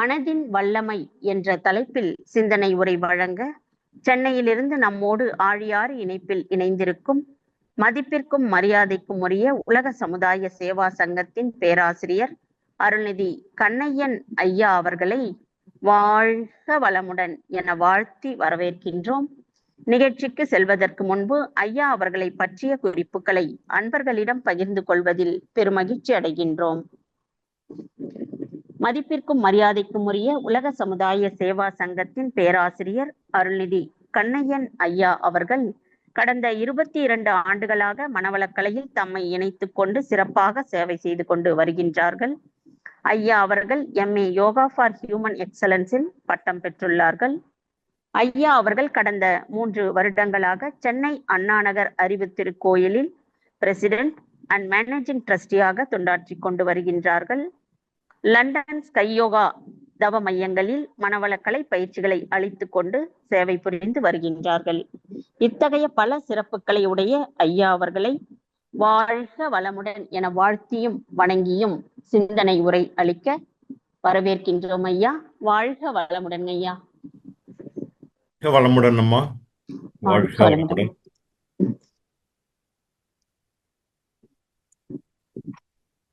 மனதின் வல்லமை என்ற தலைப்பில் சிந்தனை உரை வழங்க சென்னையிலிருந்து நம்மோடு ஆழியாறு இணைப்பில் இணைந்திருக்கும் மதிப்பிற்கும் மரியாதைக்கும் உரிய உலக சமுதாய சேவா சங்கத்தின் பேராசிரியர் அருள்நிதி கண்ணையன் ஐயா அவர்களை வாழ்க வளமுடன் என வாழ்த்தி வரவேற்கின்றோம். நிகழ்ச்சிக்கு செல்வதற்கு முன்பு ஐயா அவர்களை பற்றிய குறிப்புகளை அன்பர்களிடம் பகிர்ந்து கொள்வதில் பெருமகிழ்ச்சி அடைகின்றோம். மதிப்பிற்கும் மரியாதைக்கும் உரிய உலக சமுதாய சேவா சங்கத்தின் பேராசிரியர் அருள்நிதி கண்ணையன் ஐயா அவர்கள் கடந்த 22 ஆண்டுகளாக மனவளக்கலையில் தம்மை இணைத்துக் கொண்டு சிறப்பாக சேவை செய்து கொண்டு வருகின்றார்கள். ஐயா அவர்கள் MA யோகா ஃபார் ஹியூமன் எக்ஸலன்ஸில் பட்டம் பெற்றுள்ளார்கள். ஐயா அவர்கள் கடந்த 3 வருடங்களாக சென்னை அண்ணாநகர் அறிவு திருக்கோயிலில் பிரசிடென்ட் அண்ட் மேனேஜிங் ட்ரஸ்டியாக தொண்டாற்றி கொண்டு வருகின்றார்கள். லண்டன் ஸ்கை யோகா தவ மையங்களில் மனவளக்கலை பயிற்சிகளை அளித்துக் கொண்டு சேவை புரிந்து வருகின்றார்கள். இத்தகைய பல சிறப்புகளை உடைய ஐயா அவர்களை வாழ்க வளமுடன் என வாழ்த்தியும் வணங்கியும் சிந்தனை உரை அளிக்க வரவேற்கின்றோம். ஐயா, வாழ்க வளமுடன். ஐயா வளமுடன். அம்மா வாழ்க வளமுடன்.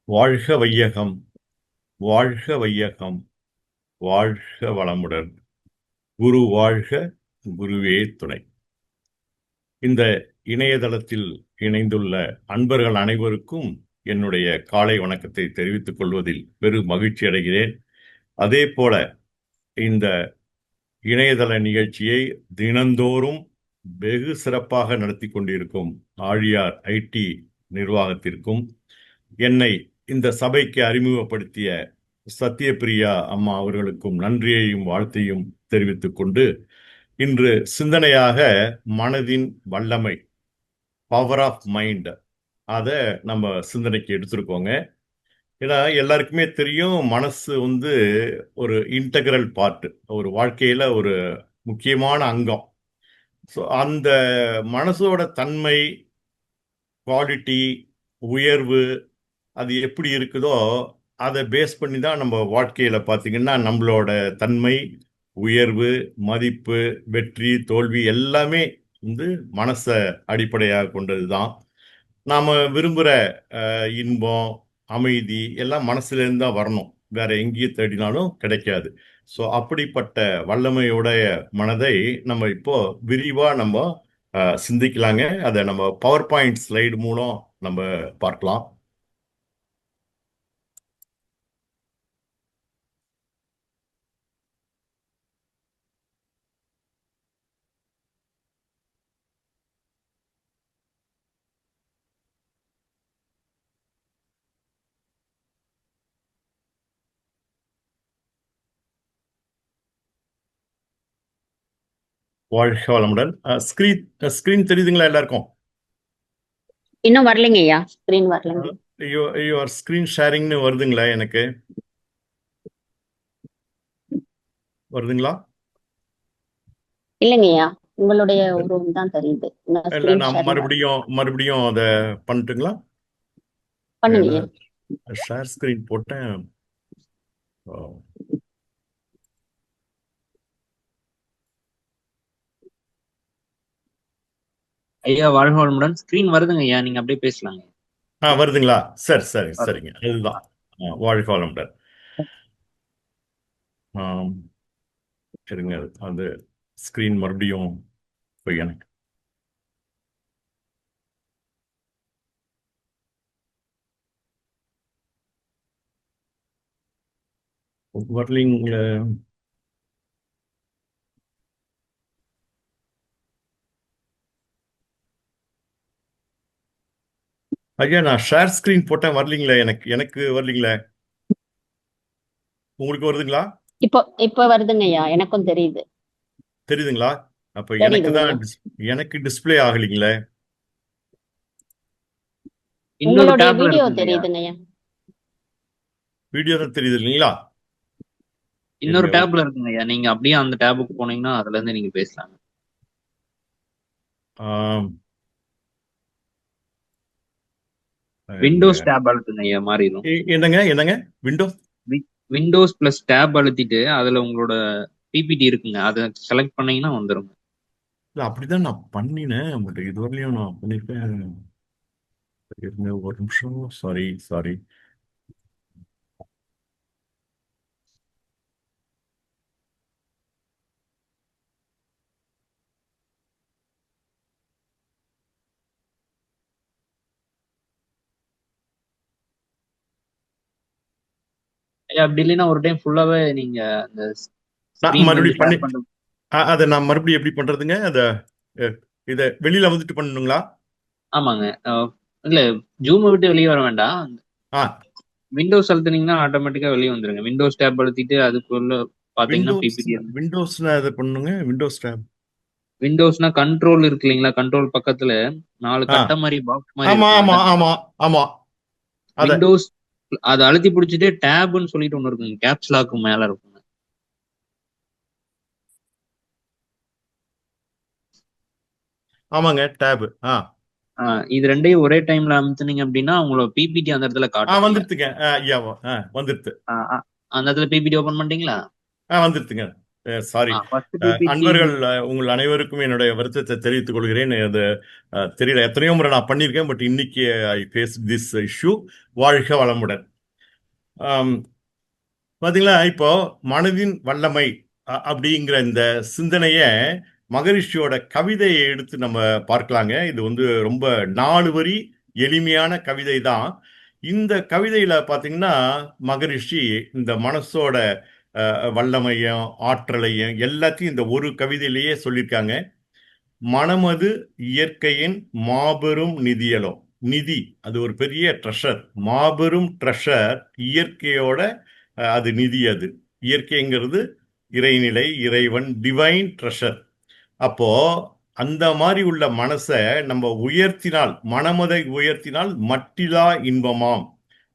வாழ்க வையகம், வாழ்க வையகம், வாழ்க வளமுடன். குரு வாழ்க, குருவே துணை. இந்த இணையதளத்தில் இணைந்துள்ள அன்பர்கள் அனைவருக்கும் என்னுடைய காலை வணக்கத்தை தெரிவித்துக் கொள்வதில் பெரும் மகிழ்ச்சி அடைகிறேன். அதே போல இந்த இணையதள நிகழ்ச்சியை தினந்தோறும் வெகு சிறப்பாக நடத்தி கொண்டிருக்கும் ஆழியார் ஐடி நிர்வாகத்திற்கும் என்னை இந்த சபைக்கு அறிமுகப்படுத்திய சத்யபிரியா அம்மா அவர்களுக்கும் நன்றியையும் வாழ்த்தையும் தெரிவித்துக் கொண்டு இன்று சிந்தனையாக மனதின் வல்லமை, பவர் ஆஃப் மைண்ட், அதை நம்ம சிந்தனைக்கு எடுத்திருக்கோங்க. ஏன்னா எல்லாருக்குமே தெரியும், மனசு ஒரு இன்டெக்ரல் பார்ட், ஒரு வாழ்க்கையில ஒரு முக்கியமான அங்கம். ஸோ அந்த மனசோட தன்மை, குவாலிட்டி, உயர்வு அது எப்படி இருக்குதோ அதை பேஸ் பண்ணி தான் நம்ம வாழ்க்கையில பார்த்தீங்கன்னா நம்மளோட தன்மை, உயர்வு, மதிப்பு, வெற்றி, தோல்வி எல்லாமே மனசை அடிப்படையாக கொண்டது தான். நாம் விரும்புகிற இன்பம், அமைதி எல்லாம் மனசுலேருந்து தான் வரணும், வேற எங்கேயும் தேடினாலும் கிடைக்காது. ஸோ அப்படிப்பட்ட வல்லமையுடைய மனதை நம்ம இப்போ விரிவாக நம்ம சிந்திக்கலாங்க. அதை நம்ம பவர் பாயிண்ட் ஸ்லைடு மூலம் நம்ம பார்க்கலாம். வாழ்க வளமுடன். ஸ்கிரீன் தெரியுதுங்களா எல்லாருக்கும்? இன்னும் வரலைங்க ஐயா, ஸ்கிரீன் வரலங்க. யுவர் ஸ்கிரீன் ஷேரிங்னு வருதுங்களா? எனக்கு வருதுங்களா? இல்லைங்க ஐயா, உங்களுடைய உருவம் தான் தெரியுது. நான் மறுபடியும் அதை பண்ணட்டுங்களா? பண்ணுங்க. ஷேர் ஸ்கிரீன் போட்டேன். ஐயா வாழ்க வளமுடன். ஸ்கிரீன் வருதுங்க ஐயா, நீங்க அப்படியே பேசலாங்க. வருதுங்களா? சரிங்க. அதுதான். வாழ்க வளமுடன். இருங்க, அது ஸ்கிரீன் மறுபடியும் போய் எனக்கு வரலிங்க. ஐயா, நான் ஷேர் ஸ்கிரீன் போட்டேன், வரலீங்களா? எனக்கு வரலீங்களா? உங்களுக்கு வருதுங்களா? இப்போ வருதுங்க ஐயா, எனக்கும் தெரியுதுங்களா? அப்ப எனக்கு டிஸ்பிளே ஆகலீங்களே. உங்களுடைய வீடியோ தெரியுதுங்க ஐயா. வீடியோ தான் தெரியுது இல்லைங்களா? இன்னொரு டேப்ல இருக்குங்க ஐயா, நீங்க அப்படியே அந்த டேபுக்கு போனீங்கன்னா அதுல இருந்து நீங்க பேசலாங்க. விண்டோஸ் டேப் இருக்குங்க ஐயா, மாறிடும். என்னங்க விண்டோஸ் விண்டோஸ் பிளஸ் டேப் அழுத்திட்டு அதுல உங்களோட பிபிடி இருக்குங்க, அதை செலக்ட் பண்ணீங்கன்னா வந்துருங்க. இல்ல அப்படிதான் நான் பண்ணினேன். பட் இதுவரையிலும் நான் பண்ணிருக்கேன். இருங்க ஒரு நிமிஷம். Sorry sorry. ஐயா, அப்படி இல்லைன்னா ஒரு டைம் ஃபுல்லாவே நீங்க அந்த நான் ஸ்கிரீன் வந்து மறுபடியும் பண்ணி ஷேர் பண்ற. அதை நான் மறுபடியும் எப்படி பண்றதுங்க? அதை இதை வெளியில வந்துட்டு பண்ணணுங்களா? ஆமாங்க. இல்ல, ஜூமை விட்டு வெளியே வர வேண்டாம். ஆ விண்டோஸ் அழுத்துனீங்கன்னா ஆட்டோமேட்டிக்கா வெளியே வந்துருங்க. விண்டோஸ் டேப் அழுத்திட்டு அதுக்குள்ள பாத்தீங்கன்னா விண்டோஸ் பிபிடி. விண்டோஸ்ல அதை பண்ணுங்க. Windows tape. விண்டோஸ்னா கண்ட்ரோல் இருக்கு இல்லைங்களா? கண்ட்ரோல் பக்கத்துல 4 ஆ கட்ட மாதிரி பாக்ஸ் மாதிரி ஆமா இருக்குங்க. ஆமா ஆமா ஆமா. அத விண்டோஸ் அதை அழுத்தி பிடிச்சிட்டு டேப்னு சொல்லிட்டு ஒண்ணு இருக்குங்க, கேப்ஸ் லாக்கு மேல இருக்குங்க. ஆமாங்க டேப். ஆ இது ரெண்டையும் ஒரே டைம்ல அமுத்துனீங்க அப்படின்னா உங்களோட பிபிடி அந்த இடத்துல காட்டுங்க ஐயா. வந்துருத்துங்க. ஐயாவோ வந்துருத்து. அந்த இடத்துல பிபிடி ஓபன் பண்ணிட்டீங்களா? வந்துருத்துங்க. சாரி. First PPT. அன்பர்கள், உங்கள் அனைவருக்கும் என்னுடைய வருத்தத்தை தெரிவித்துக் கொள்கிறேன். அது தெரியல, எத்தனையோ முறை நான் பண்ணியிருக்கேன். பட் இன்னைக்கு ஐ ஃபேஸ் திஸ் இஷ்யூ. வாழ்க வளமுடன். ஆம், பாத்தீங்களா, இப்போ மனதின் வல்லமை அப்படிங்கிற இந்த சிந்தனைய மகரிஷியோட கவிதையை எடுத்து நம்ம பார்க்கலாங்க. இது வந்து ரொம்ப 4 வரி எளிமையான கவிதை தான். இந்த கவிதையில பாத்தீங்கன்னா மகரிஷி இந்த மனசோட வல்லமையும் ஆற்றலையும் எல்லாத்தையும் இந்த ஒரு கவிதையிலேயே சொல்லியிருக்காங்க. மனமது இயற்கையின் மாபெரும் நிதியலோ. நிதி, அது ஒரு பெரிய ட்ரெஷர், மாபெரும் ட்ரெஷர். இயற்கையோட அது நிதி. அது இயற்கைங்கிறது இறைநிலை, இறைவன், டிவைன் ட்ரெஷர். அப்போ அந்த மாதிரி உள்ள மனசை நம்ம உயர்த்தினால், மனமதை உயர்த்தினால் மட்டிலா இன்பமாம்.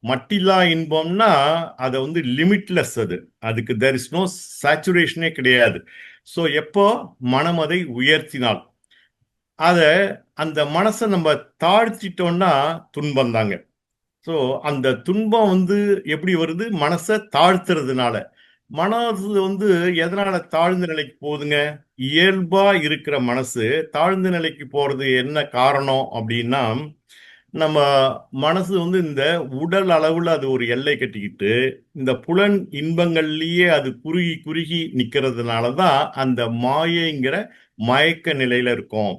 மட்டிலா இன்பம்னா அதை வந்து லிமிட்லெஸ். அதுக்கு தேர் இஸ் நோ சேச்சுரேஷனே கிடையாது. ஸோ எப்போ மனமதை உயர்த்தினால், அத அந்த மனசை நம்ம தாழ்த்திட்டோம்னா துன்பம் தாங்க. ஸோ அந்த துன்பம் வந்து எப்படி வருது? மனசை தாழ்த்துறதுனால. மனசு வந்து எதனால தாழ்ந்த நிலைக்கு போகுதுங்க? இயல்பா இருக்கிற மனசு தாழ்ந்த நிலைக்கு போறது என்ன காரணம் அப்படின்னா, நம்ம மனசு வந்து இந்த உடல் அளவுல அது ஒரு எல்லை கட்டிக்கிட்டு இந்த புலன் இன்பங்கள்லயே அது குறுகி குறுகி நிக்கிறதுனால தான் அந்த மாயைங்கிற மயக்க நிலையில இருக்கும்.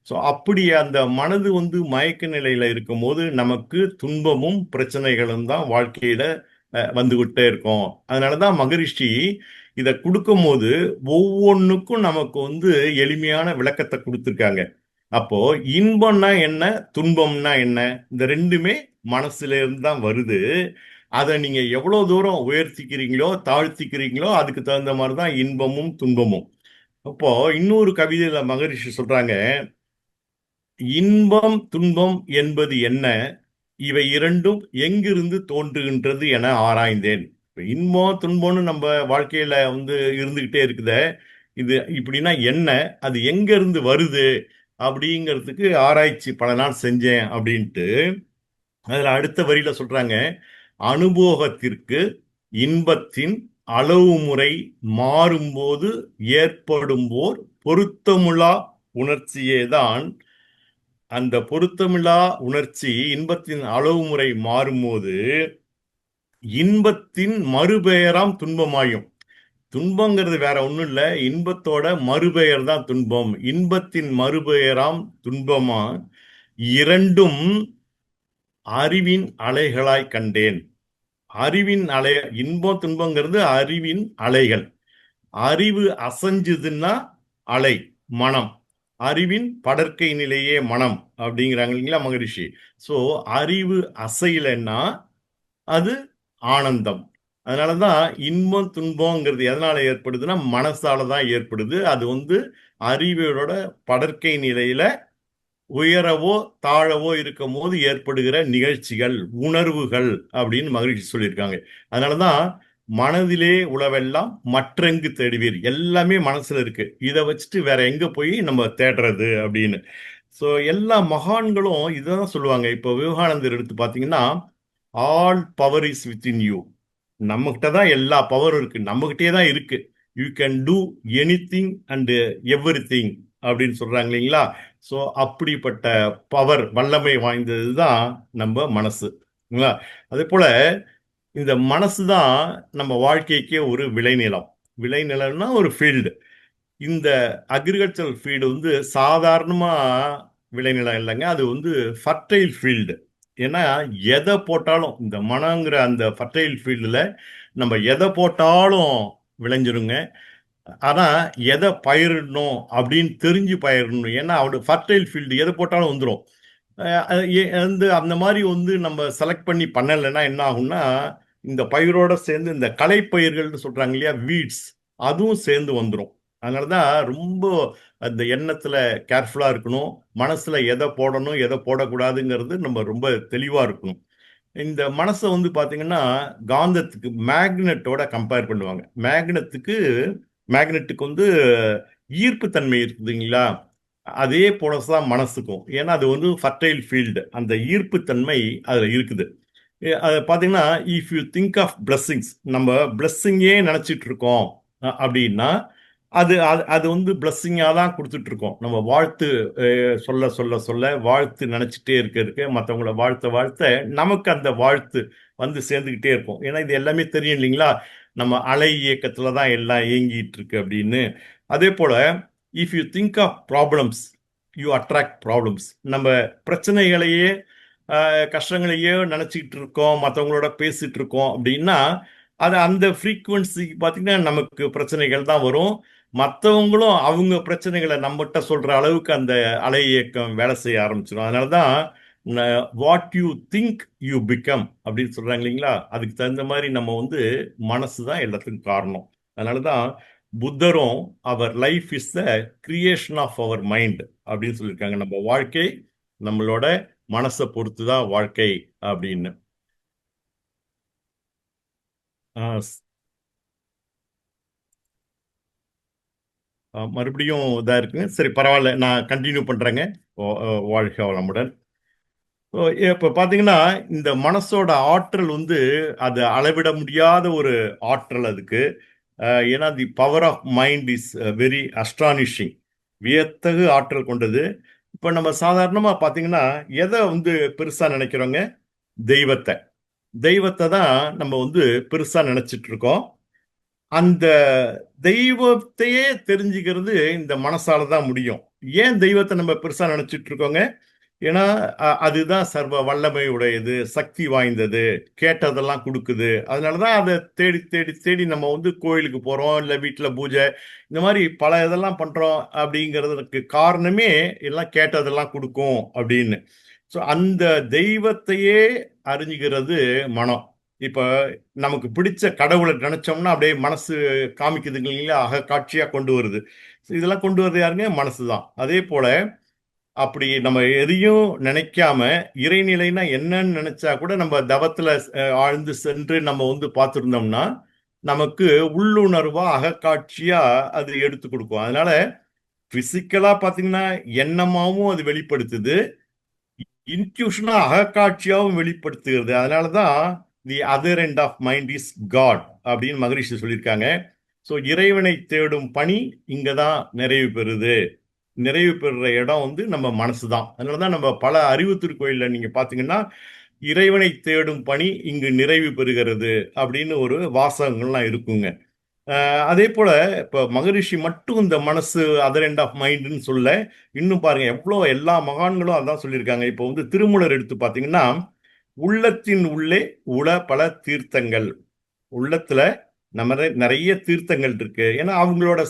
ஸோ அப்படி அந்த மனது வந்து மயக்க நிலையில இருக்கும்போது நமக்கு துன்பமும் பிரச்சனைகளும் தான் வாழ்க்கையில வந்துகிட்டே இருக்கும். அதனாலதான் மகரிஷி இதை கொடுக்கும்போது ஒவ்வொன்றுக்கும் நமக்கு வந்து எளிமையான விளக்கத்தை கொடுத்துருக்காங்க. அப்போ இன்பம்னா என்ன, துன்பம்னா என்ன, இந்த ரெண்டுமே மனசுல இருந்து தான் வருது. அதை நீங்க எவ்வளவு தூரம் உயர்த்திக்கிறீங்களோ தாழ்த்திக்கிறீங்களோ அதுக்கு தகுந்த மாதிரி தான் இன்பமும் துன்பமும். அப்போ இன்னொரு கவிதையில மகரிஷி சொல்றாங்க, இன்பம் துன்பம் என்பது என்ன, இவை இரண்டும் எங்கிருந்து தோன்றுகின்றது என ஆராய்ந்தேன். இன்பம் துன்பம்னு நம்ம வாழ்க்கையில வந்து இருந்துகிட்டே இருக்குதே, இது இப்படின்னா என்ன, அது எங்க இருந்து வருது அப்படிங்கிறதுக்கு ஆராய்ச்சி பல நாள் செஞ்சேன் அப்படின்ட்டு. அதுல அடுத்த வரியில சொல்றாங்க, அனுபவத்திற்கு இன்பத்தின் அளவு முறை மாறும்போது ஏற்படும்போர் பொருத்தமுள்ளா உணர்ச்சியேதான். அந்த பொருத்தமில்லா உணர்ச்சி, இன்பத்தின் அளவு முறை மாறும்போது இன்பத்தின் மறுபெயராம் துன்பமாயும். துன்பங்கிறது வேற ஒண்ணும் இல்ல, இன்பத்தோட மறுபெயர் தான் துன்பம். இன்பத்தின் மறுபெயராம் துன்பமா இரண்டும் அறிவின் அலைகளாய் கண்டேன். அறிவின் அலை, இன்பம் துன்பங்கிறது அறிவின் அலைகள். அறிவு அசைஞ்சுதுன்னா அலை, மனம். அறிவின் படற்கை நிலையே மனம் அப்படிங்கிறாங்க இல்லைங்களா மகரிஷி. சோ அறிவு அசையலைன்னா அது ஆனந்தம். அதனாலதான் இன்பம் துன்பங்கிறது எதனால ஏற்படுதுன்னா மனசால தான் ஏற்படுது. அது வந்து அறிவோட படற்கை நிலையில உயரவோ தாழவோ இருக்கும் போது ஏற்படுகிற நிகழ்ச்சிகள், உணர்வுகள் அப்படின்னு மகிழ்ச்சி சொல்லியிருக்காங்க. அதனாலதான் மனதிலே உளவெல்லாம் மற்றெங்கு தேடுவீர், எல்லாமே மனசுல இருக்கு, இதை வச்சுட்டு வேற எங்க போய் நம்ம தேடுறது அப்படின்னு. ஸோ எல்லா மகான்களும் இதான் சொல்லுவாங்க. இப்போ விவேகானந்தர் எடுத்து பார்த்தீங்கன்னா, all power is within you. நம்மகிட்ட தான் எல்லா பவரும் இருக்கு, நம்மகிட்டே தான் இருக்கு. You can do anything and everything அப்படின்னு சொல்றாங்க இல்லைங்களா? ஸோ அப்படிப்பட்ட பவர், வல்லமை வாய்ந்தது தான் நம்ம மனசு. அதே போல இந்த மனசு தான் நம்ம வாழ்க்கைக்கே ஒரு விளைநிலம். விளைநிலம்னா ஒரு ஃபீல்டு. இந்த அக்ரிகல்ச்சரல் ஃபீல்டு வந்து சாதாரணமா விளைநிலம் இல்லைங்க, அது வந்து ஃபர்டைல் ஃபீல்டு. ஏன்னா எதை போட்டாலும் இந்த மனங்கிற அந்த ஃபர்டைல் ஃபீல்டில் நம்ம எதை போட்டாலும் விளைஞ்சிருங்க. ஆனா எதை பயிரிடணும் அப்படின்னு தெரிஞ்சு பயிரிடணும். ஏன்னா அவரு ஃபர்டைல் ஃபீல்டு எதை போட்டாலும் வந்துடும். வந்து அந்த மாதிரி வந்து நம்ம செலக்ட் பண்ணி பண்ணலைன்னா என்ன ஆகும்னா, இந்த பயிரோட சேர்ந்து இந்த களைப்பயிர்கள்னு சொல்றாங்க இல்லையா, வீட்ஸ், அதுவும் சேர்ந்து வந்துடும். அதனாலதான் ரொம்ப அந்த எண்ணத்துல கேர்ஃபுல்லா இருக்கணும். மனசுல எதை போடணும் எதை போடக்கூடாதுங்கிறது நம்ம ரொம்ப தெளிவா இருக்கணும். இந்த மனசை வந்து பாத்தீங்கன்னா காந்தத்துக்கு மேக்னெட்டோட கம்பேர் பண்ணுவாங்க. மேக்னெட்டுக்கு வந்து ஈர்ப்பு தன்மை இருக்குதுங்களா, அதே போலதான் மனசுக்கும். ஏன்னா அது வந்து ஃபர்டைல் ஃபீல்டு, அந்த ஈர்ப்பு தன்மை அதுல இருக்குது. அது பாத்தீங்கன்னா if you think of blessings, நம்ம பிளஸ்ஸிங்கே நினைச்சிட்டு இருக்கோம் அப்படின்னா அது அது அது வந்து பிளஸ்ஸிங்காக தான் கொடுத்துட்டு இருக்கோம். நம்ம வாழ்த்து சொல்ல சொல்ல சொல்ல வாழ்த்து நினைச்சிட்டே இருக்க மற்றவங்கள வாழ்த்த வாழ்த்த நமக்கு அந்த வாழ்த்து வந்து சேர்ந்துக்கிட்டே இருக்கும். ஏன்னா இது எல்லாமே தெரியும் இல்லைங்களா, நம்ம அலை இயக்கத்துல தான் எல்லாம் இயங்கிட்டு இருக்கு அப்படின்னு. அதே போல if you think of problems, you attract problems. நம்ம பிரச்சனைகளையே கஷ்டங்களையே நினைச்சிட்டு இருக்கோம், மற்றவங்களோட பேசிட்டு இருக்கோம் அப்படின்னா அது அந்த ஃப்ரீக்குவன்சிக்கு பார்த்தீங்கன்னா நமக்கு பிரச்சனைகள் தான் வரும். மற்றவங்களும் அவங்க பிரச்சனைகளை நம்மகிட்ட சொல்ற அளவுக்கு அந்த அலை இயக்கம் வேலை செய்ய ஆரம்பிச்சிடும். அதனாலதான் what you think you become அப்படின்னு சொல்றாங்க இல்லைங்களா, அதுக்கு தகுந்த மாதிரி நம்ம வந்து மனசு தான் எல்லாத்துக்கும் காரணம். அதனாலதான் புத்தரும் அவர் life is the creation of our mind அப்படின்னு சொல்லியிருக்காங்க. நம்ம வாழ்க்கை நம்மளோட மனசை பொறுத்துதான் வாழ்க்கை அப்படின்னு. மறுபடியும் இதா இருக்குங்க. சரி, பரவாயில்ல, நான் கண்டினியூ பண்றேங்க. வாழ்க வளமுடன். இப்ப பாத்தீங்கன்னா இந்த மனசோட ஆற்றல் வந்து அது அளவிட முடியாத ஒரு ஆற்றல் அதுக்கு. ஏன்னா the power of mind is very astonishing, வியத்தகு ஆற்றல் கொண்டது. இப்ப நம்ம சாதாரணமா பாத்தீங்கன்னா எதை வந்து பெருசா நினைக்கிறோங்க? தெய்வத்தை. தெய்வத்தை தான் நம்ம வந்து பெருசா நினைச்சிட்டு இருக்கோம். அந்த தெய்வத்தையே தெரிஞ்சுக்கிறது இந்த மனசால தான் முடியும். ஏன் தெய்வத்தை நம்ம பெருசா நினைச்சிட்டு இருக்கோங்க? ஏன்னா அதுதான் சர்வ வல்லமை உடையது, சக்தி வாய்ந்தது, கேட்டதெல்லாம் கொடுக்குது. அதனாலதான் அதை தேடி தேடி தேடி நம்ம வந்து கோயிலுக்கு போறோம், இல்ல வீட்டுல பூஜை, இந்த மாதிரி பல இதெல்லாம் பண்றோம். அப்படிங்கிறதுக்கு காரணமே எல்லாம் கேட்டதெல்லாம் கொடுக்கும் அப்படின்னு. ஸோ அந்த தெய்வத்தையே அறிஞ்சுக்கிறது மனம். இப்ப நமக்கு பிடிச்ச கடவுளை நினைச்சோம்னா அப்படியே மனசு காமிக்குதுங்க இல்லைங்களா, அகக்காட்சியா கொண்டு வருது. இதெல்லாம் கொண்டு வருது யாருங்க? மனசுதான். அதே போல அப்படி நம்ம எதையும் நினைக்காம இறைநிலைனா என்னன்னு நினைச்சா கூட நம்ம தவத்துல ஆழ்ந்து சென்று நம்ம வந்து பார்த்துருந்தோம்னா நமக்கு உள்ளுணர்வா அகக்காட்சியா அது எடுத்து கொடுக்கும். அதனால பிசிக்கலா பாத்தீங்கன்னா எண்ணமாவும் அது வெளிப்படுத்துது, இன்ட்யூஷனா அகக்காட்சியாவும் வெளிப்படுத்துகிறது. அதனாலதான் the other end of mind is God அப்படின்னு மகரிஷி சொல்லியிருக்காங்க. ஸோ இறைவனை தேடும் பணி இங்கதான் நிறைவு பெறுது. நிறைவு பெறுற இடம் வந்து நம்ம மனசு தான். அதனாலதான் நம்ம பல அறிவு திருக்கோயில்ல நீங்க பாத்தீங்கன்னா இறைவனை தேடும் பணி இங்கு நிறைவு பெறுகிறது அப்படின்னு ஒரு வாசகங்கள்லாம் இருக்குங்க. அதே போல இப்ப மகரிஷி மட்டும் இந்த மனசு அதர் எண்ட் ஆஃப் மைண்ட்னு சொல்ல, இன்னும் பாருங்க எவ்வளோ எல்லா மகான்களும் அதான் சொல்லியிருக்காங்க. இப்போ வந்து திருமூலர் எடுத்து பார்த்தீங்கன்னா உள்ளத்தின் உள்ளே உள பல தீர்த்தங்கள். உள்ளத்துல நம்ம நிறைய தீர்த்தங்கள் இருக்கு. ஏன்னா அவங்களோட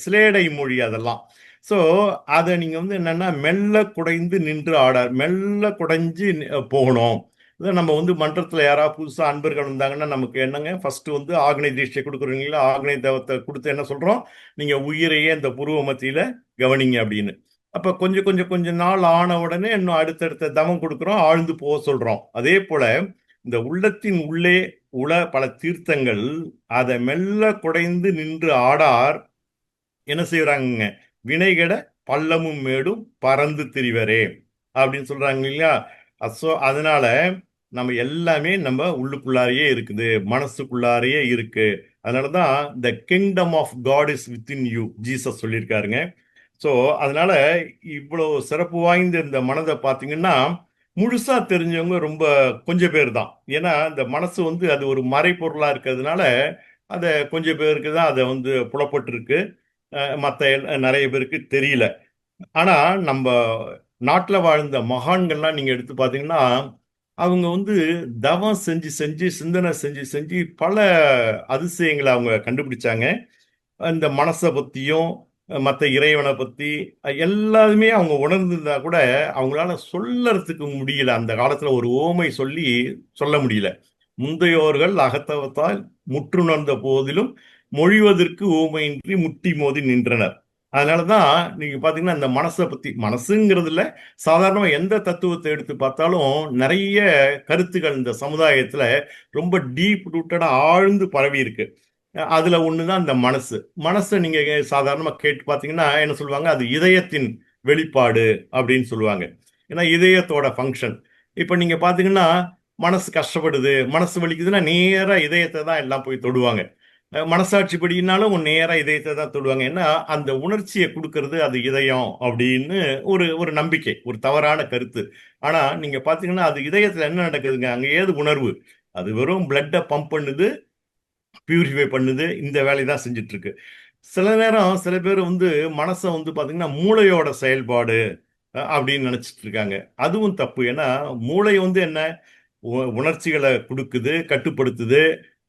சிலேடை மொழி அதெல்லாம். ஸோ அதை நீங்க வந்து என்னன்னா மெல்ல குடைந்து நின்று ஆடார், மெல்ல குடைஞ்சு போகணும். இதை நம்ம வந்து மன்றத்தில் யாராவது புதுசா அன்பர்கள் வந்தாங்கன்னா நமக்கு என்னங்க ஃபர்ஸ்ட் வந்து ஆக்னை தீட்சை கொடுக்குறீங்களா, ஆக்னை தவத்தை கொடுத்து என்ன சொல்றோம், நீங்க உயிரையே இந்த புருவ மத்தியில கவனிங்க அப்படின்னு. அப்ப கொஞ்சம் கொஞ்சம் கொஞ்ச நாள் ஆன உடனே இன்னும் அடுத்தடுத்த தவம் கொடுக்குறோம், ஆழ்ந்து போக சொல்றோம். அதே போல இந்த உள்ளத்தின் உள்ளே உள பல தீர்த்தங்கள் அதை மெல்ல குடைந்து நின்று ஆடார் என்ன செய்யறாங்க, வினைகட பள்ளமும் மேடும் பறந்து திரிவரே அப்படின்னு சொல்றாங்க இல்லையா. அதனால நம்ம எல்லாமே நம்ம உள்ளுக்குள்ளாரையே இருக்குது, மனசுக்குள்ளாரையே இருக்கு. அதனாலதான் the kingdom of God is within you Jesus சொல்லியிருக்காருங்க. ஸோ அதனால இவ்வளவு சிறப்பு வாய்ந்த இந்த மனதை பார்த்தீங்கன்னா முழுசா தெரிஞ்சவங்க ரொம்ப கொஞ்சம் பேர் தான். ஏன்னா இந்த மனசு வந்து அது ஒரு மறைப்பொருளா இருக்கிறதுனால அதை கொஞ்சம் பேருக்கு தான் அதை வந்து புலப்பட்டிருக்கு. மற்ற நிறைய பேருக்கு தெரியல. ஆனா நம்ம நாட்டுல வாழ்ந்த மகான்கள்லாம் நீங்க எடுத்து பார்த்தீங்கன்னா அவங்க வந்து தவம் செஞ்சு செஞ்சு சிந்தனை செஞ்சு செஞ்சு பல அதிசயங்களை அவங்க கண்டுபிடிச்சாங்க. இந்த மனசை பத்தியும் மற்ற இறைவனை பத்தி எல்லாருமே அவங்க உணர்ந்திருந்தா கூட அவங்களால சொல்லறதுக்கு முடியல. அந்த காலத்துல ஒரு ஓமை சொல்லி சொல்ல முடியல. முந்தையோர்கள் அகத்தவத்தால் முற்றுணர்ந்த போதிலும் மொழிவதற்கு ஊமையின்றி முட்டி மோதி நின்றனர். அதனாலதான் நீங்க பாத்தீங்கன்னா இந்த மனசை பத்தி மனசுங்கிறதுல சாதாரணமா எந்த தத்துவத்தை எடுத்து பார்த்தாலும் நிறைய கருத்துக்கள் இந்த சமுதாயத்துல ரொம்ப டீப் ரூட்டடா ஆழ்ந்து பரவி இருக்கு. அதுல ஒண்ணுதான் இந்த மனசு. மனசை நீங்க சாதாரணமா கேட்டு பாத்தீங்கன்னா என்ன சொல்லுவாங்க, அது இதயத்தின் வெளிப்பாடு அப்படின்னு சொல்லுவாங்க. ஏன்னா இதயத்தோட ஃபங்க்ஷன். இப்ப நீங்க பாத்தீங்கன்னா மனசு கஷ்டப்படுது, மனசு வலிக்குதுன்னா நேரா இதயத்தை தான் எல்லாம் போய் தொடுவாங்க. மனசாட்சிப்படினாலும் நேரா இதயத்தை தான் தொடுவாங்க. ஏன்னா அந்த உணர்ச்சியை கொடுக்கறது அது இதயம் அப்படின்னு ஒரு ஒரு நம்பிக்கை, ஒரு தவறான கருத்து. ஆனா நீங்க பாத்தீங்கன்னா அது இதயத்துல என்ன நடக்குதுங்க, அங்க ஏது உணர்வு, அது வெறும் பிளட்டை பம்ப் பண்ணுது, பியூரிஃபை பண்ணுது, இந்த வேலையை தான் செஞ்சுட்டு இருக்கு. சில நேரம் சில பேர் வந்து மனசை வந்து பாத்தீங்கன்னா மூளையோட செயல்பாடு அப்படின்னு நினைச்சிட்டு இருக்காங்க. அதுவும் தப்பு. ஏன்னா மூளை வந்து என்ன, உணர்ச்சிகளை கொடுக்குது, கட்டுப்படுத்துது,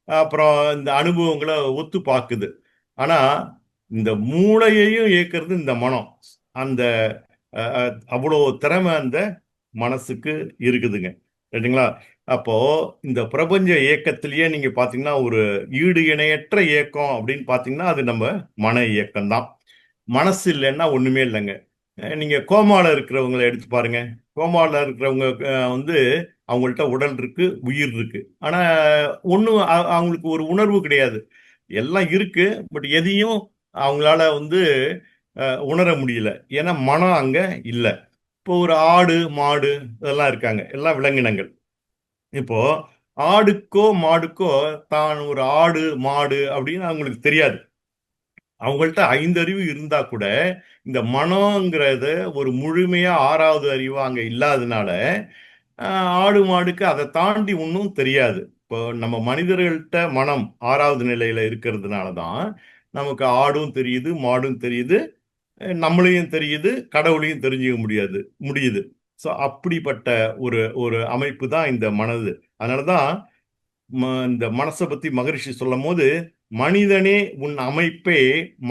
அப்புறம் இந்த அனுபவங்களை ஒத்து பார்க்குது. ஆனா இந்த மூளையையும் இயக்கிறது இந்த மனம். அந்த அவ்வளோ திறமை அந்த மனசுக்கு இருக்குதுங்க. ரைட்டுங்களா? அப்போ இந்த பிரபஞ்ச இயக்கத்திலேயே நீங்க பாத்தீங்கன்னா ஒரு ஈடு இணையற்ற இயக்கம் அப்படின்னு பாத்தீங்கன்னா அது நம்ம மன இயக்கம் தான். மனசு இல்லைன்னா ஒண்ணுமே இல்லைங்க. நீங்க கோமால இருக்கிறவங்களை எடுத்து பாருங்க. கோமால இருக்கிறவங்க வந்து அவங்கள்ட்ட உடல் இருக்கு, உயிர் இருக்கு. ஆனா ஒன்றும் அவங்களுக்கு ஒரு உணர்வு கிடையாது. எல்லாம் இருக்கு, பட் எதையும் அவங்களால வந்து உணர முடியல. ஏன்னா மனம் அங்க இல்லை. இப்போ ஒரு ஆடு மாடு இதெல்லாம் இருக்காங்க, எல்லாம் விலங்கினங்கள். இப்போ ஆடுக்கோ மாடுக்கோ தான் ஒரு ஆடு மாடு அப்படின்னு அவங்களுக்கு தெரியாது. அவங்கள்ட்ட 5 அறிவு இருந்தா கூட இந்த மனோங்கிறத ஒரு முழுமையா 6வது அறிவா அங்க இல்லாதனால ஆடு மாடுக்கு அதை தாண்டி ஒன்றும் தெரியாது. இப்போ நம்ம மனிதர்கள்ட்ட மனம் 6வது நிலையில இருக்கிறதுனால தான் நமக்கு ஆடும் தெரியுது, மாடும் தெரியுது, நம்மளையும் தெரியுது, கடவுளையும் தெரிஞ்சுக்க முடியுது. ஸோ அப்படிப்பட்ட ஒரு ஒரு அமைப்பு தான் இந்த மனது. அதனாலதான் இந்த மனசை பத்தி மகரிஷி சொல்லும் போது, மனிதனே உன் அமைப்பே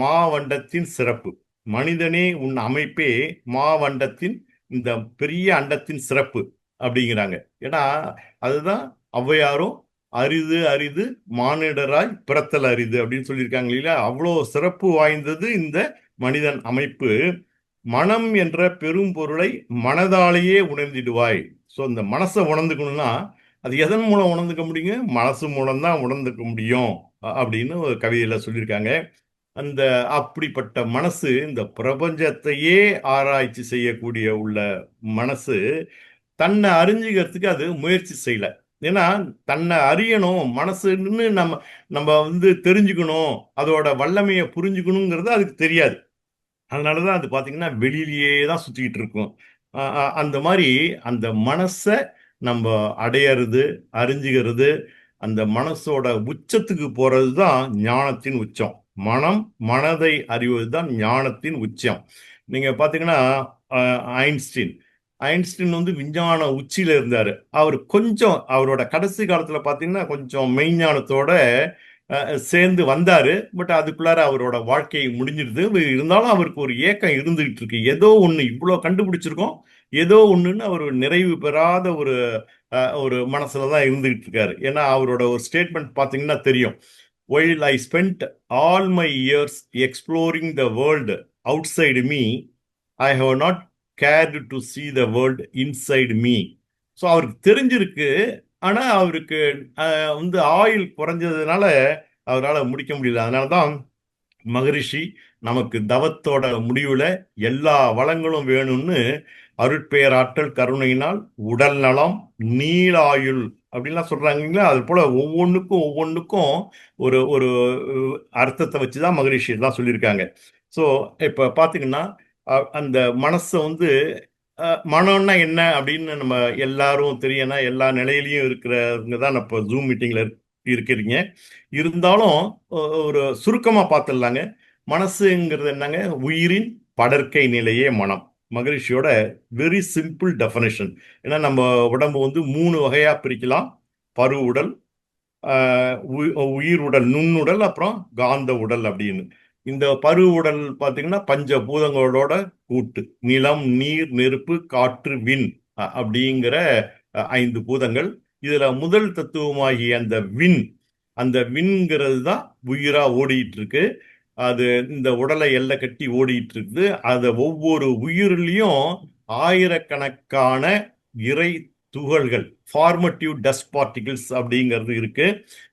மாவண்டத்தின் சிறப்பு. மனிதனே உன் அமைப்பே மாவண்டத்தின், இந்த பெரிய அண்டத்தின் சிறப்பு அப்படிங்கிறாங்க. ஏன்னா அதுதான் ஔவையாரும் அரிது அரிது மானிடராய் பிறத்தல் அரிது அப்படின்னு சொல்லியிருக்காங்க இல்லையா? அவ்வளோ சிறப்பு வாய்ந்தது இந்த மனிதன் அமைப்பு. மனம் என்ற பெரும் பொருளை மனதாலேயே உணர்ந்திடுவாய். ஸோ இந்த மனசை உணர்ந்துக்கணும்னா அது எதன் மூலம் உணர்ந்துக்க முடியுங்க? மனசு மூலம் தான் உணர்ந்துக்க முடியும் அப்படின்னு ஒரு கவிதையில சொல்லியிருக்காங்க. அந்த அப்படிப்பட்ட மனசு இந்த பிரபஞ்சத்தையே ஆராய்ச்சி செய்யக்கூடிய உள்ள மனசு தன்னை அறிஞ்சுக்கிறதுக்கு அது முயற்சி செய்யல. ஏன்னா தன்னை அறியணும், மனசுன்னு நம்ம நம்ம வந்து தெரிஞ்சுக்கணும், அதோட வல்லமையை புரிஞ்சுக்கணுங்கிறது அதுக்கு தெரியாது. அதனாலதான் அது பாத்தீங்கன்னா வெளியிலேயே தான் சுத்திக்கிட்டு இருக்கும். அந்த மாதிரி அந்த மனசை நம்ம அடையறது, அறிஞ்சுகிறது, அந்த மனசோட உச்சத்துக்கு போறது தான் ஞானத்தின் உச்சம். மனதை அறிவது தான் ஞானத்தின் உச்சம். நீங்க பாத்தீங்கன்னா ஐன்ஸ்டீன் ஐன்ஸ்டீன் வந்து விஞ்ஞான உச்சியில இருந்தாரு. அவர் கொஞ்சம் அவரோட கடைசி காலத்துல பாத்தீங்கன்னா கொஞ்சம் மெய்ஞானத்தோட சேர்ந்து வந்தாரு. பட் அதுக்குள்ளார அவரோட வாழ்க்கை முடிஞ்சிருது. இருந்தாலும் அவருக்கு ஒரு ஏக்கம் இருந்துகிட்டு இருக்கு. ஏதோ ஒண்ணு இவ்வளோ கண்டுபிடிச்சிருக்கோம், ஏதோ ஒண்ணுன்னு அவர் நிறைவு பெறாத ஒரு ஒரு மனசுலதான் இருந்துகிட்டு இருக்காரு. ஏன்னா அவரோட ஒரு ஸ்டேட்மெண்ட் பாத்தீங்கன்னா தெரியும். While I spent all my years exploring the world outside me, I have not cared to see the world inside me. So அவருக்கு தெரிஞ்சிருக்கு. ஆனா அவருக்கு வந்து ஆயுள் குறைஞ்சதுனால அவரால் முடிக்க முடியல. அதனாலதான் மகரிஷி நமக்கு தவத்தோட முடிவுல எல்லா வளங்களும் வேணும்னு அருட்பேராற்றல் கருணையினால் உடல் நலம் நீளாயுள் அப்படின்லாம் சொல்றாங்க இல்லைங்களா. அது போல ஒவ்வொன்றுக்கும் ஒரு ஒரு அர்த்தத்தை வச்சுதான் மகரிஷி எல்லாம் சொல்லியிருக்காங்க. ஸோ இப்ப பாத்தீங்கன்னா அந்த மனசை வந்து மனம்னா என்ன அப்படின்னு நம்ம எல்லாரும் தெரியனா எல்லா நிலையிலையும் இருக்கிறவங்க தான் இப்போ ஜூம் மீட்டிங்ல இருக்கிறீங்க. இருந்தாலும் ஒரு சுருக்கமா பார்த்துடலாங்க. மனசுங்கிறது என்னங்க? உயிரின் படற்கை நிலையே மனம். மகரிஷியோட வெரி சிம்பிள் டெஃபனிஷன். ஏன்னா நம்ம உடம்பு வந்து 3 வகையா பிரிக்கலாம். பரு உடல், உயிர் உடல், நுண்ணுடல், அப்புறம் காந்த உடல் அப்படின்னு. இந்த பரு உடல் பார்த்தீங்கன்னா பஞ்சபூதங்களோட கூட்டு. நிலம், நீர், நெருப்பு, காற்று, விண் அப்படிங்கிற 5 பூதங்கள். இதுல முதல் தத்துவமாகிய அந்த விண்ங்கிறது தான் உயிரா ஓடிட்டு இருக்கு. அது இந்த உடலை எல்லை கட்டி ஓடிட்டு இருக்குது. அது ஒவ்வொரு உயிரிலையும் ஆயிரக்கணக்கான இறை துகள்கள், ஃபார்மட்டிவ் டஸ்ட் பார்ட்டிகிள்ஸ் அப்படிங்கிறது இருக்கு.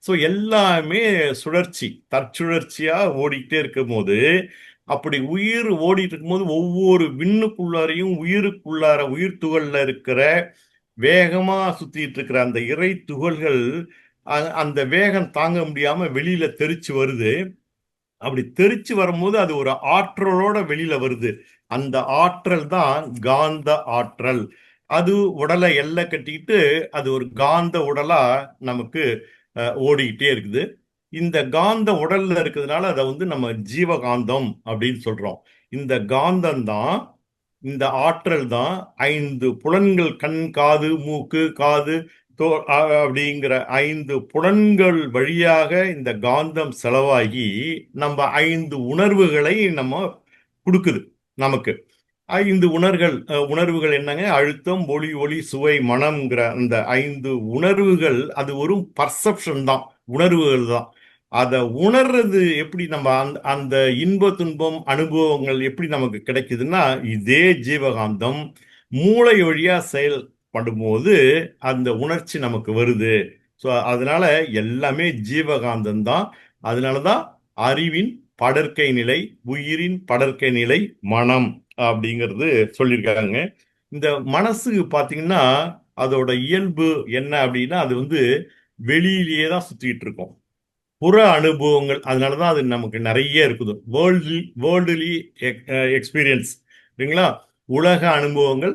ஸோ எல்லாமே சுழற்சி, தற்சுழற்சியா ஓடிக்கிட்டே இருக்கும் போது, அப்படி உயிர் ஓடிட்டு இருக்கும்போது ஒவ்வொரு விண்ணுக்குள்ளாரையும் உயிர் துகள்ல இருக்கிற வேகமா சுத்திட்டு இருக்கிற அந்த இறை துகள்கள் அந்த வேகம் தாங்க முடியாம வெளியில தெரிச்சு வருது. அப்படி தெரிச்சு வரும்போது அது ஒரு ஆற்றலோட வெளியில வருது. அந்த ஆற்றல் தான் காந்த ஆற்றல். அது உடலை எல்லை கட்டிக்கிட்டு அது ஒரு காந்த உடலா நமக்கு ஓடிக்கிட்டே இருக்குது. இந்த காந்த உடல்ல இருக்கிறதுனால அதை வந்து நம்ம ஜீவகாந்தம் அப்படின்னு சொல்றோம். இந்த காந்தம் தான், இந்த ஆற்றல் தான் 5 புலன்கள், கண், காது, மூக்கு, காது, அப்படிங்கிற 5 புலன்கள் வழியாக இந்த காந்தம் செலவாகி நம்ம 5 உணர்வுகளை நம்ம கொடுக்குது நமக்கு. 5 உணர்வுகள் என்னங்க? அழுத்தம், ஒளி, சுவை, மனம்ங்கிற அந்த 5 உணர்வுகள் அது ஒரு பர்செப்ஷன் தான், உணர்வுகள் தான். அதை உணர்றது எப்படி? நம்ம அந்த இன்ப துன்பம் அனுபவங்கள் எப்படி நமக்கு கிடைக்குதுன்னா, இதே ஜீவகாந்தம் மூளை வழியா செயல்படும்போது அந்த உணர்ச்சி நமக்கு வருது. ஸோ அதனால எல்லாமே ஜீவகாந்தம் தான். அதனாலதான் அறிவின் படற்கை நிலை, உயிரின் படற்கை நிலை மனம் அப்படிங்கிறது சொல்லியிருக்காங்க. இந்த மனசு பாத்தீங்கன்னா அதோட இயல்பு என்ன அப்படின்னா, அது வந்து வெளியிலேயே தான் சுத்திட்டு இருக்கும். புற அனுபவங்கள், அதனாலதான் அது நமக்கு நிறைய இருக்குது. வேர்ல்டுலி எக்ஸ்பீரியன்ஸ் இல்லைங்களா? உலக அனுபவங்கள்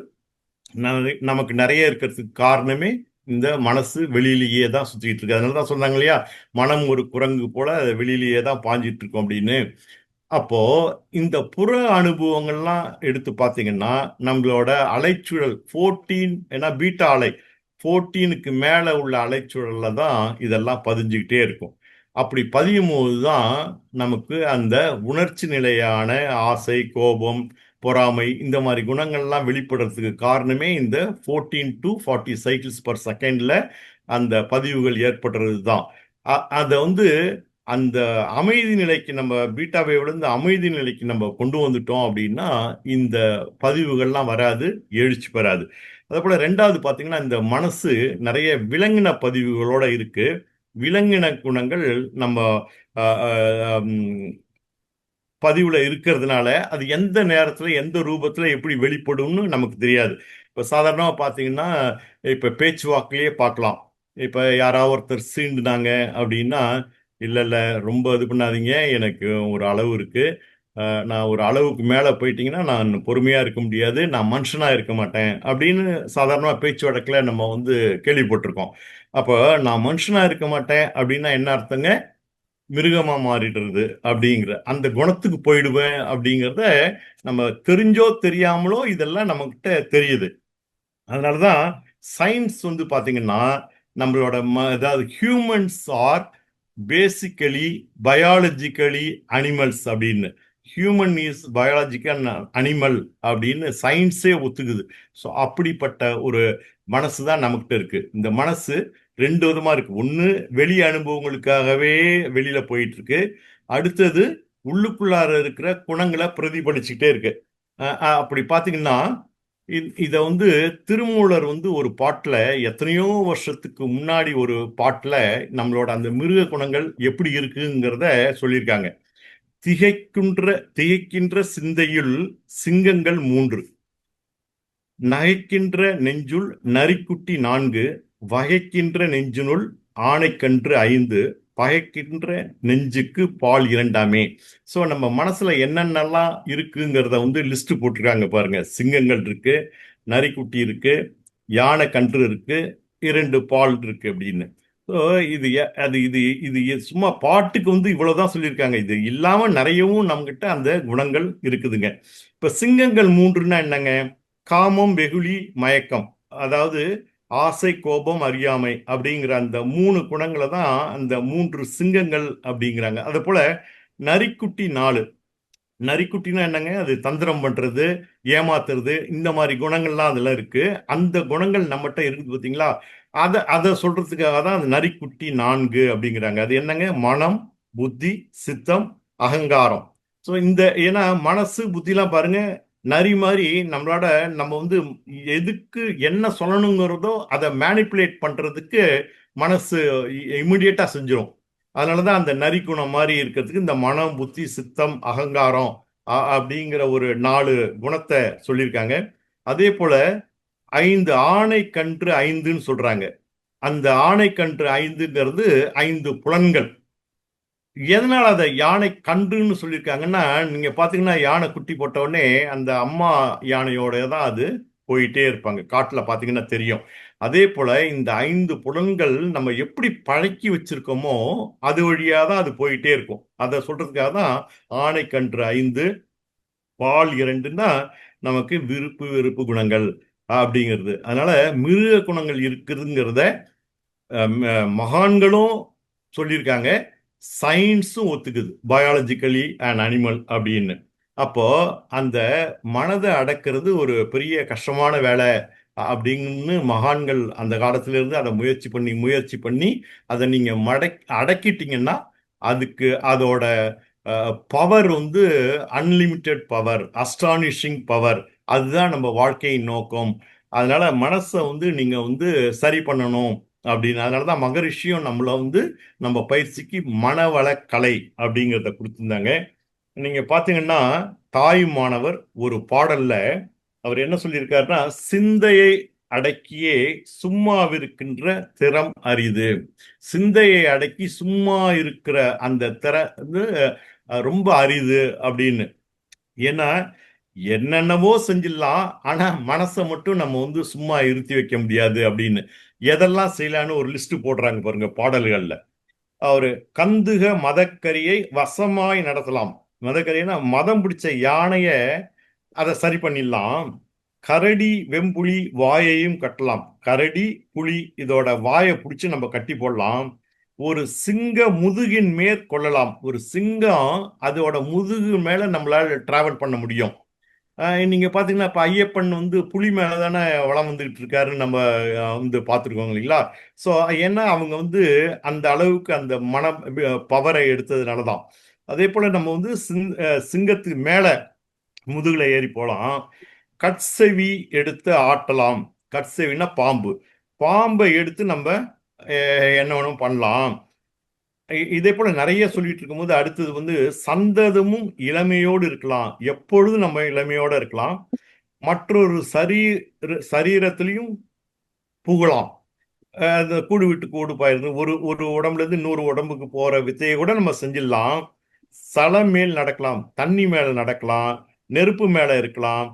நமக்கு நிறைய இருக்கிறதுக்கு காரணமே இந்த மனசு வெளியிலேயே தான் சுத்திட்டு இருக்கு. அதனாலதான் சொன்னாங்க இல்லையா, மனம் ஒரு குரங்கு போல வெளியிலேயே தான் பாஞ்சிட்டு இருக்கும் அப்படின்னு. அப்போ இந்த புற அனுபவங்கள்லாம் எடுத்து பார்த்தீங்கன்னா நம்மளோட அலைச்சூழல் 14, ஏன்னா பீட்டா அலை 14க்கு மேல உள்ள அலைச்சூழல்ல தான் இதெல்லாம் பதிஞ்சுக்கிட்டே இருக்கும். அப்படி பதியும் போதுதான் நமக்கு அந்த உணர்ச்சி நிலையான ஆசை, கோபம், பொறாமை இந்த மாதிரி குணங்கள்லாம் வெளிப்படுறதுக்கு காரணமே இந்த 14 to 40 சைக்கிள்ஸ் பர் செகண்ட்ல அந்த பதிவுகள் ஏற்படுறது தான். அதை வந்து அந்த அமைதி நிலைக்கு, நம்ம பீட்டா வேவ்லேருந்து அமைதி நிலைக்கு நம்ம கொண்டு வந்துட்டோம் அப்படின்னா இந்த பதிவுகள்லாம் வராது, எழுச்சி பெறாது. அதே போல 2வது பார்த்தீங்கன்னா, இந்த மனசு நிறைய விலங்கின பதிவுகளோட இருக்கு. விலங்கின குணங்கள் நம்ம பதிவுல இருக்கிறதுனால அது எந்த நேரத்துல எந்த ரூபத்துல எப்படி வெளிப்படும்னு நமக்கு தெரியாது. இப்ப சாதாரணமா பாத்தீங்கன்னா, இப்ப பேச்சுவாக்கிலேயே பார்க்கலாம். இப்ப யாராவது ஒருத்தர் சீண்டுனாங்க அப்படின்னா, இல்ல இல்ல ரொம்ப இது பண்ணாதீங்க, எனக்கு ஒரு அளவு இருக்கு, நான் ஒரு அளவுக்கு மேல போயிட்டீங்கன்னா நான் பொறுமையா இருக்க முடியாது, நான் மனுஷனா இருக்க மாட்டேன் அப்படின்னு சாதாரணமா பேச்சு வழக்குல நம்ம வந்து கேள்விப்பட்டிருக்கோம். அப்போ நான் மனுஷனா இருக்க மாட்டேன் அப்படின்னா என்ன அர்த்தங்க? மிருகமா மாறிடுறது அப்படிங்கிற அந்த குணத்துக்கு போயிடுவேன் அப்படிங்கிறத நம்ம தெரிஞ்சோ தெரியாமலோ இதெல்லாம் நம்மகிட்ட தெரியுது. அதனாலதான் சயின்ஸ் வந்து பாத்தீங்கன்னா நம்மளோட அதாவது humans are basically biologically animals அப்படின்னு. ஹியூமன் இஸ் பயாலஜிக்கல் அனிமல் அப்படின்னு சயின்ஸே ஒத்துக்குது. ஸோ அப்படிப்பட்ட ஒரு மனசு தான் நமக்கிட்ட இருக்கு. இந்த மனசு 2 விதமா இருக்கு. ஒன்று வெளி அனுபவங்களுக்காகவே வெளியில போயிட்டு இருக்கு. அடுத்தது உள்ளுக்குள்ளார இருக்கிற குணங்களை பிரதிபலிச்சுக்கிட்டே இருக்கு. அப்படி பாத்தீங்கன்னா இத வந்து திருமூலர் வந்து ஒரு பாட்டுல, எத்தனையோ வருஷத்துக்கு முன்னாடி ஒரு பாட்டுல நம்மளோட அந்த மிருக குணங்கள் எப்படி இருக்குங்கிறத சொல்லியிருக்காங்க. திகைக்கின்ற சிந்தையுள் சிங்கங்கள் 3. நகைக்கின்ற நெஞ்சுள் நரிக்குட்டி 4, வகைக்கின்ற நெஞ்சினுள் ஆணைக்கன்று 5, பகைக்கின்ற நெஞ்சுக்கு பால் 2ஆமே. ஸோ நம்ம மனசுல என்னென்னலாம் இருக்குங்கிறத வந்து லிஸ்ட் போட்டிருக்காங்க பாருங்க. சிங்கங்கள் இருக்கு, நரிக்குட்டி இருக்கு, யானை கன்று இருக்கு, 2 பால் இருக்கு அப்படின்னு. ஸோ இது அது இது இது சும்மா பாட்டுக்கு வந்து இவ்வளவுதான் சொல்லியிருக்காங்க. இது இல்லாம நிறையவும் நம்மகிட்ட அந்த குணங்கள் இருக்குதுங்க. இப்ப சிங்கங்கள் 3ன்னா என்னங்க? காமம், வெகுளி, மயக்கம். அதாவது ஆசை, கோபம், அறியாமை அப்படிங்கிற அந்த 3 குணங்களை தான் அந்த 3 சிங்கங்கள் அப்படிங்கிறாங்க. அது போல நரிக்குட்டி 4. நரிக்குட்டினா என்னங்க? அது தந்திரம் பண்றது, ஏமாத்துறது, இந்த மாதிரி குணங்கள்லாம் அதுல இருக்கு. அந்த குணங்கள் நம்மகிட்ட இருக்குது பார்த்தீங்களா? அதை சொல்றதுக்காக தான் அந்த நரிக்குட்டி 4 அப்படிங்கிறாங்க. அது என்னங்க? மனம், புத்தி, சித்தம், அகங்காரம். ஸோ ஏன்னா மனசு புத்திலாம் பாருங்க, நரி மாதிரி நம்மளோட நம்ம வந்து எதுக்கு என்ன சொல்லணுங்கிறதோ அதை மேனிப்புலேட் பண்றதுக்கு மனசு இமிடியேட்டா செஞ்சிடும். அதனாலதான் அந்த நரி குணம் மாதிரி இருக்கிறதுக்கு இந்த மனம், புத்தி, சித்தம், அகங்காரம் அப்படிங்கிற ஒரு 4 குணத்தை சொல்லியிருக்காங்க. அதே போல 5 ஆணை கன்று 5ன்னு சொல்றாங்க. அந்த ஆணை கன்று 5ங்கிறது 5 புலன்கள். எதனால அதை யானை கன்றுன்னு சொல்லியிருக்காங்கன்னா, நீங்க பாத்தீங்கன்னா யானை குட்டி போட்ட உடனே அந்த அம்மா யானையோட தான் அது போயிட்டே இருப்பாங்க. காட்டுல பாத்தீங்கன்னா தெரியும். அதே போல இந்த 5 புலன்கள் நம்ம எப்படி பழக்கி வச்சிருக்கோமோ அது வழியா தான் அது போயிட்டே இருக்கும். அதை சொல்றதுக்காக தான் ஆணை கன்று 5, பால் 2ன்னா நமக்கு விருப்பு வெறுப்பு குணங்கள் அப்படிங்கிறது. அதனால மிருக குணங்கள் இருக்குதுங்கிறத மகான்களும் சொல்லியிருக்காங்க, சயின்ஸும் ஒத்துக்குது. பயாலஜிக்கலி அண்ட் அனிமல் அப்படின்னு. அப்போ அந்த மனதை அடக்கிறது ஒரு பெரிய கஷ்டமான வேலை அப்படின்னு மகான்கள் அந்த காலத்துல இருந்து அதை முயற்சி பண்ணி அதை நீங்க அடக்கிட்டீங்கன்னா அதுக்கு அதோட பவர் வந்து அன்லிமிட்டெட் பவர், அஸ்டானிஷிங் பவர். அதுதான் நம்ம வாழ்க்கையின் நோக்கம். அதனால மனசை வந்து நீங்க வந்து சரி பண்ணணும் அப்படின்னு. அதனாலதான் மகரிஷியும் நம்மள வந்து நம்ம பயிற்சிக்கு மனவளக்கலை அப்படிங்கிறத கொடுத்திருந்தாங்க. நீங்க பாத்தீங்கன்னா தாயுமானவர் ஒரு பாடல்ல அவர் என்ன சொல்லியிருக்காருன்னா, சிந்தையை அடக்கியே சும்மாவிருக்கின்ற திறம் அரிது. சிந்தையை அடக்கி சும்மா இருக்கிற அந்த வந்து ரொம்ப அரிது அப்படின்னு. ஏன்னா என்னென்னவோ செஞ்சிடலாம், ஆனா மனசை மட்டும் நம்ம வந்து சும்மா இருத்தி வைக்க முடியாது அப்படின்னு. எதெல்லாம் செய்யலான்னு ஒரு லிஸ்ட் போடுறாங்க பாருங்க பாடல்கள்ல. அவரு கந்துக மதக்கரியை வசமாய் நடத்தலாம். மதக்கரினா மதம் பிடிச்ச யானைய அதை சரி பண்ணிடலாம். கரடி வெம்புலி வாயையும் கட்டலாம். கரடி புலி இதோட வாயை பிடிச்சி நம்ம கட்டி போடலாம். ஒரு சிங்க முதுகின் மேற்கொள்ளலாம். ஒரு சிங்கம் அதோட முதுகு மேல நம்மளால டிராவல் பண்ண முடியும். நீங்க பாத்தீங்கன்னா இப்ப ஐயப்பன் வந்து புலி மேலதானே வளம் வந்துகிட்டு இருக்காருன்னு நம்ம வந்து பார்த்துருக்கோம் இல்லைங்களா? ஸோ ஏன்னா அவங்க வந்து அந்த அளவுக்கு அந்த பவரை எடுத்ததுனாலதான். அதே போல நம்ம வந்து சிங்கத்துக்கு மேல முதுகுல ஏறி போலாம். கட்செவி எடுத்து ஆட்டலாம். கட்செவினா பாம்பு. பாம்பை எடுத்து நம்ம என்ன வேணும் பண்ணலாம். இதே போல நிறைய சொல்லிட்டு இருக்கும்போது அடுத்தது வந்து சந்ததமும் இளமையோடு இருக்கலாம். எப்பொழுதும் நம்ம இளமையோட இருக்கலாம். மற்றொரு சரீரத்திலையும் புகழலாம். அந்த கூடு விட்டு கூடு பாயிருது. ஒரு ஒரு உடம்புல இருந்து இன்னொரு உடம்புக்கு போற வித்தையை கூட நம்ம செஞ்சிடலாம். சலம் மேல் நடக்கலாம், தண்ணி மேல நடக்கலாம், நெருப்பு மேல இருக்கலாம்,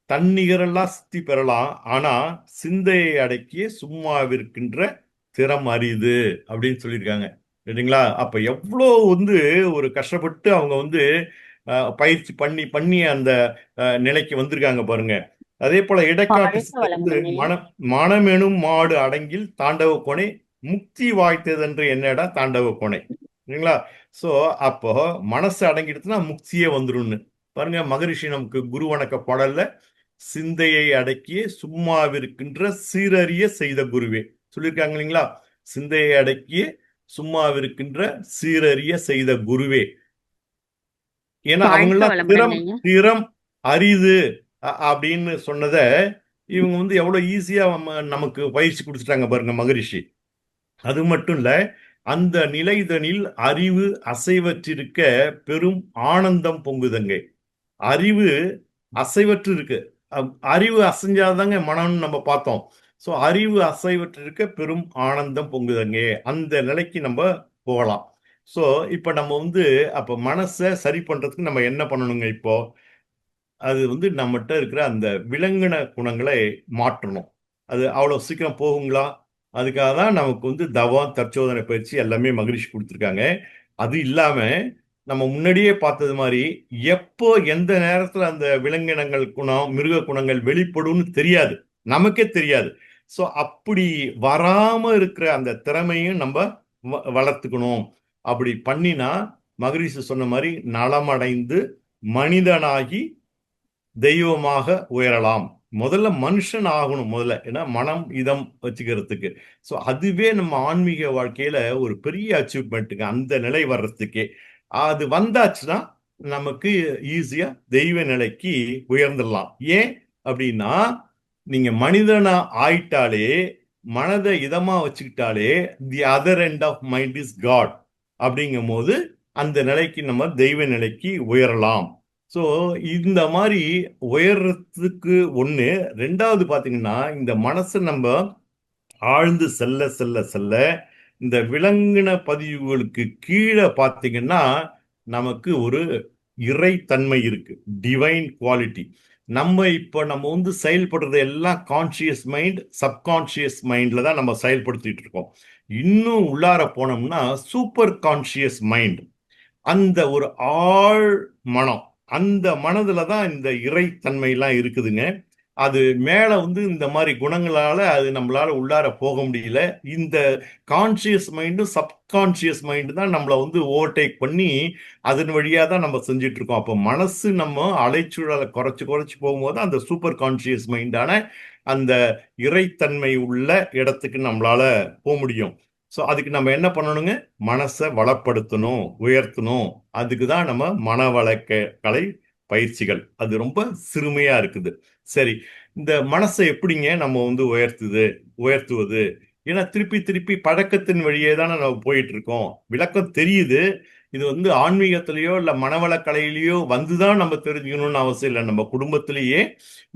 தன்னிகரெல்லாம் சித்தி பெறலாம். ஆனா சிந்தையை அடக்கிய சும்மாவிருக்கின்ற திறம் அரிது அப்படின்னு சொல்லியிருக்காங்க. சரிங்களா? அப்ப எவ்வளோ வந்து ஒரு கஷ்டப்பட்டு அவங்க வந்து பயிற்சி பண்ணி பண்ணி அந்த நிலைக்கு வந்திருக்காங்க பாருங்க. அதே போல இடைக்காட்டு வாழ்க வளமுடன் ஐயா. மனமெனும் மாடு அடங்கில் தாண்டவ கோணை முக்தி வாய்த்ததென்று என்னடா தாண்டவ கோணை. சரிங்களா? சோ அப்போ மனசு அடங்கிடுச்சுன்னா முக்தியே வந்துரும்னு பாருங்க. மகரிஷி நமக்கு குரு வணக்க பாடல்ல சிந்தையை அடக்கிய சும்மாவிருக்கின்ற சீரறிய செய்த குருவே சொல்லியிருக்காங்க இல்லைங்களா? சிந்தையை அடக்கிய சும்மாவிருக்கின்ற சீரறிய செய்த குருவே. ஏன்னா வாழ்க அவங்கெல்லாம் வளமுடன் ஐயா. திறம் அரிது அப்படின்னு சொன்னதை இவங்க வந்து எவ்வளவு ஈஸியா நமக்கு பயிற்சி கொடுத்துட்டாங்க பாருங்க மகரிஷி. அது மட்டும் இல்ல, அந்த நிலைதனில் அறிவு அசைவற்றிருக்க பெரும் ஆனந்தம் பொங்குதங்க. அறிவு அசைவற்று இருக்கு. அறிவு அசைஞ்சாதாங்க மனம்னு நம்ம பார்த்தோம். ஸோ அறிவு அசைவற்றிருக்க பெரும் ஆனந்தம் பொங்குதங்க. அந்த நிலைக்கு நம்ம போகலாம். ஸோ இப்போ நம்ம வந்து அப்போ மனசை சரி பண்றதுக்கு நம்ம என்ன பண்ணணுங்க இப்போ? அது வந்து நம்மகிட்ட இருக்கிற அந்த விலங்கின குணங்களை மாற்றணும். அது அவ்வளோ சீக்கிரம் போகுங்களா? அதுக்காக தான் நமக்கு வந்து தவம், தற்சோதனை பயிற்சி எல்லாமே மகரிஷி கொடுத்துருக்காங்க. அது இல்லாம நம்ம முன்னாடியே பார்த்தது மாதிரி எப்போ எந்த நேரத்துல அந்த விலங்கினங்கள் குணம், மிருக குணங்கள் வெளிப்படும்னு தெரியாது. நமக்கே தெரியாது. ஸோ அப்படி வராம இருக்கிற அந்த திறமையும் நம்ம வளர்த்துக்கணும். அப்படி பண்ணினா மகரிஷி சொன்ன மாதிரி நலமடைந்து மனிதனாகி தெய்வமாக உயரலாம். முதல்ல மனுஷன் ஆகணும் முதல்ல. ஏன்னா மனம் இதம் வச்சுக்கிறதுக்கு. ஸோ அதுவே நம்ம ஆன்மீக வாழ்க்கையில ஒரு பெரிய அச்சீவ்மெண்ட்டுங்க அந்த நிலை வர்றதுக்கே. அது வந்தாச்சுன்னா நமக்கு ஈஸியா தெய்வ நிலைக்கு உயர்ந்துடலாம். ஏன் அப்படின்னா நீங்க மனிதனா ஆயிட்டாலே மனதை இதமா வச்சுக்கிட்டாலே the other end of mind is God அப்படிங்கும் போது அந்த நிலைக்கு நம்ம தெய்வ நிலைக்கு உயரலாம். ஸோ இந்த மாதிரி உயர்றதுக்கு ஒண்ணு. ரெண்டாவது பாத்தீங்கன்னா இந்த மனசை நம்ம ஆழ்ந்து செல்ல செல்ல செல்ல இந்த விலங்கின பதிவுகளுக்கு கீழே பாத்தீங்கன்னா நமக்கு ஒரு இறைத்தன்மை இருக்கு. Divine quality. நம்ம வந்து செயல்படுறது எல்லாம் கான்சியஸ் மைண்ட், சப்கான்சியஸ் மைண்ட்ல தான் நம்ம செயல்படுத்திட்டு இருக்கோம். இன்னும் உள்ளார போனோம்னா சூப்பர் கான்சியஸ் மைண்ட், அந்த ஒரு ஆழ் மனம், அந்த மனதுல தான் இந்த இறைத்தன்மை எல்லாம் இருக்குதுங்க. அது மேல வந்து இந்த மாதிரி குணங்களால அது நம்மளால உள்ளார போக முடியல. இந்த கான்சியஸ் மைண்டும் சப்கான்சியஸ் மைண்டு தான் நம்மளை வந்து ஓவர்டேக் பண்ணி அதன் வழியா தான் நம்ம செஞ்சுட்டு இருக்கோம். அப்போ மனசு நம்ம அலைச்சூழலை குறைச்சு குறைச்சு போகும்போது அந்த சூப்பர் கான்சியஸ் மைண்டான அந்த இறைத்தன்மை உள்ள இடத்துக்கு நம்மளால போக முடியும். ஸோ அதுக்கு நம்ம என்ன பண்ணணுங்க? மனசை வளப்படுத்தணும், உயர்த்தணும். அதுக்கு தான் நம்ம கலை பயிற்சிகள். அது ரொம்ப சிறுமையா இருக்குது. சரி, இந்த மனசை எப்படிங்க நம்ம வந்து உயர்த்துவது? ஏன்னா திருப்பி திருப்பி பழக்கத்தின் வழியே தானே நம்ம போயிட்டு இருக்கோம். விளக்கம் தெரியுது. இது வந்து ஆன்மீகத்திலேயோ இல்ல மனவளக்கலையிலேயோ வந்துதான் நம்ம தெரிஞ்சுக்கணும்னு அவசியம் இல்லை. நம்ம குடும்பத்திலேயே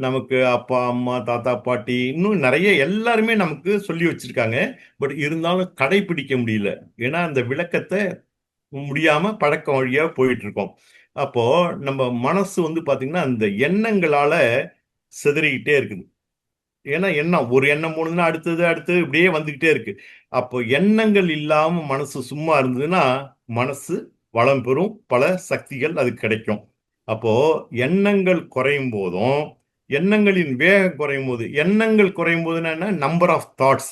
நமக்கு அப்பா, அம்மா, தாத்தா, பாட்டி இன்னும் நிறைய எல்லாருமே நமக்கு சொல்லி வச்சிருக்காங்க. பட் இருந்தாலும் கடைபிடிக்க முடியல. ஏன்னா அந்த விளக்கத்தை முடியாம பழக்கம் வழியா போயிட்டு இருக்கோம். அப்போ நம்ம மனசு வந்து பாத்தீங்கன்னா அந்த எண்ணங்களால சிதறிக்கிட்டே இருக்குது. ஏன்னா ஒரு எண்ணம் போனதுன்னா அடுத்தது அடுத்தது இப்படியே வந்துகிட்டே இருக்கு. அப்போ எண்ணங்கள் இல்லாம மனசு சும்மா இருந்ததுன்னா மனசு வளம் பெறும், பல சக்திகள் அது கிடைக்கும். அப்போ எண்ணங்கள் குறையும் போதும், எண்ணங்களின் வேகம் குறையும் போது, எண்ணங்கள் குறையும் போதுன்னா என்ன? Number of thoughts.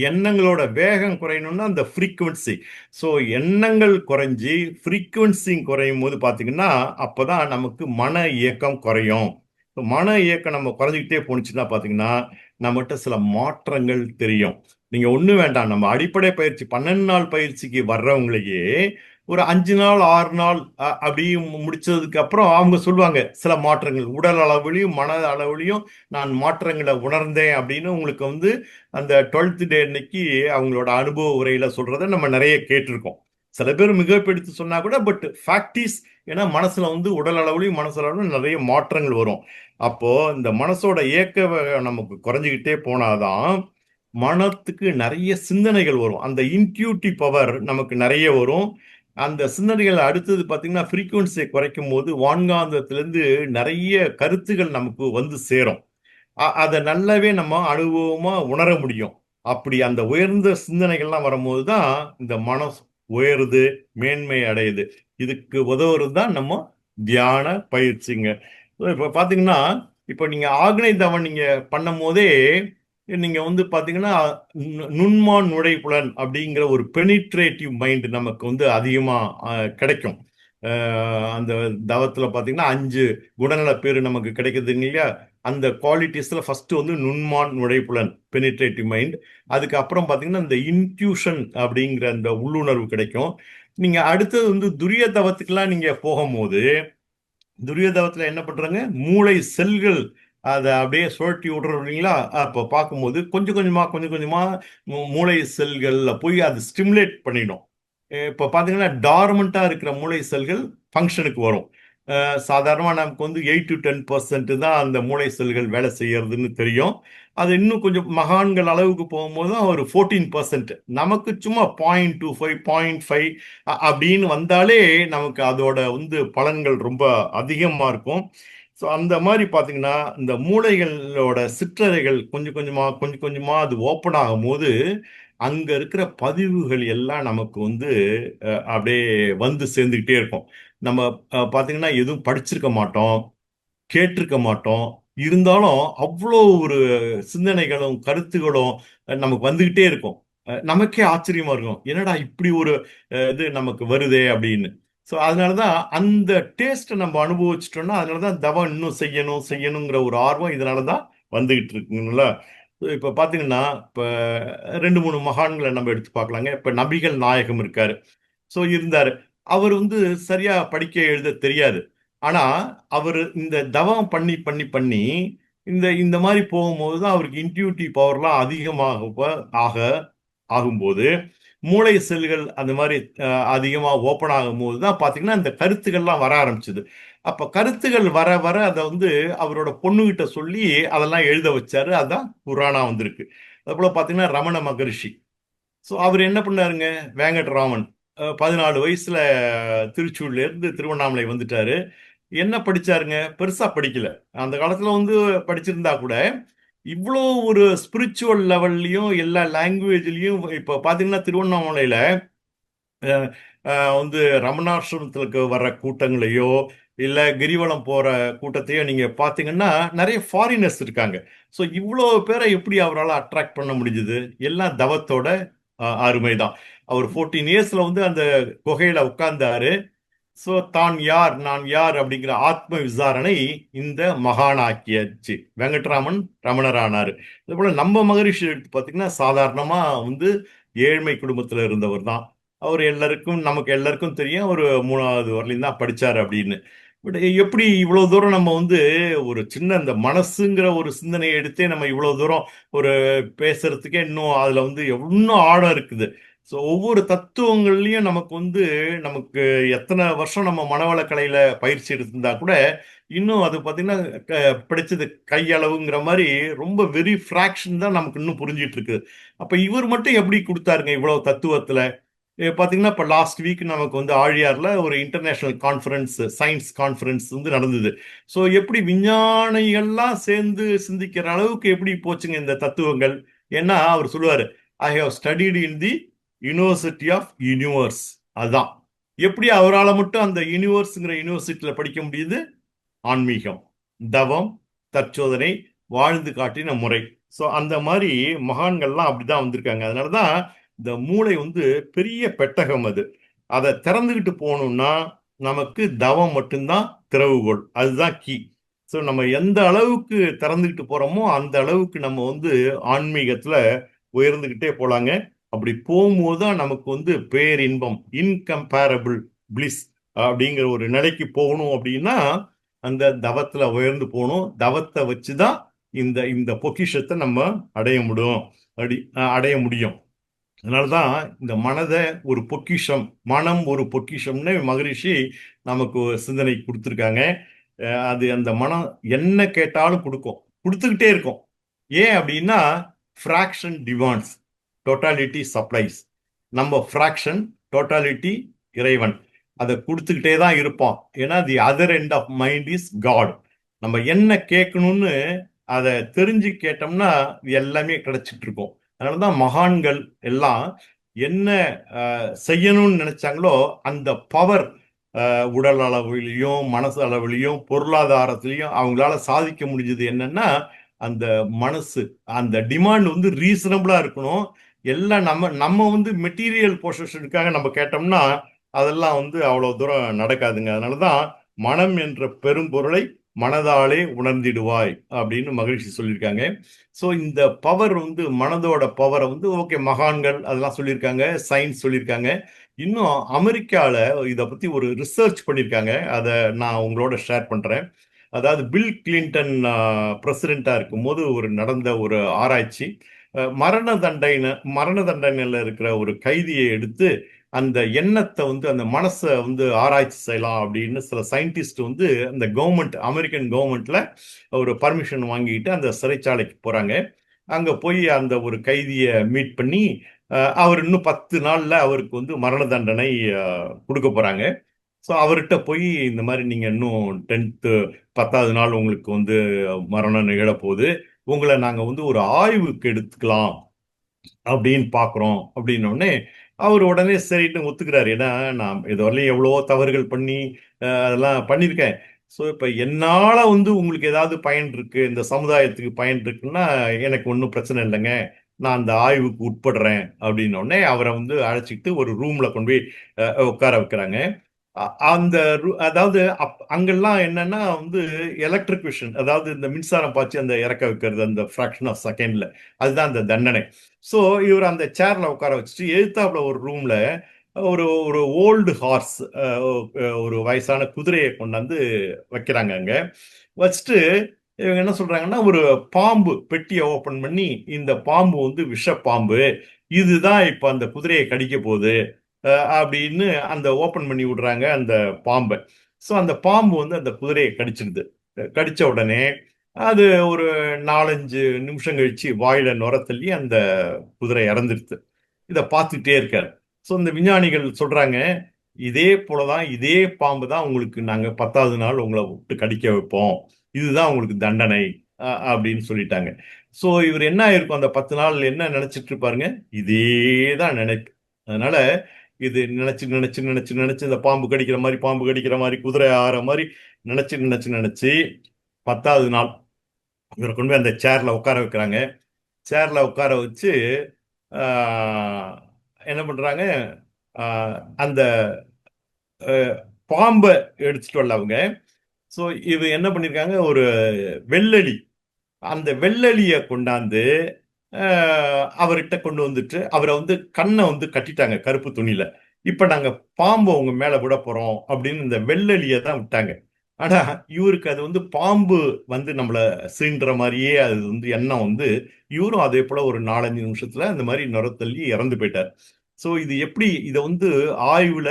எண்ணங்களோட வேகம் குறையணும்னா அந்த ஃப்ரீக்குவன்சி. ஸோ எண்ணங்கள் குறைஞ்சி ஃப்ரீக்குவன்சி குறையும் போது பார்த்தீங்கன்னா அப்போதான் நமக்கு மன இயக்கம் குறையும். மன இயக்கம் நம்ம குறைஞ்சிக்கிட்டே போணுச்சுன்னா பார்த்தீங்கன்னா நம்மகிட்ட சில மாற்றங்கள் தெரியும். நீங்க ஒன்றும் வேண்டாம், நம்ம அடிப்படை பயிற்சி 12 நாள் பயிற்சிக்கு வர்றவங்களையே ஒரு 5 நாள் 6 நாள் அப்படி முடிச்சதுக்கு அப்புறம் அவங்க சொல்லுவாங்க சில மாற்றங்கள் உடல் அளவுலையும் மன அளவுலையும் நான் மாற்றங்களை உணர்ந்தேன் அப்படின்னு உங்களுக்கு வந்து அந்த 12th டே அன்னைக்கு அவங்களோட அனுபவ உரையில சொல்றதை நம்ம நிறைய கேட்டிருக்கோம். சில பேர் மிகப்படுத்தி சொன்னா கூட பட் ஃபேக்டிஸ். ஏன்னா மனசுல வந்து உடல் அளவுலையும் மனசளவுலையும் நிறைய மாற்றங்கள் வரும். அப்போ இந்த மனசோட இயக்க நமக்கு குறைஞ்சிக்கிட்டே போனாதான் மனத்துக்கு நிறைய சிந்தனைகள் வரும். அந்த இன்ட்யூட்டிவ் பவர் நமக்கு நிறைய வரும். அந்த சிந்தனைகள் அடுத்தது பார்த்தீங்கன்னா ஃப்ரீக்குவன்சியை குறைக்கும் போது வான்காந்தத்திலிருந்து நிறைய கருத்துகள் நமக்கு வந்து சேரும். அதை நல்லாவே நம்ம அனுபவமா உணர முடியும். அப்படி அந்த உயர்ந்த சிந்தனைகள்லாம் வரும்போது தான் இந்த மனம் உயருது, மேன்மை அடையுது. இதுக்கு உதவுறது தான் நம்ம தியான பயிற்சிங்க. இப்போ பார்த்தீங்கன்னா இப்போ நீங்க ஆக்னை தவம் நீங்க பண்ணும் போதே நீங்க வந்து பாத்தீங்கன்னா நுண்மான் நுழைப்புலன் அப்படிங்கிற ஒரு பெனிட்ரேட்டிவ் மைண்ட் நமக்கு வந்து அதிகமா கிடைக்கும். அந்த தவத்துல பாத்தீங்கன்னா 5 குணநல பேரு நமக்கு கிடைக்குதுங்க இல்லையா? அந்த குவாலிட்டிஸ்ல ஃபர்ஸ்ட் வந்து நுண்மான் நுழைப்புலன் பெனிட்ரேட்டிவ் மைண்ட். அதுக்கப்புறம் பாத்தீங்கன்னா இந்த இன்ட்யூஷன் அப்படிங்கிற அந்த உள்ளுணர்வு கிடைக்கும். நீங்க அடுத்தது வந்து துரிய தவத்துக்கெல்லாம் நீங்க போகும்போது துரியதவத்துல என்ன பண்றாங்க? மூளை செல்கள் அதை அப்படியே சுழட்டி விடுறோம் இல்லைங்களா? அப்போ பார்க்கும்போது கொஞ்சம் கொஞ்சமா மூளை செல்கள்ல போய் அது ஸ்டிமுலேட் பண்ணிடும். இப்போ பார்த்தீங்கன்னா டார்மெண்டா இருக்கிற மூளை செல்கள் ஃபங்க்ஷனுக்கு வரும். சாதாரணமாக நமக்கு வந்து 8 to 10% தான் அந்த மூளை செல்கள் வேலை செய்யறதுன்னு தெரியும். அது இன்னும் கொஞ்சம் மகான்கள் அளவுக்கு போகும்போது தான் ஒரு 14%. நமக்கு சும்மா 0.25 0.5 அப்படின்னு வந்தாலே நமக்கு அதோட வந்து பலன்கள் ரொம்ப அதிகமாக இருக்கும். ஸோ அந்த மாதிரி பார்த்தீங்கன்னா இந்த மூளைகளோட சிற்றறைகள் கொஞ்சம் கொஞ்சமா அது ஓப்பன் ஆகும்போது அங்க இருக்கிற பதிவுகள் எல்லாம் நமக்கு வந்து அப்படியே வந்து சேர்ந்துக்கிட்டே இருக்கும். நம்ம பார்த்தீங்கன்னா எதுவும் படிச்சிருக்க மாட்டோம், கேட்டிருக்க மாட்டோம். இருந்தாலும் அவ்வளோ ஒரு சிந்தனைகளும் கருத்துகளும் நமக்கு வந்துகிட்டே இருக்கும். நமக்கே ஆச்சரியமா இருக்கும், என்னடா இப்படி ஒரு இது நமக்கு வருதே அப்படின்னு. ஸோ அதனாலதான் அந்த டேஸ்ட்டை நம்ம அனுபவிச்சிட்டோம்னா அதனாலதான் தவம் இன்னும் செய்யணும் செய்யணுங்கிற ஒரு ஆர்வம் இதனாலதான் வந்துகிட்டு இருக்குங்களா. இப்ப பாத்தீங்கன்னா இப்ப 2 3 மகான்களை நம்ம எடுத்து பார்க்கலாங்க. இப்ப நபிகள் நாயகம் இருக்காரு. ஸோ இருந்தாரு. அவர் வந்து சரியா படிக்க எழுத தெரியாது. ஆனா அவர் இந்த தவம் பண்ணி பண்ணி பண்ணி இந்த இந்த மாதிரி போகும்போது தான் அவருக்கு இன்ட்யூட்டிவ் பவர்லாம் ஆக ஆகும்போது மூளை செல்கள் அந்த மாதிரி அதிகமா ஓப்பன் ஆகும்போது தான் பாத்தீங்கன்னா இந்த கருத்துக்கள்லாம் வர ஆரம்பிச்சது. அப்ப கருத்துகள் வர வர அதை வந்து அவரோட பொண்ணுகிட்ட சொல்லி அதெல்லாம் எழுத வச்சாரு. அதான் குரானா வந்திருக்கு. அது போல பாத்தீங்கன்னா ரமண மகரிஷி. ஸோ அவர் என்ன பண்ணாருங்க, வேங்கட்ராமன் 14 வயசுல திருச்சூர்ல இருந்து திருவண்ணாமலை வந்துட்டாரு. என்ன படிச்சாருங்க, பெருசா படிக்கல. அந்த காலத்துல வந்து படிச்சிருந்தா கூட இவ்வளோ ஒரு ஸ்பிரிச்சுவல் லெவல்லையும் எல்லா லாங்குவேஜ்லயும் இப்ப பாத்தீங்கன்னா திருவண்ணாமலையில அஹ், வந்து ரமணாசிரமத்துக்கு வர்ற கூட்டங்களையோ இல்ல கிரிவலம் போற கூட்டத்தையோ நீங்க பாத்தீங்கன்னா நிறைய ஃபாரினர்ஸ் இருக்காங்க. ஸோ இவ்வளோ பேரை எப்படி அவரால் அட்ராக்ட் பண்ண முடிஞ்சது? எல்லாம் தவத்தோட அருமைதான். அவர் 14 இயர்ஸ்ல வந்து அந்த குகையில உட்கார்ந்தாரு. சோ தான் யார் நான் யார் அப்படிங்கிற ஆத்ம விசாரணை இந்த மகானாக்கியாச்சு. வெங்கட்ராமன் ரமணரானாரு. அதே போல நம்ம மகரிஷி எடுத்து பார்த்தீங்கன்னா சாதாரணமா வந்து ஏழ்மை குடும்பத்துல இருந்தவர் தான். அவர் எல்லாருக்கும் நமக்கு எல்லாருக்கும் தெரியும் ஒரு 3வது வரலையும் தான் படிச்சாரு அப்படின்னு. பட் எப்படி இவ்வளவு தூரம் நம்ம வந்து ஒரு சின்ன இந்த மனசுங்கிற ஒரு சிந்தனையை எடுத்தே நம்ம இவ்வளவு தூரம் ஒரு பேசுறதுக்கே இன்னும் அதுல வந்து இன்னும் ஆழம் இருக்குது. ஸோ ஒவ்வொரு தத்துவங்கள்லையும் நமக்கு வந்து நமக்கு எத்தனை வருஷம் நம்ம மனவளக்கலையில பயிற்சி எடுத்திருந்தா கூட இன்னும் அது பார்த்தீங்கன்னா படிச்சது கையளவுங்கிற மாதிரி ரொம்ப வெரி ஃப்ராக்ஷன் தான் நமக்கு இன்னும் புரிஞ்சிட்டு இருக்குது. அப்ப இவர் மட்டும் எப்படி கொடுத்தாருங்க இவ்வளவு தத்துவத்துல? பார்த்தீங்கன்னா இப்போ லாஸ்ட் வீக் நமக்கு வந்து ஆழியார்ல ஒரு இன்டர்நேஷனல் கான்ஃபரன்ஸ் சயின்ஸ் கான்ஃபரன்ஸ் வந்து நடந்தது. ஸோ எப்படி விஞ்ஞானிகள்லாம் சேர்ந்து சிந்திக்கிற அளவுக்கு எப்படி போச்சுங்க இந்த தத்துவங்கள்? ஏன்னா அவர் சொல்லுவாரு, I have studied in the university of universe. அதுதான் எப்படி அவரால் மட்டும் அந்த யூனிவர்ஸ்ங்கிற யூனிவர்சிட்டியில படிக்க முடியுது? ஆன்மீகம், தவம், தற்சோதனை, வாழ்ந்து காட்டின முறை. ஸோ அந்த மாதிரி மகான்கள்லாம் அப்படிதான் வந்திருக்காங்க. அதனாலதான் இந்த மூளை வந்து பெரிய பெட்டகம் அது. அதை திறந்துகிட்டு போகணும்னா நமக்கு தவம் மட்டும்தான் திறவுகோல். அதுதான் கீ. ஸோ நம்ம எந்த அளவுக்கு திறந்துகிட்டு போறோமோ அந்த அளவுக்கு நம்ம வந்து ஆன்மீகத்துல உயர்ந்துகிட்டே போலாங்க. அப்படி போகும்போது தான் நமக்கு வந்து பேரின்பம், இன்கம்பேரபிள் பிளிஸ் அப்படிங்கிற ஒரு நிலைக்கு போகணும். அப்படின்னா அந்த தவத்துல உயர்ந்து போகணும். தவத்தை வச்சுதான் இந்த இந்த பொக்கிஷத்தை நம்ம அடைய முடியும். அடைய முடியும். அதனாலதான் இந்த மனதை ஒரு பொக்கிஷம், மனம் ஒரு பொக்கிஷம்னு மகரிஷி நமக்கு ஒரு சிந்தனை கொடுத்துருக்காங்க. அது அந்த மனம் என்ன கேட்டாலும் கொடுக்கும், கொடுத்துக்கிட்டே இருக்கும். ஏன் அப்படின்னா ஃப்ராக்ஷன் டிமாண்ட்ஸ், டோட்டாலிட்டி சப்ளைஸ். நம்ம ஃப்ராக்ஷன், டோட்டாலிட்டி இறைவன். அதை கொடுத்துக்கிட்டே தான் இருப்போம். ஏன்னா the other end of mind is God. நம்ம என்ன கேட்கணும்னு அதை தெரிஞ்சு கேட்டோம்னா எல்லாமே கிடைச்சிட்டு இருக்கும். அதனாலதான் மகான்கள் எல்லாம் என்ன செய்யணும்னு நினைச்சாங்களோ அந்த பவர் உடல் அளவிலையும் மனசு அளவிலையும் பொருளாதாரத்திலையும் அவங்களால சாதிக்க முடிஞ்சது என்னன்னா அந்த மனசு, அந்த டிமாண்ட் வந்து ரீசனபிளா இருக்கணும். எல்லாம் நம்ம நம்ம வந்து மெட்டீரியல் பொசிஷனுக்காக நம்ம கேட்டோம்னா அதெல்லாம் வந்து அவ்வளவு தூரம் நடக்காதுங்க. அதனாலதான் மனம் என்ற பெரும்பொருளை மனதாலே உணர்ந்திடுவாய் அப்படின்னு மகிழ்ச்சி சொல்லியிருக்காங்க. ஸோ இந்த பவர் வந்து மனதோட பவரை வந்து ஓகே மகான்கள் அதெல்லாம் சொல்லியிருக்காங்க, சயின்ஸ் சொல்லியிருக்காங்க. இன்னும் அமெரிக்காவில் இதை பற்றி ஒரு ரிசர்ச் பண்ணியிருக்காங்க. அதை நான் உங்களோட ஷேர் பண்ணுறேன். அதாவது பில் கிளின்டன் பிரசிடெண்ட்டாக இருக்கும்போது நடந்த ஒரு ஆராய்ச்சி. மரண தண்டனையில் இருக்கிற ஒரு கைதியை எடுத்து அந்த எண்ணத்தை வந்து அந்த மனசை வந்து ஆராய்ச்சி செய்யலாம் அப்படின்னு சில சயின்டிஸ்ட் வந்து அந்த கவர்மெண்ட் அமெரிக்கன் கவர்மெண்ட்ல ஒரு பர்மிஷன் வாங்கிட்டு அந்த சிறைச்சாலைக்கு போறாங்க. அங்க போய் அந்த ஒரு கைதியை மீட் பண்ணி அவர் இன்னும் 10 நாள்ல அவருக்கு வந்து மரண தண்டனை கொடுக்க போறாங்க. ஸோ அவர்கிட்ட போய் இந்த மாதிரி நீங்க இன்னும் 10வது நாள் உங்களுக்கு வந்து மரணம் நிகழப்போகுது, உங்களை நாங்க வந்து ஒரு ஆய்வுக்கு எடுத்துக்கலாம் அப்படின்னு பாக்குறோம் அப்படின்ன உடனே அவர் உடனே சரின்னு ஒத்துக்கிறாரு. ஏன்னா நான் இதுவரையிலும் எவ்வளவோ தவறுகள் பண்ணி அதெல்லாம் பண்ணியிருக்கேன். ஸோ இப்போ என்னால வந்து உங்களுக்கு ஏதாவது பயன் இருக்கு, இந்த சமுதாயத்துக்கு பயன் இருக்குன்னா எனக்கு ஒன்றும் பிரச்சனை இல்லைங்க, நான் அந்த ஆய்வுக்கு உட்படுறேன் அப்படின்ன உடனே அவரை வந்து அழைச்சிக்கிட்டு ஒரு ரூம்ல கொண்டு போய் உட்கார வைக்கிறாங்க. அந்த அதாவது அங்கெல்லாம் என்னன்னா வந்து எலக்ட்ரிகுஷன், அதாவது இந்த மின்சாரம் பாய்ச்சி அந்த இறக்க வைக்கிறது அந்த ஃபிராக்ஷன் ஆஃப் செகண்ட்ல, அதுதான் அந்த தண்டனை. ஸோ இவர் அந்த சேர்ல உட்கார வச்சுட்டு எதிர்த்தாப்புல ஒரு ரூம்ல ஒரு ஒரு ஓல்டு ஹார்ஸ், ஒரு வயசான குதிரையை கொண்டாந்து வைக்கிறாங்க அங்க. வச்சுட்டு இவங்க என்ன சொல்றாங்கன்னா, ஒரு பாம்பு பெட்டியை ஓபன் பண்ணி இந்த பாம்பு வந்து விஷ பாம்பு, இதுதான் இப்ப அந்த குதிரையை கடிக்க போகுது அப்படின்னு அந்த ஓபன் பண்ணி விடுறாங்க அந்த பாம்பை. ஸோ அந்த பாம்பு வந்து அந்த குதிரையை கடிச்சிடுது. கடிச்ச உடனே அது ஒரு 4-5 நிமிஷம் கழிச்சு வாயில நுர தள்ளி அந்த குதிரை இறந்துடுது. இதை பார்த்துட்டே இருக்காரு. ஸோ இந்த விஞ்ஞானிகள் சொல்றாங்க, இதே போலதான் இதே பாம்பு தான் உங்களுக்கு நாங்க 10வது நாள் உங்களை விட்டு கடிக்க வைப்போம், இதுதான் உங்களுக்கு தண்டனை அப்படின்னு சொல்லிட்டாங்க. ஸோ இவர் என்ன ஆயிருக்கும், அந்த 10 நாள் என்ன நினைச்சிட்டு இருப்பாருங்க, இதே தான் நினைப்பு. அதனால இது நினைச்சு நினைச்சு நினைச்சு நினைச்சு இந்த பாம்பு கடிக்கிற மாதிரி, பாம்பு கடிக்கிற மாதிரி, குதிரை ஆற மாதிரி நினைச்சு நினைச்சு நினைச்சு 10வது நாள் இவரை கொண்டு போய் அந்த சேர்ல உட்கார வைக்கிறாங்க. சேர்ல உட்கார வச்சு என்ன பண்றாங்க, அந்த பாம்பை எடுத்துட்டு வரல அவங்க. ஸோ இது என்ன பண்ணிருக்காங்க, ஒரு வெள்ளெலி, அந்த வெள்ளெலிய கொண்டாந்து அவர்கிட்ட கொண்டு வந்துட்டு அவரை வந்து கண்ணை வந்து கட்டிட்டாங்க கருப்பு துணியில. இப்ப நாங்க பாம்பு உங்க மேல விட போறோம் அப்படின்னு இந்த வெள்ளெலிய தான் விட்டாங்க. ஆனா இவருக்கு அது வந்து பாம்பு வந்து நம்மள சீன்ற மாதிரியே அது வந்து எண்ணம் வந்து, இவரும் அதே போல ஒரு 4-5 நிமிஷத்துல அந்த மாதிரி நுரத்தள்ளி இறந்து போயிட்டார். ஸோ இது எப்படி இதை வந்து ஆய்வுல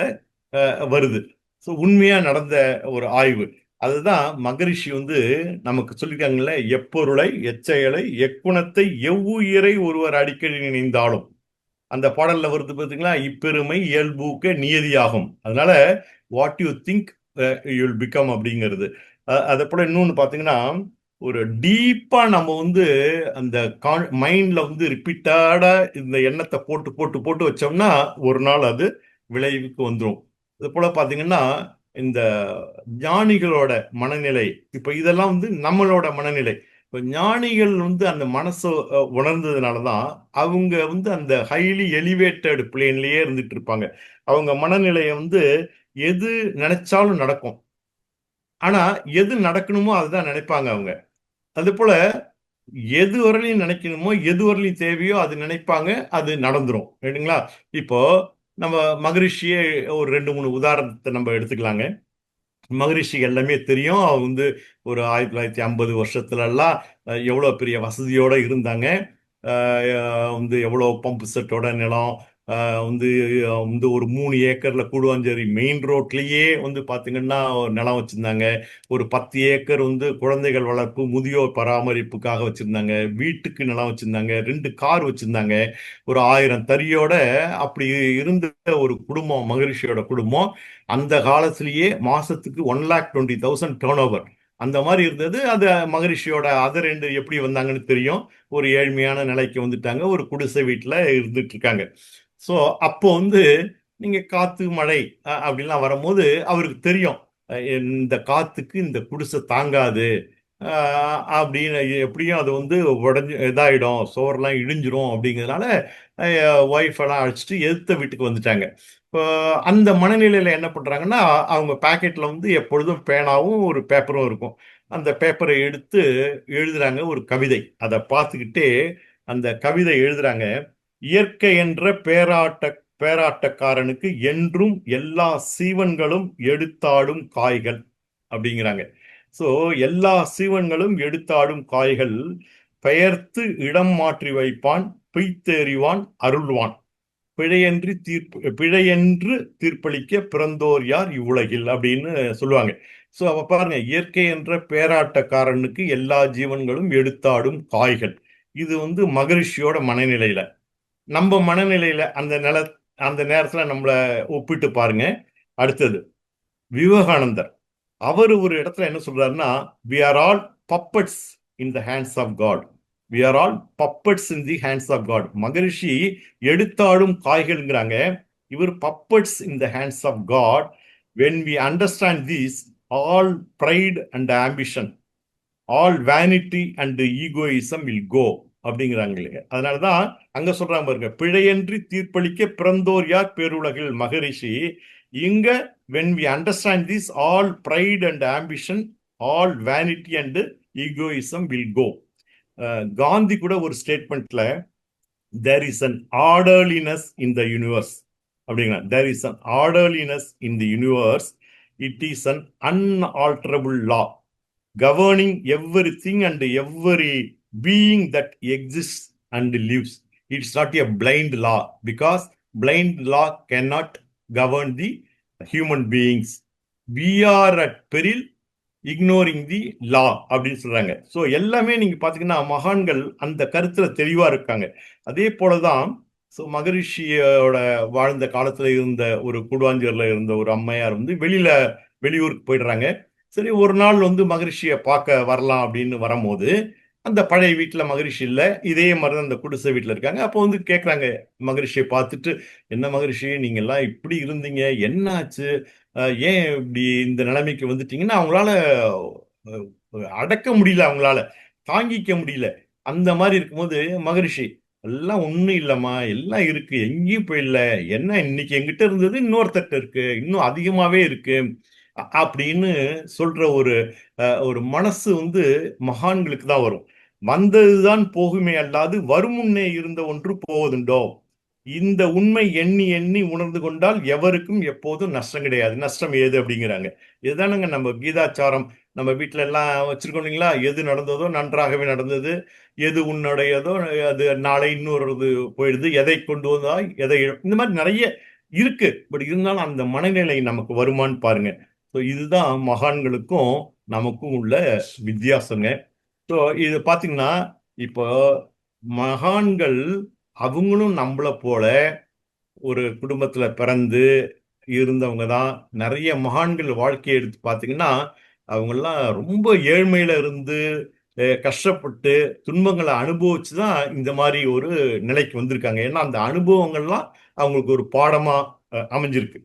வருது. ஸோ உண்மையா நடந்த ஒரு ஆய்வு. அதுதான் மகரிஷி வந்து நமக்கு சொல்லியிருக்காங்கல்ல, எப்பொருளை எச்செயலை எக்குணத்தை எவ்வுயிரை ஒருவர் அடிக்கடி நினைந்தாலும், அந்த பாடல்ல வருது பாத்தீங்களா, இப்பெருமை இயல்பூக்க நியதியாகும். அதனால what you think you'll become அப்படிங்கிறது. அதை போல இன்னொன்னு பாத்தீங்கன்னா, ஒரு டீப்பா நம்ம வந்து அந்த மைண்ட்ல வந்து ரிப்பீட்டடா இந்த எண்ணத்தை போட்டு போட்டு போட்டு வச்சோம்னா ஒரு நாள் அது விளைவுக்கு வந்துடும். அது போல பாத்தீங்கன்னா இந்த ஞானிகளோட மனநிலை, இப்ப இதெல்லாம் வந்து நம்மளோட மனநிலை. இப்ப ஞானிகள் வந்து அந்த மனசை உணர்ந்ததுனாலதான் அவங்க வந்து அந்த ஹைலி எலிவேட்டட் பிளேன்லயே இருந்துட்டு இருப்பாங்க. அவங்க மனநிலையை வந்து எது நினைச்சாலும் நடக்கும். ஆனா எது நடக்கணுமோ அதுதான் நினைப்பாங்க அவங்க. அது போல எது வரலையும் நினைக்கணுமோ, எது வரலையும் தேவையோ அது நினைப்பாங்க, அது நடந்துரும். ரைட்டுங்களா? இப்போ நம்ம மகரிஷியே ஒரு 2-3 உதாரணத்தை நம்ம எடுத்துக்கலாங்க. மகரிஷி எல்லாமே தெரியும். அவங்க வந்து ஒரு 1950 வருஷத்துல எல்லாம் எவ்வளவு பெரிய வசதியோட இருந்தாங்க. வந்து எவ்வளோ பம்பு செட்டோட நிலம், வந்து வந்து ஒரு 3 ஏக்கர்ல கூடுவாஞ்சேரி மெயின் ரோட்லயே வந்து பாத்தீங்கன்னா ஒரு நிலம் வச்சிருந்தாங்க. ஒரு 10 ஏக்கர் வந்து குழந்தைகள் வளர்ப்பு முதியோர் பராமரிப்புக்காக வச்சிருந்தாங்க. வீட்டுக்கு நிலம் வச்சிருந்தாங்க. 2 கார் வச்சிருந்தாங்க. ஒரு 1000 தறியோட அப்படி இருந்த ஒரு குடும்பம் மகரிஷியோட குடும்பம். அந்த காலத்திலேயே மாசத்துக்கு 1,20,000 டர்ன் ஓவர் அந்த மாதிரி இருந்தது. அது மகரிஷியோட அதர் எண்டு எப்படி வந்தாங்கன்னு தெரியும். ஒரு ஏழ்மையான நிலைக்கு வந்துட்டாங்க. ஒரு குடிசை வீட்டுல இருந்துட்டு இருக்காங்க. ஸோ அப்போ வந்து நீங்க காத்து மழை அப்படின்லாம் வரும்போது அவருக்கு தெரியும், இந்த காத்துக்கு இந்த குடிசை தாங்காது அப்படின்னு, எப்படியும் அது வந்து உடஞ்சு இதாயிடும், சோர்லாம் இடிஞ்சிரும் அப்படிங்கிறதுனால ஒய்ஃப் எல்லாம் அழைச்சிட்டு எதிர்த்த வீட்டுக்கு வந்துட்டாங்க. இப்போ அந்த மனநிலையில என்ன பண்றாங்கன்னா, அவங்க பாக்கெட்ல வந்து எப்பொழுதும் பேனாவும் ஒரு பேப்பரும் இருக்கும். அந்த பேப்பரை எடுத்து எழுதுறாங்க ஒரு கவிதை. அதை பார்த்துக்கிட்டே அந்த கவிதை எழுதுறாங்க. இயற்கை என்ற பேராட்டக்காரனுக்கு என்றும் எல்லா சீவன்களும் எடுத்தாடும் காய்கள் அப்படிங்கிறாங்க. சோ எல்லா சீவன்களும் எடுத்தாடும் காய்கள் பெயர்த்து இடம் மாற்றி வைப்பான், பெய்த்தெறிவான், அருள்வான். பிழையென்று தீர்ப்பளிக்க பிறந்தோர் யார் இவ்வுலகில் அப்படின்னு சொல்லுவாங்க. ஸோ அப்ப பாருங்க, இயற்கை என்ற பேராட்டக்காரனுக்கு எல்லா ஜீவன்களும் எடுத்தாடும் காய்கள். இது மகரிஷியோட மனநிலையில. நம்ம மனநிலையில அந்த நேரத்துல நம்மள ஒப்பிட்டு பாருங்க. அடுத்தது விவேகானந்தர். அவர் ஒரு இடத்துல என்ன சொல்றாருன்னா, we are all puppets in the hands of God. We are all puppets in the hands of God. மகரிஷி எடுத்தாடும் காய்கள்ங்கிறாங்க, இவர் puppets in the hands of God. When we understand this, all pride and ambition, all vanity and egoism will go அப்படிங்கிறாங்க. அதனாலதான் அங்க சொல்றாங்க பாருங்க, பிழையன்றி தீர்ப்பளிக்க பிறந்தோர் யார் பேருலகில் மகரிஷி. இங்க when we understand this, all pride and ambition, all vanity and egoism will go. Gandhi கூட ஒரு ஸ்டேட்மெண்ட்ல, there is an orderliness in the universe அப்படிங்கிற. there is an orderliness in the universe. It is an unalterable law governing everything and every being that exists and lives. It's not a blind law, because blind law cannot govern the human beings. We are at peril ignoring the law அப்படின்னு சொல்றாங்க. So எல்லாமே நீங்க பாத்தீங்கன்னா மகான்கள் அந்த கருத்துல தெளிவா இருக்காங்க. அதே போலதான் மகரிஷியோட வாழ்ந்த காலத்துல இருந்த ஒரு கூடுவாஞ்சூர்ல இருந்த ஒரு அம்மையார் வெளியூருக்கு போயிடுறாங்க. சரி, ஒரு நாள் மகரிஷியை பார்க்க வரலாம் அப்படின்னு வரும்போது, அந்த பழைய வீட்டுல மகரிஷி இல்ல, இதே மாதிரிதான் அந்த குடிசை வீட்டுல இருக்காங்க. அப்போ கேட்கறாங்க மகரிஷியை பார்த்துட்டு, என்ன மகரிஷி நீங்க எல்லாம் இப்படி இருந்தீங்க, என்ன ஆச்சு, ஏன் இப்படி இந்த நிலைமைக்கு வந்துட்டீங்கன்னா அவங்களால அடக்க முடியல, அவங்களால தாங்கிக்க முடியல. அந்த மாதிரி இருக்கும்போது மகரிஷி, எல்லாம் ஒண்ணும் இல்லம்மா, எல்லாம் இருக்கு, எங்கேயும் போயிடல, என்ன இன்னைக்கு எங்கிட்ட இருந்தது இன்னொருத்தட்ட இருக்கு, இன்னும் அதிகமாவே இருக்கு அப்படின்னு சொல்ற ஒரு மனசு மகான்களுக்கு தான் வரும். வந்ததுதான் போகுமே அல்லாது வருமுன்னே இருந்த ஒன்று போவதுண்டோ. இந்த உண்மை எண்ணி எண்ணி உணர்ந்து கொண்டால் எவருக்கும் எப்போதும் நஷ்டம் கிடையாது. நஷ்டம் ஏது அப்படிங்கிறாங்க. இதுதானுங்க நம்ம கீதாச்சாரம். நம்ம வீட்டுல எல்லாம் வச்சிருக்கோம் இல்லைங்களா, எது நடந்ததோ நன்றாகவே நடந்தது, எது உன்னுடையதோ அது நாளை இன்னொரு போயிடுது, எதை கொண்டு வந்தாய் எதை இந்த மாதிரி நிறைய இருக்கு. பட் இருந்தாலும் அந்த மனநிலை நமக்கு வருமானு பாருங்க. ஸோ இதுதான் மகான்களுக்கும் நமக்கும் உள்ள வித்தியாசங்க. ஸோ இது பாத்தீங்கன்னா, இப்போ மகான்கள் அவங்களும் நம்மளை போல ஒரு குடும்பத்துல பிறந்து இருந்தவங்க தான். நிறைய மகான்கள் வாழ்க்கையை எடுத்து பார்த்தீங்கன்னா, அவங்கெல்லாம் ரொம்ப ஏழ்மையில இருந்து கஷ்டப்பட்டு துன்பங்களை அனுபவிச்சுதான் இந்த மாதிரி ஒரு நிலைக்கு வந்திருக்காங்க. ஏன்னா அந்த அனுபவங்கள்லாம் அவங்களுக்கு ஒரு பாடமா அமைஞ்சிருக்கு.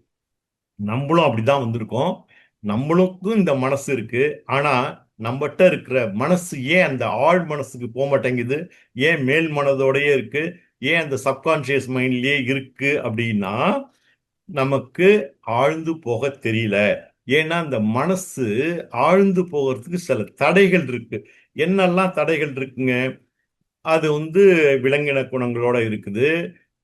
நம்மளும் அப்படிதான் வந்திருக்கோம். நம்மளுக்கும் இந்த மனசு இருக்கு. ஆனா நம்மகிட்ட இருக்கிற மனசு ஏன் அந்த ஆழ் மனசுக்கு போக மாட்டேங்குது, ஏன் மேல் மனதோடயே இருக்கு, ஏன் அந்த சப்கான்சியஸ் மைண்ட்லயே இருக்கு அப்படின்னா, நமக்கு ஆழ்ந்து போக தெரியல. ஏன்னா அந்த மனசு ஆழ்ந்து போகிறதுக்கு சில தடைகள் இருக்கு. என்னெல்லாம் தடைகள் இருக்குங்க? அது விலங்கின குணங்களோட இருக்குது.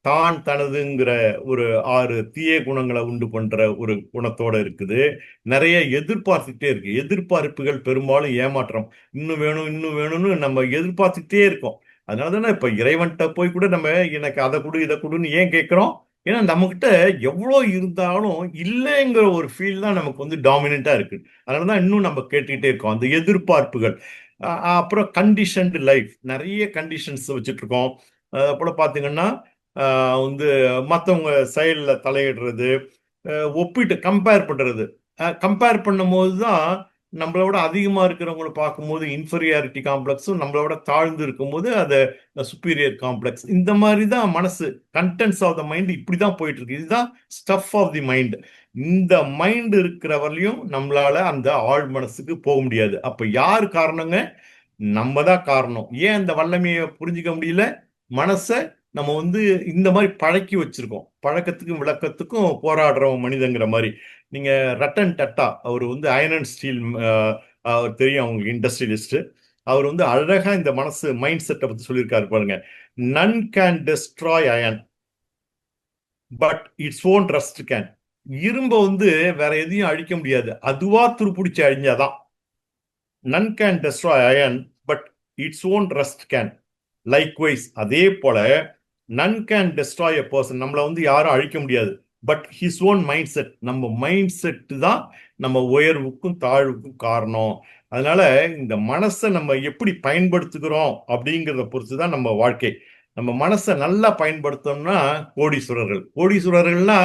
தான் தனதுங்கிற ஒரு 6 தீய குணங்களை உண்டு பண்ற ஒரு குணத்தோட இருக்குது. நிறைய எதிர்பார்த்துட்டே இருக்கு. எதிர்பார்ப்புகள் பெரும்பாலும் ஏமாற்றம். இன்னும் வேணும் இன்னும் வேணும்னு நம்ம எதிர்பார்த்துட்டே இருக்கோம். அதனாலதானே இப்ப இறைவன்கிட்ட போய் கூட நம்ம எனக்கு அதை கொடு இதை கொடுன்னு ஏன் கேட்கிறோம்? ஏன்னா நம்ம கிட்ட எவ்வளோ இருந்தாலும் இல்லைங்கிற ஒரு ஃபீல் தான் நமக்கு டாமினண்டா இருக்கு. அதனாலதான் இன்னும் நம்ம கேட்டுக்கிட்டே இருக்கோம் அந்த எதிர்பார்ப்புகள். அப்புறம் கண்டிஷன்டு லைஃப், நிறைய கண்டிஷன்ஸ் வச்சுட்டு இருக்கோம். போல பாத்தீங்கன்னா மற்றவங்க செயலில் தலையிடுறது, ஒப்பிட்டு கம்பேர் பண்றது. கம்பேர் பண்ணும்போது தான் நம்மளோட அதிகமா இருக்கிறவங்களை பார்க்கும்போது இன்ஃபீரியாரிட்டி காம்ப்ளெக்ஸும், நம்மளோட தாழ்ந்து இருக்கும்போது அது சுப்பீரியர் காம்ப்ளெக்ஸ். இந்த மாதிரி தான் மனசு, கண்டென்ட்ஸ் ஆஃப் த மைண்ட் இப்படிதான் போயிட்டு இருக்கு. இதுதான் ஸ்டஃப் ஆஃப் தி மைண்ட். இந்த மைண்ட் இருக்கிற வரலையும் நம்மளால அந்த ஆழ் மனசுக்கு போக முடியாது. அப்ப யார் காரணங்க? நம்ம தான் காரணம். ஏன் அந்த வல்லமையை புரிஞ்சுக்க முடியல? மனசை நம்ம இந்த மாதிரி பழக்கி வச்சிருக்கோம். பழக்கத்துக்கும் விளக்கத்துக்கும் போராடுறோம் மனிதங்கிற மாதிரி. நீங்க ரட்டன் டட்டா, அவர் அயர்ன் அண்ட் ஸ்டீல் தெரியும் அவங்களுக்கு, இண்டஸ்ட்ரியலிஸ்ட். அவர் அழகா இந்த மனசு மைண்ட் செட்டை பத்தி சொல்லியிருக்காரு பாருங்க. None can destroy iron but its own rust can. இரும்ப வேற எதையும் அழிக்க முடியாது, அதுவா துருப்பிடிச்சு அழிஞ்சாதான். None can destroy iron but its own rust can. Likewise, அதே போல none can destroy a person, நம்மளை வந்து யாரும் அழிக்க முடியாது. But his own mind set, நம்ம மைண்ட் செட் தான் நம்ம உயர்வுக்கும் தாழ்வுக்கும் காரணம். அதனால இந்த மனசை நம்ம எப்படி பயன்படுத்துகிறோம் அப்படிங்கிறத பொறுத்து தான் நம்ம வாழ்க்கை. நம்ம மனசை நல்லா பயன்படுத்தோம்னா கோடீஸ்வரர்கள்னா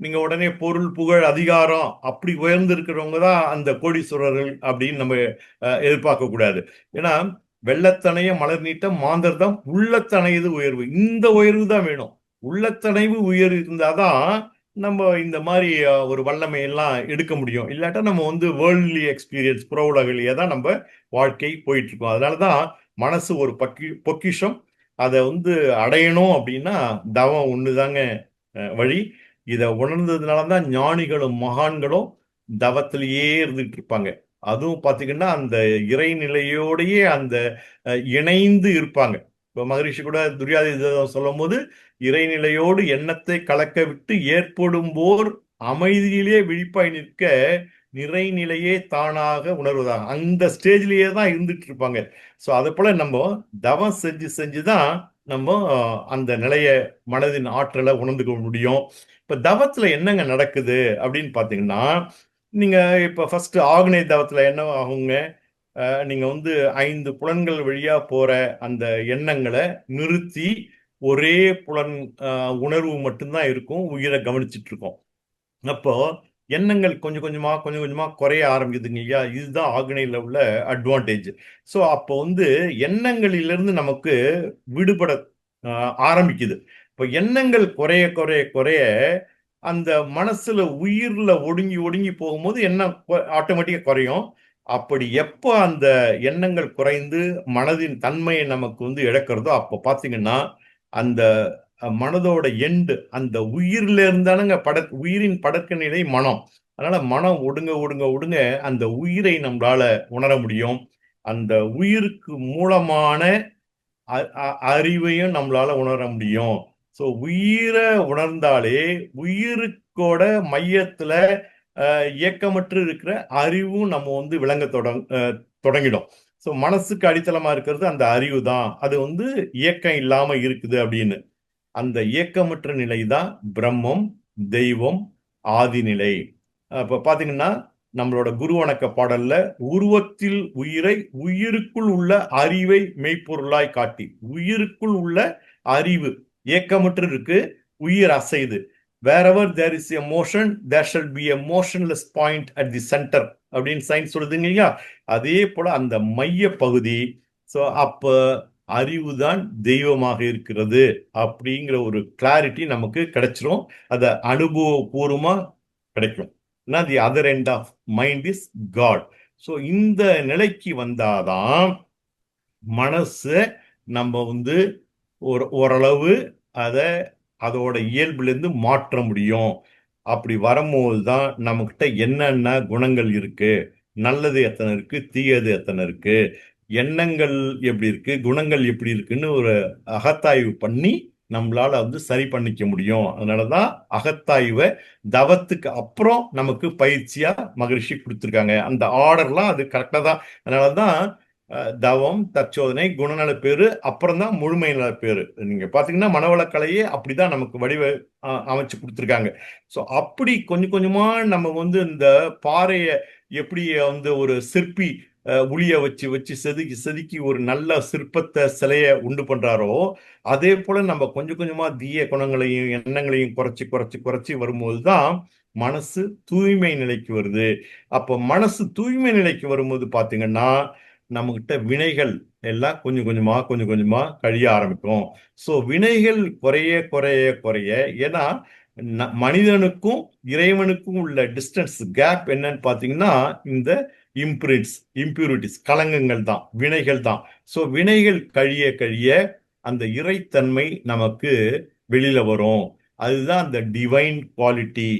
நீங்க உடனே பொருள், புகழ், அதிகாரம் அப்படி உயர்ந்து இருக்கிறவங்க தான் அந்த கோடீஸ்வரர்கள் அப்படின்னு நம்ம எதிர்பார்க்க கூடாது. ஏன்னா வெள்ளத்தனைய மலர் நீட்டம் மாந்தர்தான் உள்ளத்தனையது உயர்வு, இந்த உயர்வு தான் வேணும். உள்ளத்தனைவு உயர்வு இருந்தாதான் நம்ம இந்த மாதிரி ஒரு வல்லமை எல்லாம் எடுக்க முடியும். இல்லாட்டா நம்ம வந்து வேர்ல்ட்லி எக்ஸ்பீரியன்ஸ், புற உலகிலேயே தான் நம்ம வாழ்க்கை போயிட்டு இருக்கோம். அதனாலதான் மனசு ஒரு பொக்கிஷம். அதை வந்து அடையணும் அப்படின்னா தவம் ஒண்ணுதாங்க வழி. இதை உணர்ந்ததுனாலதான் ஞானிகளும் மகான்களும் தவத்திலேயே இருந்துட்டு இருப்பாங்க. அதுவும் பாத்தீங்கன்னா அந்த இறைநிலையோடையே அந்த இணைந்து இருப்பாங்க. இப்ப மகரிஷி கூட துரியாதீதம் சொல்லும் போது, இறைநிலையோடு எண்ணத்தை கலக்க விட்டு ஏற்படும் போர் அமைதியிலே விழிப்பாய் நிற்க நிறைநிலையே தானாக உணர்வதாக, அந்த ஸ்டேஜ்லயே தான் இருந்துட்டு இருப்பாங்க. ஸோ அதை போல நம்ம தவம் செஞ்சுதான் நம்ம அந்த நிலைய, மனதின் ஆற்றலை உணர்ந்துக்க முடியும். இப்ப தவத்துல என்னங்க நடக்குது அப்படின்னு பாத்தீங்கன்னா, நீங்க இப்ப ஃபர்ஸ்ட் ஆக்னேய தவத்துல என்ன ஆகுங்க, நீங்க வந்து 5 புலன்கள் வழியா போற அந்த எண்ணங்களை நிறுத்தி ஒரே புலன் உணர்வு மட்டும்தான் இருக்கும், உயிரை கவனிச்சுட்டு இருக்கோம். அப்போ எண்ணங்கள் கொஞ்சம் கொஞ்சமா குறைய ஆரம்பிக்குதுங்க ஐயா. இதுதான் ஆக்னேயில உள்ள அட்வான்டேஜ். ஸோ அப்போ வந்து எண்ணங்களிலிருந்து நமக்கு விடுபட ஆரம்பிக்குது. இப்போ எண்ணங்கள் குறைய குறைய குறைய அந்த மனசுல உயிர்ல ஒடுங்கி ஒடுங்கி போகும்போது எண்ணம் ஆட்டோமேட்டிக்கா குறையும். அப்படி எப்போ அந்த எண்ணங்கள் குறைந்து மனதின் தன்மையை நமக்கு வந்து இழக்கிறதோ அப்போ பாத்தீங்கன்னா அந்த மனதோட எண்டு அந்த உயிர்ல இருந்தானுங்க உயிரின் படக்க நிலை மனம். அதனால மனம் ஒடுங்க ஒடுங்க ஒடுங்க அந்த உயிரை நம்மளால உணர முடியும். அந்த உயிருக்கு மூலமான அறிவையும் நம்மளால உணர முடியும். ஸோ உயிரை உணர்ந்தாலே உயிருக்கோட மையத்துல இயக்கமற்று இருக்கிற அறிவும் நம்ம வந்து விளங்க தொடங்கிடும். ஸோ மனசுக்கு அடித்தளமா இருக்கிறது அந்த அறிவு தான். அது வந்து இயக்கம் இல்லாம இருக்குது அப்படின்னு. அந்த இயக்கமற்ற நிலை தான் பிரம்மம், தெய்வம், ஆதிநிலை. இப்ப பாத்தீங்கன்னா நம்மளோட குரு வணக்க பாடல்ல உருவத்தில் உயிரை உயிருக்குள் உள்ள அறிவை மெய்ப்பொருளாய் காட்டி, உயிருக்குள் உள்ள அறிவு இயக்கமற்று இருக்கு, உயிர் அசைது. wherever there is a motion there shall be a motionless point at the center அப்படின்னு சயின்ஸ் சொல்லுதுங்க இல்லையா. அதே போல அந்த மைய பகுதி. ஸோ அப்ப அறிவுதான் தெய்வமாக இருக்கிறது அப்படிங்கிற ஒரு கிளாரிட்டி நமக்கு கிடைச்சிரும். அத அனுபவபூர்வமா கிடைக்கும். The other end of mind is God. So இந்த நிலைக்கு வந்தாதான் மனசு நம்ம வந்து ஓரளவு அதோட இயல்புலேருந்து மாற்ற முடியும். அப்படி வரும்போது தான் நம்மகிட்ட என்னென்ன குணங்கள் இருக்கு, நல்லது எத்தனை இருக்கு, தீயது எத்தனை இருக்கு, எண்ணங்கள் எப்படி இருக்கு, குணங்கள் எப்படி இருக்குன்னு ஒரு அகத்தாய்வு பண்ணி நம்மளால வந்து சரி பண்ணிக்க முடியும். அதனாலதான் அகத்தாய்வை தவத்துக்கு அப்புறம் நமக்கு பயிற்சியா மகரிஷி கொடுத்துருக்காங்க. அந்த ஆர்டர்லாம் அது கரெக்டா தான். அதனாலதான் தவம், தற்சோதனை, குணநல பேரு, அப்புறம் தான் முழுமை நல பேரு. நீங்க பாத்தீங்கன்னா மனவளக்கலையே அப்படிதான் நமக்கு வடிவ அமைச்சு கொடுத்துருக்காங்க. ஸோ அப்படி கொஞ்சம் கொஞ்சமா நம்ம வந்து இந்த பாறைய எப்படி வந்து ஒரு சிற்பி உளிய வச்சு வச்சு செதுக்கி செதுக்கி ஒரு நல்ல சிற்பத்தை சிலைய உண்டு பண்றாரோ, அதே போல நம்ம கொஞ்சம் கொஞ்சமா தீய குணங்களையும் எண்ணங்களையும் குறைச்சி குறைச்சி குறைச்சி வரும்போதுதான் மனசு தூய்மை நிலைக்கு வருது. அப்போ மனசு தூய்மை நிலைக்கு வரும்போது பாத்தீங்கன்னா நம்மகிட்ட வினைகள் எல்லாம் கொஞ்சம் கொஞ்சமா கழிய ஆரம்பிக்கும். ஸோ வினைகள் குறைய குறைய குறைய, ஏன்னா மனிதனுக்கும் இறைவனுக்கும் உள்ள டிஸ்டன்ஸ் கேப் என்னன்னு பாத்தீங்கன்னா இந்த இம்பியூரிட்டிஸ், களங்கங்கள் தான், வினைகள் தான். ஸோ வினைகள் கழிய கழிய அந்த இறைத்தன்மை நமக்கு வெளியில வரும். அதுதான் அந்த டிவைன் குவாலிட்டி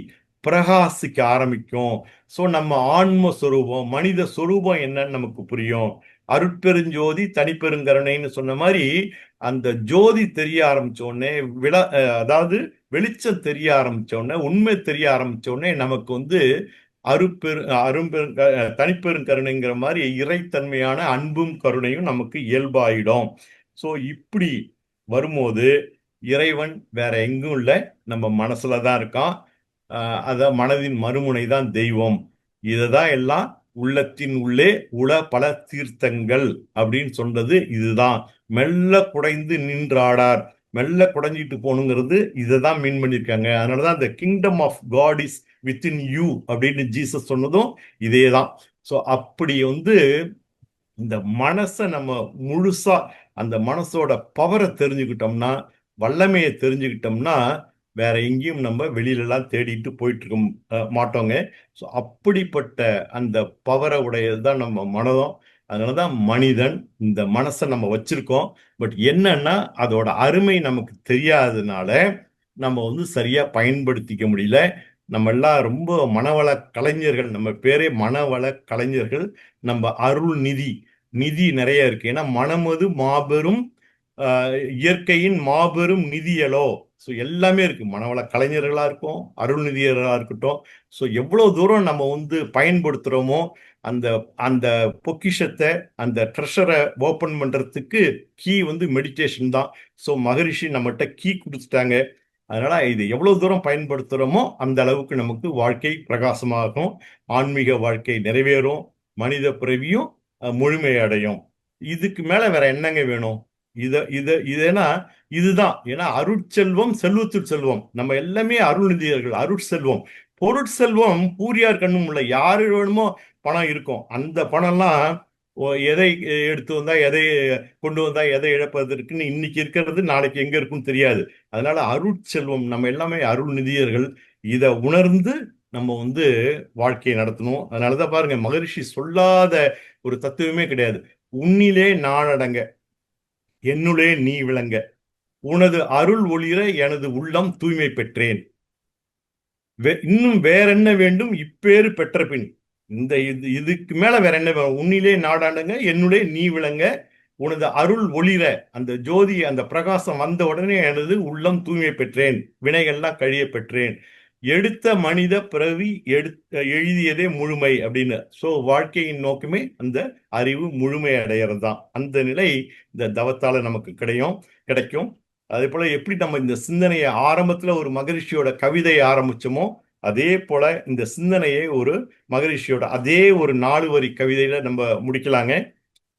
பிரகாசிக்க ஆரம்பிக்கும். ஸோ நம்ம ஆன்ம சொரூபம், மனித சொரூபம் என்னன்னு நமக்கு புரியும். அருட்பெருஞ்சோதி தனிப்பெருங்கருணைன்னு சொன்ன மாதிரி அந்த ஜோதி தெரிய ஆரம்பிச்ச உடனே அதாவது வெளிச்சம் தெரிய ஆரம்பிச்ச உடனே, உண்மை தெரிய ஆரம்பிச்ச உடனே நமக்கு வந்து தனிப்பெருங்கருணைங்கிற மாதிரி இறைத்தன்மையான அன்பும் கருணையும் நமக்கு இயல்பாயிடும். ஸோ இப்படி வரும்போது இறைவன் வேற எங்கும் இல்லை, நம்ம மனசுல தான் இருக்கான். அத மனதின் மறுமுனை தான் தெய்வம். இதுதான் எல்லாம் உள்ளத்தின் உள்ளே உள பல தீர்த்தங்கள் அப்படின்னு சொல்றது இதுதான். மெல்ல குடைந்து நின்றாடார், மெல்ல குடைஞ்சிட்டு போகணுங்கிறது இதை தான் மீன் பண்ணியிருக்காங்க. அதனாலதான் இந்த kingdom of God is within you அப்படின்னு ஜீசஸ் சொன்னதும் இதே தான். ஸோ அப்படி இந்த மனசை நம்ம முழுசா அந்த மனசோட பவரை தெரிஞ்சுக்கிட்டோம்னா, வல்லமையை தெரிஞ்சுக்கிட்டோம்னா, வேற எங்கேயும் நம்ம வெளியிலலாம் தேடிட்டு போயிட்டு இருக்க மாட்டோங்க. ஸோ அப்படிப்பட்ட அந்த பவரை உடையது தான் நம்ம மனதம். அதனாலதான் மனிதன் இந்த மனசை நம்ம வச்சிருக்கோம். பட் என்னன்னா அதோட அருமை நமக்கு தெரியாததுனால நம்ம சரியா பயன்படுத்திக்க முடியல. நம்ம எல்லாம் ரொம்ப மனவள கலைஞர்கள், நம்ம பேரே மனவள கலைஞர்கள். நம்ம அருள் நிதி நிதி நிறைய இருக்கு. ஏன்னா மனமது மாபெரும் இயற்கையின் மாபெரும் நிதியலோ. ஸோ எல்லாமே இருக்கு. மனவள கலைஞர்களா இருக்கும், அருள் நிதியர்களா இருக்கட்டும். ஸோ எவ்வளவு தூரம் நம்ம பயன்படுத்துறோமோ அந்த அந்த பொக்கிஷத்தை, அந்த ட்ரெஷரை ஓபன் பண்றதுக்கு கீ மெடிடேஷன் தான். ஸோ மகரிஷி நம்மகிட்ட கீ கொடுத்துட்டாங்க. அதனால இது எவ்வளவு தூரம் பயன்படுத்துறோமோ அந்த அளவுக்கு நமக்கு வாழ்க்கை பிரகாசமாகும், ஆன்மீக வாழ்க்கை நிறைவேறும், மனித பிறவியும் முழுமை அடையும். இதுக்கு மேல வேற என்னங்க வேணும்? இதேனா இதுதான். ஏன்னா அருட்செல்வம் செல்வத்துள் செல்வம். நம்ம எல்லாமே அருள்நிதியர்கள். அருட்செல்வம், பொருட்செல்வம் பூரியார் கண்ணும் இல்லை. யாரு வேணுமோ பணம் இருக்கும். அந்த பணம்லாம் எதை எடுத்து வந்தா, எதை கொண்டு வந்தா, எதை இழப்பதற்குன்னு இன்னைக்கு இருக்கிறது நாளைக்கு எங்க இருக்குன்னு தெரியாது. அதனால அருட்செல்வம், நம்ம எல்லாமே அருள் நிதியர்கள். இதை உணர்ந்து நம்ம வாழ்க்கையை நடத்தணும். அதனாலதான் பாருங்க, மகரிஷி சொல்லாத ஒரு தத்துவமே கிடையாது. உன்னிலே நான் அடங்க, என்னுளே நீ விளங்க, உனது அருள் ஒளிர எனது உள்ளம் தூய்மை பெற்றேன், இன்னும் வேற என்ன வேண்டும் இப்பேறு பெற்ற பின். இதுக்கு மேல வேற என்ன வேணும்? உன்னிலே நாடாண்டுங்க, என்னுடைய நீ விளங்க, உனது அருள் ஒளிர, அந்த ஜோதி அந்த பிரகாசம் வந்த உடனே எனது உள்ளம் தூய்மை பெற்றேன், வினைகள்லாம் கழிய பெற்றேன், எடுத்த மனித பிறவி எழுதியதே முழுமை அப்படின்னு. ஸோ வாழ்க்கையின் நோக்கமே அந்த அறிவு முழுமை அடையிறது தான். அந்த நிலை இந்த தவத்தால நமக்கு கிடைக்கும். அதே போல எப்படி நம்ம இந்த சிந்தனையை ஆரம்பத்துல ஒரு மகரிஷியோட கவிதையை ஆரம்பிச்சோமோ, அதே போல இந்த சிந்தனையை ஒரு மகரிஷியோட அதே ஒரு 4 வரி கவிதையில நம்ம முடிக்கலாங்க.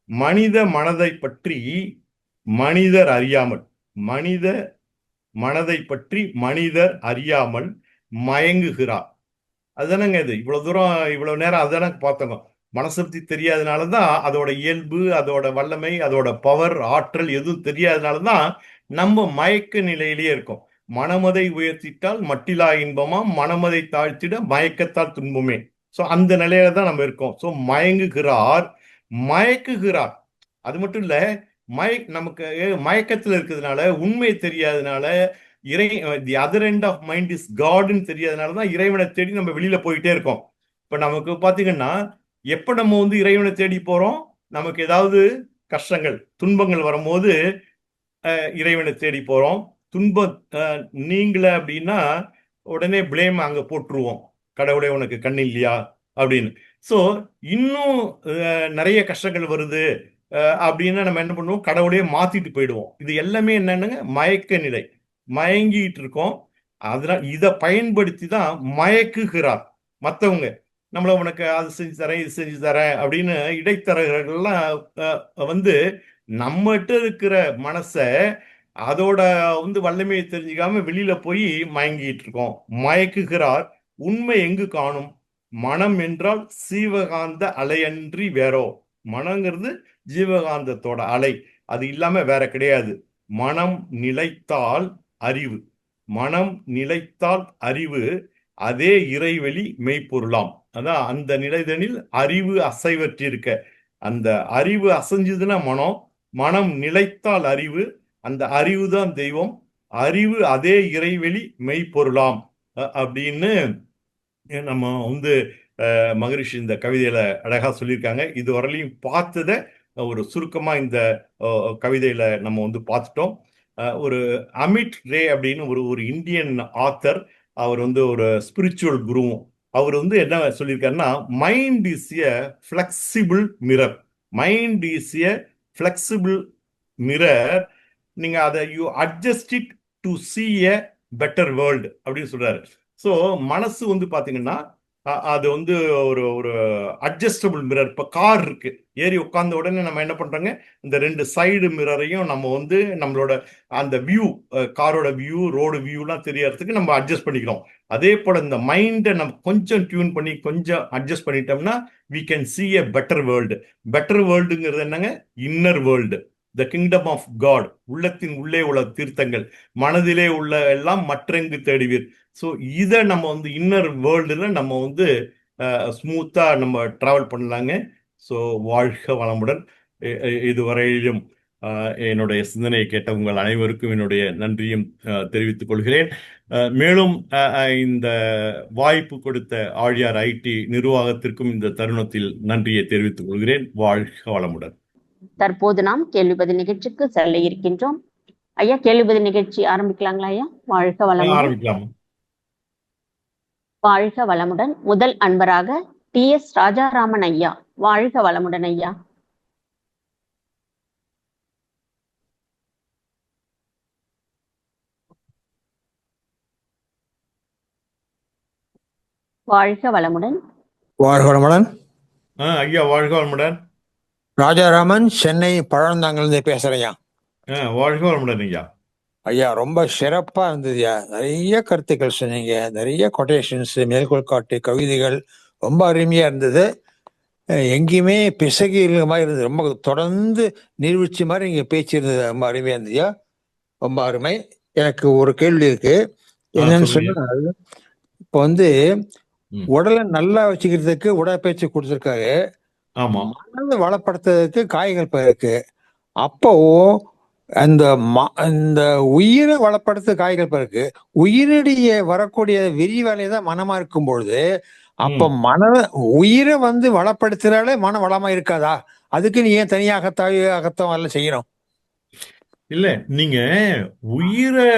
மனித மனதை பற்றி மனிதர் அறியாமல், மனித மனதை பற்றி மனிதர் அறியாமல் மயங்குகிறார். அதுதானங்க இது. இவ்வளவு தூரம் இவ்வளவு நேரம் அதுதானே பார்த்தோங்க. மனசை பத்தி தெரியாதனாலதான், அதோட இயல்பு, அதோட வல்லமை, அதோட பவர், ஆற்றல் எதுவும் தெரியாதனாலதான் நம்ம மயக்க நிலையிலேயே இருக்கோம். மனமதை உயர்த்திட்டால் மட்டிலா இன்பமாம், மனமதை தாழ்த்திட மயக்கத்தால் துன்பமே. சோ அந்த நிலையில தான் நம்ம இருக்கோம். சோ மயக்குகிறார். அது மட்டும் இல்ல, நமக்கு மயக்கத்துல இருக்கிறதுனால, உண்மை தெரியாதனால, the other end of mind is காட்னு தெரியாதனாலதான் இறைவனை தேடி நம்ம வெளியில போயிட்டே இருக்கோம். இப்ப நமக்கு பாத்தீங்கன்னா, எப்ப நம்ம இறைவனை தேடி போறோம்? நமக்கு ஏதாவது கஷ்டங்கள், துன்பங்கள் வரும்போது இறைவனை தேடி போறோம். துன்பம் நீங்கள அப்படின்னா உடனே பிளேம் அங்க போட்டுருவோம், கடவுளே உனக்கு கண் இல்லையா அப்படின்னு. சோ இன்னும் நிறைய கஷ்டங்கள் வருது அப்படின்னா நம்ம என்ன பண்ணுவோம்? கடவுளையே மாத்திட்டு போயிடுவோம். இது எல்லாமே என்னன்னு மயக்க நிலை, மயங்கிட்டு இருக்கோம். அதனால இதை பயன்படுத்தி தான் மயக்குகிறார் மற்றவங்க. நம்மள உனக்கு அது செஞ்சு தரேன், இது செஞ்சு தரேன் அப்படின்னு இடைத்தரகர்கள்லாம் நம்மகிட்ட இருக்கிற மனசை, அதோட வல்லமையை தெரிஞ்சுக்காம வெளியில போய் மயங்கிட்டு இருக்கோம். மயக்குகிறார். உண்மை எங்கு காணும்? மனம் என்றால் சீவகாந்த அலையன்றி வேறோ. மனங்கிறது ஜீவகாந்தத்தோட அலை, அது இல்லாம வேற கிடையாது. மனம் நிலைத்தால் அறிவு, மனம் நிலைத்தால் அறிவு, அதே இறைவெளி மெய்ப்பொருளாம். அதான் அந்த நிலைதனில் அறிவு அசைவற்றிருக்க. அந்த அறிவு அசைஞ்சதுன்னா மனம், மனம் நிலைத்தால் அறிவு, அந்த அறிவு தான் தெய்வம், அறிவு அதே இறைவெளி மெய்ப்பொருளாம் அப்படின்னு நம்ம மகரிஷி இந்த கவிதையில அழகா சொல்லியிருக்காங்க. இதுவரையிலையும் பார்த்ததை ஒரு சுருக்கமா இந்த கவிதையில நம்ம பார்த்துட்டோம். ஒரு அமித் ரே அப்படின்னு ஒரு இந்தியன் ஆத்தர், அவர் ஒரு ஸ்பிரிச்சுவல் குருவும். அவர் என்ன சொல்லியிருக்காருன்னா, mind is a flexible mirror. Mind is a flexible mirror. நீங்க அதை you adjust it to see a better world அப்படின்னு சொல்றாரு. ஸோ மனசு வந்து பாத்தீங்கன்னா அது வந்து ஒரு ஒரு அட்ஜஸ்டபிள் மிரர். இப்போ கார் இருக்கு, ஏறி உட்கார்ந்த உடனே நம்ம என்ன பண்றோங்க, இந்த 2 சைடு மிரரையும் நம்ம வந்து நம்மளோட அந்த வியூ, காரோட வியூ, ரோடு வியூலாம் தெரியறதுக்கு நம்ம அட்ஜஸ்ட் பண்ணிக்கிறோம். அதே போல இந்த மைண்டை நம்ம கொஞ்சம் டியூன் பண்ணி கொஞ்சம் அட்ஜஸ்ட் பண்ணிட்டோம்னா we can see a better world. Better வேர்ல்டுங்கிறது என்னங்க, inner world, the kingdom of God, உள்ளத்தின் உள்ளே உள்ள தீர்த்தங்கள், மனதிலே உள்ள எல்லாம் மற்றெங்கு தேடுவீர். ஸோ இதை நம்ம வந்து இன்னர் வேர்ல்டுல நம்ம வந்து ஸ்மூத்தா நம்ம டிராவல் பண்ணலாங்க. ஸோ வாழ்க வளமுடன். இதுவரையிலும் என்னுடைய சிந்தனையை கேட்ட உங்கள் அனைவருக்கும் என்னுடைய நன்றியும் தெரிவித்துக் கொள்கிறேன். மேலும் இந்த வாய்ப்பு கொடுத்த ஆழியார் ஐடி நிர்வாகத்திற்கும் இந்த தருணத்தில் நன்றியை தெரிவித்துக் கொள்கிறேன். வாழ்க வளமுடன். தற்போது நாம் கேள்வி பதில் நிகழ்ச்சிக்கு செல்ல இருக்கின்றோம். ஐயா, கேள்வி பதில் நிகழ்ச்சி ஆரம்பிக்கலாங்களா ஐயா? வாழ்க வளமுடன். ஆரம்பிக்கலாம். வாழ்க வளமுடன். முதல் அன்பராக TS ராஜாராமன் ஐயா. வாழ்க வளமுடன் ஐயா. வாழ்க வளமுடன். வாழ்க வளமுடன். ஐயா வாழ்க வளமுடன். ராஜாராமன், சென்னை பழந்தாங்கிலிருந்து பேசுறேன். வாழ்க வளமுடன் ஐயா. ஐயா ரொம்ப சிறப்பா இருந்ததுயா. நிறைய கருத்துக்கள் சொன்னீங்க, நிறைய கொட்டேஷன்ஸ், மேற்கோள் காட்டு கவிதைகள் ரொம்ப அருமையா இருந்தது. எங்கேயுமே பிசகி இருந்த மாதிரி இருந்தது. ரொம்ப தொடர்ந்து நீர்வீழ்ச்சி மாதிரி நீங்க பேச்சு இருந்தது. ரொம்ப அருமையா இருந்ததுயா, ரொம்ப அருமை. எனக்கு ஒரு கேள்வி இருக்கு. என்னன்னு சொன்னா, இப்போ வந்து உடலை நல்லா வச்சுக்கிறதுக்கு உடற்பயிற்சி கொடுத்துருக்காரு, மனதை வளப்படுத்துறதுக்கு காய்கள் இருக்கு. அப்போ அந்த உயிரை வளப்படுத்த காய்கள் இருக்கு. உயிரிடைய வரக்கூடிய விரிவலை தான் மனமா இருக்கும் பொழுது, அப்ப உயிரை வந்து வளப்படுத்துறாலே மன வளமா இருக்காதா? அதுக்கு நீ ஏன் தனியாக அகத்தம் எல்லாம் செய்யணும்? இல்ல, நீங்க உயிரை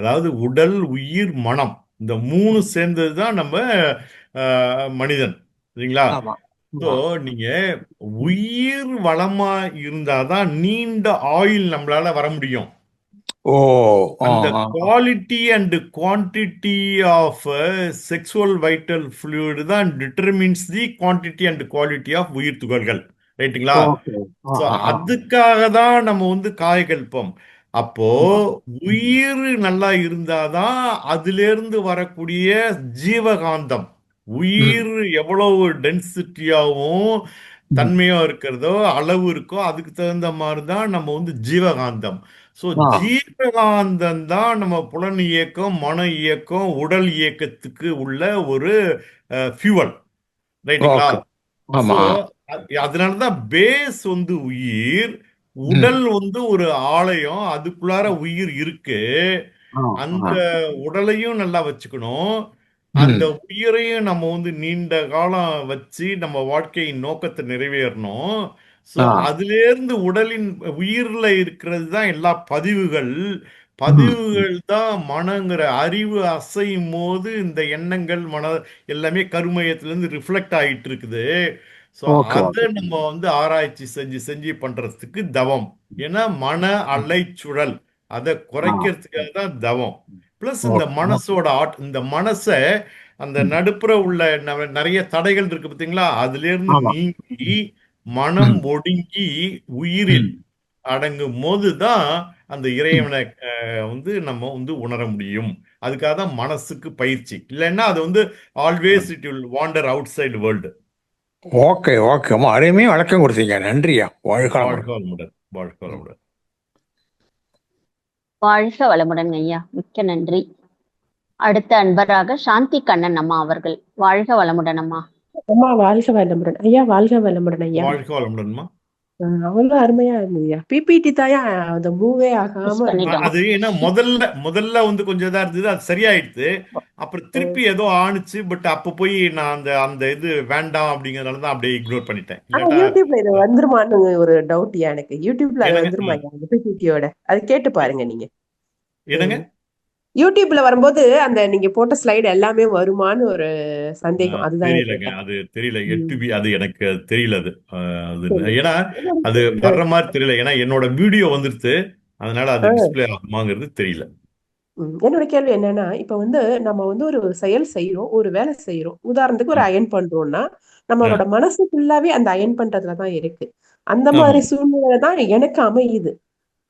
அதாவது உடல், உயிர், மனம், இந்த 3 சேர்ந்ததுதான் நம்ம மனிதன், சரிங்களா? ஸோ நீங்க உயிர் வளமா இருந்தாதான் நீண்ட ஆயுள் நம்மளால வர முடியும். அந்த quality and quantity of sexual vital fluid தான் determines the quantity and quality of உயிர் துகள்கள், ரைட்டுங்களா? ஸோ அதுக்காக தான் நம்ம வந்து காயகல்பம். அப்போ உயிர் நல்லா இருந்தாதான் அதுல இருந்து வரக்கூடிய ஜீவகாந்தம், உயிர் எவ்வளவு டென்சிட்டியாகவும் தன்மையா இருக்கிறதோ, அளவு இருக்கோ, அதுக்கு தகுந்த மாதிரி தான் நம்ம வந்து ஜீவகாந்தம். ஸோ ஜீவகாந்தம் தான் நம்ம புலன் இயக்கம், மன இயக்கம், உடல் இயக்கத்துக்கு உள்ள ஒரு ஃபியூவல், ரைட்டுங்களா? அதனாலதான் பேஸ் வந்து உயிர், உடல் வந்து ஒரு ஆலயம், அதுக்குள்ளார உயிர் இருக்கு. அந்த உடலையும் நல்லா வச்சுக்கணும், அந்த உயிரையும் நம்ம வந்து நீண்ட காலம் வச்சு நம்ம வாழ்க்கையின் நோக்கத்தை நிறைவேறணும். ஸோ அதுல இருந்து உடலின் உயிர்ல இருக்கிறது தான் எல்லா பதிவுகள் தான் மனங்கிற அறிவு அசையும் போது இந்த எண்ணங்கள், மன எல்லாமே கருமையத்திலிருந்து ரிஃப்ளெக்ட் ஆகிட்டு இருக்குது. ஸோ அதை நம்ம வந்து ஆராய்ச்சி செஞ்சு பண்றதுக்கு தவம். ஏன்னா மன அலைச்சுழல் அதை குறைக்கிறதுக்காக தான் தவம். பிளஸ் இந்த மனசோட இந்த மனசை அந்த நடுப்புற உள்ள நிறைய தடைகள் இருக்கு பார்த்தீங்களா, அதுல இருந்து நீங்கி மனம் ஒடுங்கி உயிரில் அடங்கும் போதுதான் அந்த இறைவனை வந்து நம்ம வந்து உணர முடியும். அதுக்காக தான் மனசுக்கு பயிற்சி. இல்லைன்னா அது வந்து always it will van der out side world. Okay okay, அருமையா வழக்கம் கொடுத்தீங்க. நன்றியா. வாழ்க வளமுடன். வாழ்க வளமுடன். வாழ்க வளமுடன் ஐயா, மிக்க நன்றி. அடுத்த அன்பராக சாந்தி கண்ணன் அம்மா அவர்கள். வாழ்க வளமுடன் அம்மா. அம்மா வாழ்க வளமுடன் ஐயா. வாழ்க வளமுடன் ஐயா. வாழ்க வளமுடன்மா. அவ்வளவு அருமையா இருந்ததுயா. பிபிடி தாயா அந்த மூவே ஆகாம. அது ஏன்னா முதல்ல வந்து கொஞ்சம் இதா இருந்தது, அது சரியாயிடுது. அப்புறம் திருப்பி ஏதோ ஆணுச்சு. பட் அப்ப போய் நான் அந்த இது வேண்டாம் அப்படிங்கறதுனாலதான் அப்படியே இக்னோர் பண்ணிட்டேன். யூடியூப்ல இது வந்துருமான்னு ஒரு டவுட்யா எனக்கு. யூடியூப்ல அது வந்துருமா பிபிடியோட? அது கேட்டு பாருங்க நீங்க. என்னங்க? யூடியூப்ல வரும்போது அந்த நீங்க போட்ட ஸ்லைடு எல்லாமே வருமானு ஒரு சந்தேகம். அதுதான் தெரியலங்க, அது தெரியல. அது எனக்கு தெரியல. அது ஏன்னா அது வர்ற மாதிரி தெரியல. ஏன்னா என்னோட வீடியோ வந்துருச்சு, அதனால அது டிஸ்ப்ளே ஆகுமாங்கிறது தெரியல. என்னோட கேள்வி என்னன்னா, இப்ப வந்து நம்ம வந்து ஒரு செயல் செய்யறோம், ஒரு வேலை செய்யறோம். உதாரணத்துக்கு ஒரு ம். அயன் பண்றோம்னா, ஆ, நம்மளோட மனசு ஃபுல்லாவே அந்த அயன் பண்றதுல தான் இருக்கு. அந்த ஆமா. மாதிரி சூழ்நிலை தான் எனக்கு அமையுது.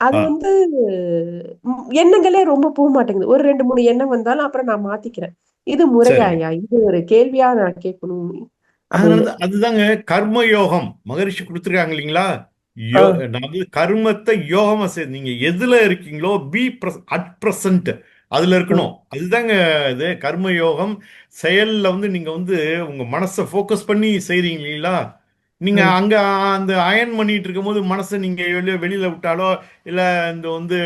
அது ஆ, வந்து எண்ணங்களே ரொம்ப போக மாட்டேங்குது. ஒரு 2, 3 எண்ணம் வந்தாலும் அப்புறம் நான் மாத்திக்கிறேன். இது சரிங்க. முறையாயா? இது ஒரு கேள்வியா நான் கேட்கணும் அப்படின்னு. அதனாலதான் அதுதாங்க கர்ம யோகம் மகரிஷி கொடுத்துருக்காங்க இல்லைங்களா? ஆ, நான் வந்து கர்மத்தை யோகமா நீங்க எதுல இருக்கீங்களோ பி அட் பிரசன்ட் அதுல ம், இருக்கணும். அதுதாங்க இது கர்ம யோகம். செயல்ல வந்து நீங்க வந்து உங்க மனசை ஃபோக்கஸ் பண்ணி செய்றீங்க இல்லைங்களா? நீங்க ம். அங்க அந்த அயன் பண்ணிட்டு இருக்கும்போது மனசை நீங்க வெளியில விட்டாலோ இல்ல இந்த வந்து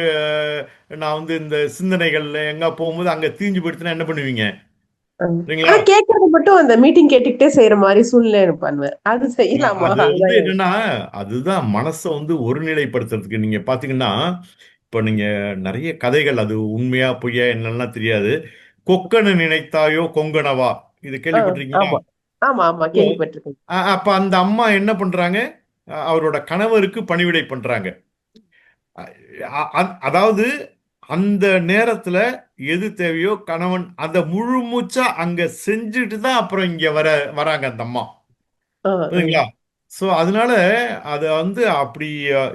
நான் வந்து இந்த சிந்தனைகள்ல எங்க போகும்போது அங்க தீஞ்சு போயிடுச்சுன்னா என்ன பண்ணுவீங்க? ஆ. இல்லைங்களா? ஆனா கேட்கறது மட்டும் அந்த மீட்டிங் கேட்டுக்கிட்டே செய்யற மாதிரி சூழ்நிலை எனக்கு பண்ணுவேன். அது செய்யலாமா? அது வந்து அதுதான் என்னன்னா அதுதான் மனசை வந்து ஒருநிலைப்படுத்துறதுக்கு. நீங்க பாத்தீங்கன்னா இப்ப நீங்க நிறைய கதைகள், அது உண்மையா பொய்யா என்னெல்லாம் தெரியாது. கொக்கனை நினைத்தாயோ கொங்கணவா, இது ஆ, கேள்விப்பட்டிருக்கீங்களா? ஆமா. ஆமா, ஆமா. ஓ, கேள்விப்பட்டிருக்கேன். அப்ப அந்த அம்மா என்ன பண்றாங்க? அவரோட கணவருக்கு பணிவிடை பண்றாங்க. அதாவது அந்த நேரத்துல எது தேவையோ கணவன் அந்த முழு மூச்சா அங்க செஞ்சுட்டு தான் அப்புறம் இங்க வராங்க அந்த அம்மா. ஆ, ஆ. புரியுதுங்களா? ஸோ அதனால அதை வந்து அப்படி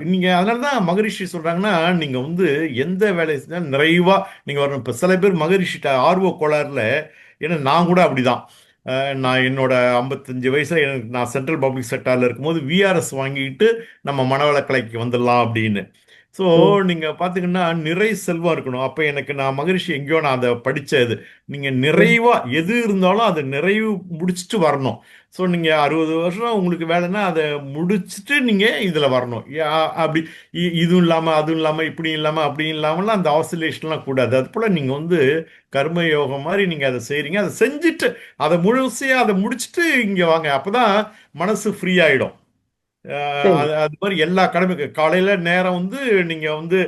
நீங்க அதனால தான் மகரிஷி சொல்றாங்கன்னா நீங்க வந்து எந்த வேலை செஞ்சாலும் நிறைவா நீங்க வரணும். இப்போ சில பேர் மகரிஷிட்ட ஆர்வ கோளாறுல, ஏன்னா நான் கூட அப்படிதான். நான் என்னோட 55 வயசுல நான் சென்ட்ரல் பப்ளிக் செக்டார்ல இருக்கும்போது விஆர்எஸ் வாங்கிட்டு நம்ம மனவளக்கலைக்கு வந்துடலாம் அப்படின்னு. ஸோ ம், நீங்க பாத்தீங்கன்னா நிறை செல்வம் இருக்கணும். அப்ப எனக்கு நான் மகரிஷி எங்கேயோ நான் அதை படிச்சது. நீங்க ம். நிறைவா எது இருந்தாலும் அதை நிறைவு முடிச்சுட்டு வரணும். ஸோ நீங்க 60 வருஷம் உங்களுக்கு வேலைன்னா அதை முடிச்சுட்டு நீங்க இதுல வரணும். அப்படி இதுவும் இல்லாம அதுவும் இல்லாம இப்படி இல்லாம அப்படி இல்லாமலாம் அந்த ஆசிலேஷன்லாம் கூடாது. அது போல நீங்க வந்து கர்ம யோகம் மாதிரி நீங்க அதை செய்றீங்க. அதை செஞ்சுட்டு அதை முழுசையா அதை முடிச்சுட்டு இங்க வாங்க. அப்பதான் மனசு ஃப்ரீ ஆயிடும். சரி. அது அது மாதிரி எல்லா கடமைக்கு காலையில நேரம் வந்து நீங்க வந்து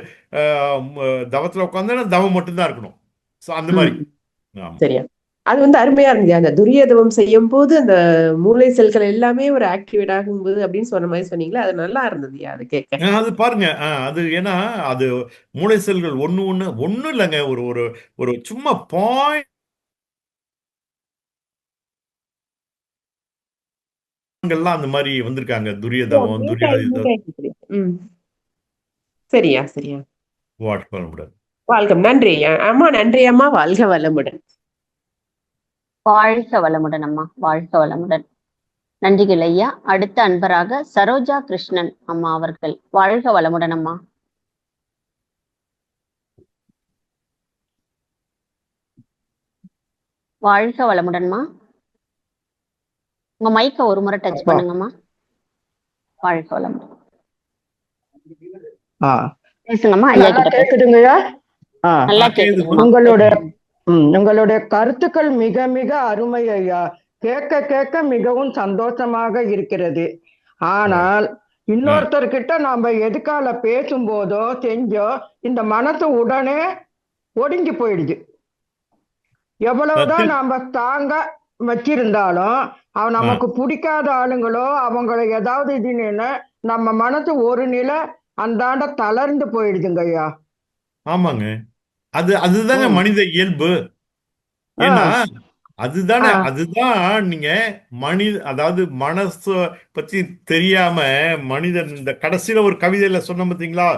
தவத்துல உட்காந்து தவம் மட்டும்தான் இருக்கணும். ஸோ அந்த மாதிரி. ம். ஆமா. சரியா. அது வந்து அருமையா இருந்தது. அந்த துரியதவம் செய்யும்போது அந்த மூளை செல்கள் எல்லாமே ஒரு ஆக்டிவேட் ஆகும்போது அப்படின்னு சொன்ன மாதிரி சொன்னீங்களா? அது நல்லா இருந்ததுயா அது கேட்க. அது பாருங்க. அது ஏன்னா அது மூளை செல்கள் ஒண்ணு ஒண்ணு ஒண்ணும் இல்லைங்க. ஒரு ஒரு ஒரு சும்மா பாயிண்ட்கள்லாம் அந்த மாதிரி வந்திருக்காங்க. துரியதவம், பிரேக் ஆகி பிரேக் துரியாதீதம். ஆகி ம். சரியா, சரியா. வாட் பண்ண முடியாது. வாழ்கம். நன்றி ஐயா. அம்மா நன்றி அம்மா. வாழ்க வளமுடன். வாழ்க வளமுடன் அம்மா, வாழ்க வளமுடன். நன்றிகள் ஐயா. அடுத்த அன்பராக சரோஜா கிருஷ்ணன் அம்மா அவர்கள். வாழ்க வளமுடன் அம்மா. வாழ்க வளமுடன்மா. உங்க மைக்க ஒரு முறை டச் அப்பா பண்ணுங்கம்மா. வாழ்க வளமுடன். ஆ பேசுங்கம்மா, ஐயா நல்லா கிட்ட பேசுங்க. கேக்குதுங்கய்யா. ஆ நல்லா கேக்குது. கேக்குதுங்கம்மா. உங்களுடைய உங்களுடைய கருத்துக்கள் மிக மிக அருமை ஐயா. கேட்க கேட்க மிகவும் சந்தோஷமாக இருக்கிறது. ஆனால் இன்னொருத்தர்கிட்ட நாம எதுக்கால பேசும்போதோ செஞ்சோ இந்த மனசு உடனே ஒடுங்கி போயிடுது. எவ்வளவுதான் நாம தாங்க வச்சிருந்தாலும் அவன் நமக்கு பிடிக்காத ஆளுங்களோ அவங்களை ஏதாவது இதுன்னு நம்ம மனசு ஒரு நிலை அந்தாண்ட தளர்ந்து போயிடுதுங்க ஐயா. ஆமாங்க. அதுதாங்க ம். மனித இயல்பு. ஆ, ஏன்னா அதுதானே ஆ, அதுதான் நீங்க அதாவது மனசு பத்தி தெரியாம மனிதன் இந்த கடைசியில ஒரு கவிதையில சொன்ன பார்த்தீங்களா?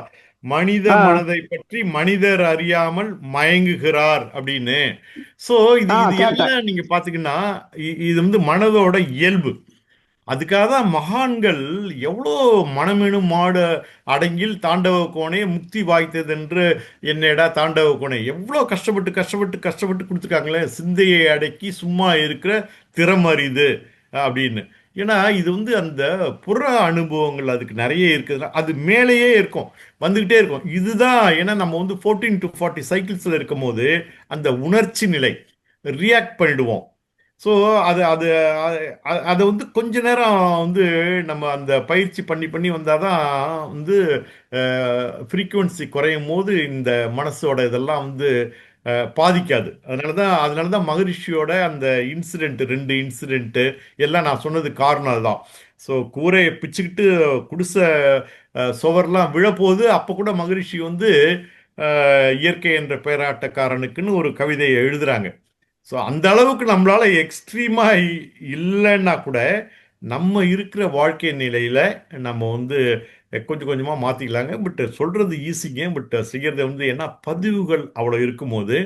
மனித ஆ, மனதை பற்றி மனிதர் அறியாமல் மயங்குகிறார் அப்படின்னு. சோ இது ஆ, இது கேட்டேன். எல்லாம் நீங்க பாத்தீங்கன்னா இது வந்து மனதோட இயல்பு. அதுக்காக தான் மகான்கள் எவ்வளோ மனமெனும் மாடு அடங்கில் தாண்டவ கோணே முக்தி வாய்த்ததென்று என்னடா தாண்டவ கோணே எவ்வளோ கஷ்டப்பட்டு கஷ்டப்பட்டு கஷ்டப்பட்டு கொடுத்துருக்காங்களே. சிந்தையை அடக்கி சும்மா இருக்கிற திறமறிது அப்படின்னு. ஏன்னா இது வந்து அந்த புற அனுபவங்கள் அதுக்கு நிறைய இருக்குதுன்னா அது மேலேயே இருக்கும், வந்துக்கிட்டே இருக்கும். இதுதான் ஏன்னா நம்ம வந்து 14 to 40 சைக்கிள்ஸில் இருக்கும் போது அந்த உணர்ச்சி நிலை ரியாக்ட் பண்ணிடுவோம். ஸோ அது அது அதை வந்து கொஞ்ச நேரம் வந்து நம்ம அந்த பயிற்சி பண்ணி பண்ணி வந்தாதான் வந்து ஃப்ரீக்குவன்சி குறையும் போது இந்த மனசோட இதெல்லாம் வந்து பாதிக்காது. அதனால தான் மகரிஷியோட அந்த இன்சிடென்ட் 2 இன்சிடென்ட் எல்லாம் நான் சொன்னது காரணம் அதுதான். ஸோ கூரையை பிச்சுக்கிட்டு குடிசை சுவர்லாம் விழப்போகுது. அப்போ கூட மகரிஷி வந்து இயற்கை என்ற பேராட்டக்காரனுக்குன்னு ஒரு கவிதையை எழுதுறாங்க. ஸோ அந்த அளவுக்கு நம்மளால எக்ஸ்ட்ரீமா இல்லைன்னா கூட நம்ம இருக்கிற வாழ்க்கை நிலையில நம்ம வந்து கொஞ்சம் கொஞ்சமா மாத்திக்கலாங்க. பட் சொல்றது ஈஸிங்க. பட் செய்யறது வந்து என்ன, பதிவுகள் அவ்வளோ இருக்கும்போது,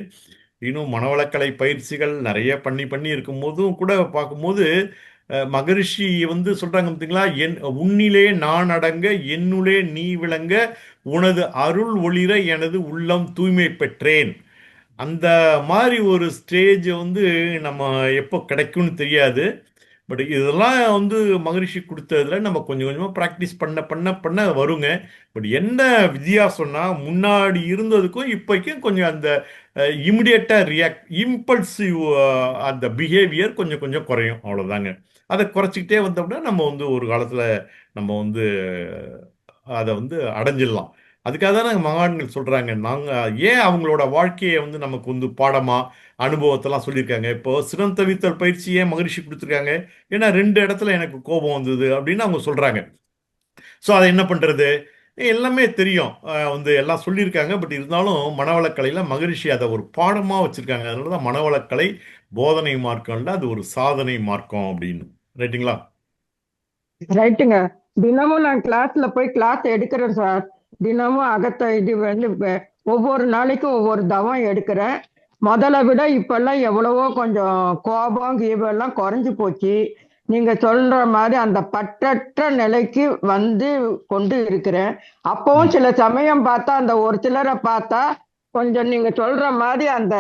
இன்னும் மனவளக்கலை பயிற்சிகள் நிறைய பண்ணி பண்ணி இருக்கும்போதும் கூட பார்க்கும்போது மகரிஷி வந்து சொல்றாங்க பார்த்தீங்களா, உன்னிலே நான் அடங்க என்னுளே நீ விளங்க உனது அருள் ஒளிர எனது உள்ளம் தூய்மை பெற்றேன். அந்த மாதிரி ஒரு ஸ்டேஜ் வந்து நம்ம எப்போ கிடைக்கும்னு தெரியாது. பட் இதெல்லாம் வந்து மகரிஷி கொடுத்ததுல நம்ம கொஞ்சம் கொஞ்சமாக ப்ராக்டிஸ் பண்ண பண்ண பண்ண வருங்க. பட் என்ன வித்தியாசம்னா, முன்னாடி இருந்ததுக்கும் இப்போக்கும் கொஞ்சம் அந்த இமிடியேட்டாக இம்பல்சிவ் அந்த பிஹேவியர் கொஞ்சம் கொஞ்சம் குறையும், அவ்வளோதாங்க. அதை குறைச்சிக்கிட்டே வந்தோம்னா நம்ம வந்து ஒரு காலத்தில் நம்ம வந்து அதை வந்து அடைஞ்சிடலாம். அதுக்காக தான் நாங்கள் மகான்கள் சொல்கிறாங்க, நாங்கள் ஏன் அவங்களோட வாழ்க்கையை வந்து நமக்கு வந்து பாடமாக அனுபவத்தெல்லாம் சொல்லியிருக்காங்க. இப்போ சினம் தவித்தல் பயிற்சி ஏன் மகரிஷி கொடுத்துருக்காங்க, ஏன்னா 2 இடத்துல எனக்கு கோபம் வந்தது அப்படின்னு அவங்க சொல்கிறாங்க. ஸோ அதை என்ன பண்ணுறது, எல்லாமே தெரியும், வந்து எல்லாம் சொல்லியிருக்காங்க. பட் இருந்தாலும் மனவளக்கலையில் மகரிஷி அதை ஒரு பாடமாக வச்சுருக்காங்க. அதனால தான் மனவளக்கலை போதனை மார்க்கம் இல்லை, அது ஒரு சாதனை மார்க்கம் அப்படின்னு. ரைட்டுங்களா? ரைட்டுங்க. தினமும் நான் கிளாஸ்ல போய் கிளாஸ் எடுக்கிறேன் சார். தினமும் இது வந்து ஒவ்வொரு நாளைக்கும் ஒவ்வொரு தவம் எடுக்கிறேன். முதல்ல விட இப்பெல்லாம் எவ்வளவோ கொஞ்சம் கோபம் கீபம் குறைஞ்சு போச்சு. நீங்க சொல்ற மாதிரி அந்த பற்றற்ற நிலைக்கு வந்து கொண்டு இருக்கிறேன். அப்பவும் சில சமயம் பார்த்தா அந்த ஒரு சிலரை பார்த்தா கொஞ்சம் நீங்க சொல்ற மாதிரி அந்த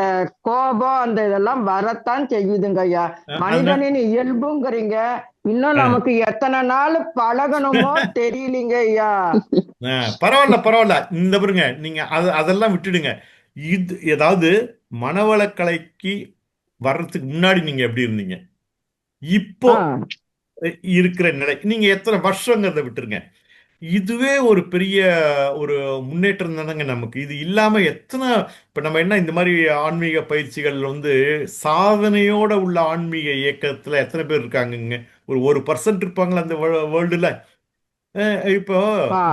கோபம் அந்த இதெல்லாம் வரத்தான் செய்யுதுங்க ஐயா. மனிதனின் இயல்புங்கிறீங்க. இன்னும் நமக்கு எத்தனை நாள் பழகணுமோ தெரியலீங்க ஐயா. பரவாயில்ல பரவாயில்ல, இந்த பாருங்க, நீங்க அதெல்லாம் விட்டுடுங்க. இது ஏதாவது மனவளக்கலைக்கு வர்றதுக்கு முன்னாடி நீங்க எப்படி இருந்தீங்க, இப்போ இருக்கிற நிலை, நீங்க எத்தனை வருஷங்கிறத விட்டுருங்க. இதுவே ஒரு பெரிய ஒரு முன்னேற்றம் தானங்க நமக்கு. இது இல்லாம எத்தனை, இப்ப நம்ம என்ன இந்த மாதிரி ஆன்மீக பயிற்சிகள் வந்து சாதனையோட உள்ள ஆன்மீக இயக்கத்துல எத்தனை பேர் இருக்காங்கங்க? ஒரு 1% இருப்பாங்களா அந்த வேர்ல்டுல? இப்போ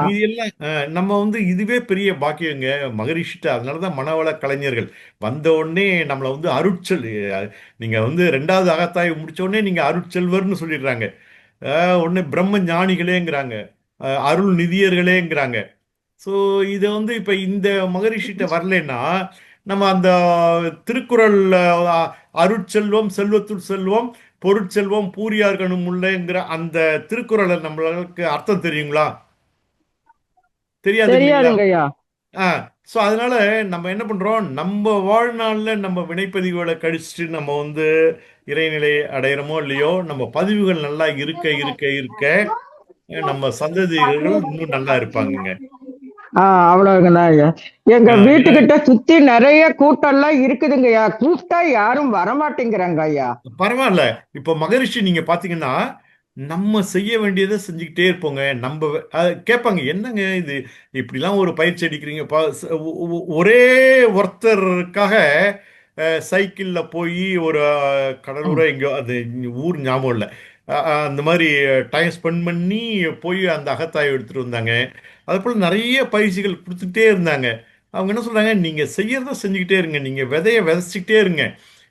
மீதி எல்லாம் நம்ம வந்து இதுவே பெரிய பாக்கியங்க மகரிஷிட்ட. அதனாலதான் மனவள கலைஞர்கள் வந்த உடனே நம்மளை வந்து அருட்செல், நீங்க வந்து 2வது அகத்தாய்வு முடிச்ச உடனே நீங்க அருட்செல்வர்னு சொல்லிடுறாங்க. உடனே பிரம்ம ஞானிகளேங்கிறாங்க, அருள் நிதியர்களேங்கிறாங்க. ஸோ இதை வந்து இப்போ இந்த மகரிஷிட்ட வரலன்னா நம்ம அந்த திருக்குறள் அருட்செல்வம் செல்வத்துள் செல்வம் பொருட்செல்வம் பூரியார்கனும் உள்ளங்கிற அந்த திருக்குறளை நம்மளுக்கு அர்த்தம் தெரியுங்களா? தெரியாது இல்லைங்களா? தெரியாதுங்கய்யா. ஸோ அதனால நம்ம என்ன பண்றோம், நம்ம வாழ்நாளில் நம்ம வினைப்பதிவுகளை கழிச்சுட்டு நம்ம வந்து இறைநிலை அடையிறோமோ இல்லையோ, நம்ம பதிவுகள் நல்லா இருக்க இருக்க இருக்க நம்ம சந்ததிகள் இன்னும் நல்லா இருப்பாங்கங்க. அவ்வளவுங்கண்ணா ஐயா. எங்க வீட்டுக்கிட்ட சுத்தி நிறைய கூட்டம்லாம் இருக்குதுங்கய்யா. கூப்பிட்டா யாரும் வரமாட்டேங்கிறாங்க ஐயா. பரவாயில்ல. இப்போ மகரிஷி நீங்க பாத்தீங்கன்னா நம்ம செய்ய வேண்டியதை செஞ்சுக்கிட்டே இருப்போங்க. நம்ம கேட்பாங்க, என்னங்க இது இப்படிலாம் ஒரு பயிற்சி அடிக்கிறீங்க, ஒரே ஒருத்தருக்காக சைக்கிள்ல போய் ஒரு கடலூரை எங்கேயோ, அது ஊர் ஞாபகம் இல்லை, அந்த மாதிரி டைம் ஸ்பெண்ட் பண்ணி போய் அந்த அகத்தாய்வு எடுத்துட்டு வந்தாங்க. அது போல் நிறைய பயிற்சிகள் கொடுத்துட்டே இருந்தாங்க. அவங்க என்ன சொல்றாங்க, நீங்க செய்யறத செஞ்சுக்கிட்டே இருங்க, நீங்க விதைய விதைச்சிக்கிட்டே இருங்க,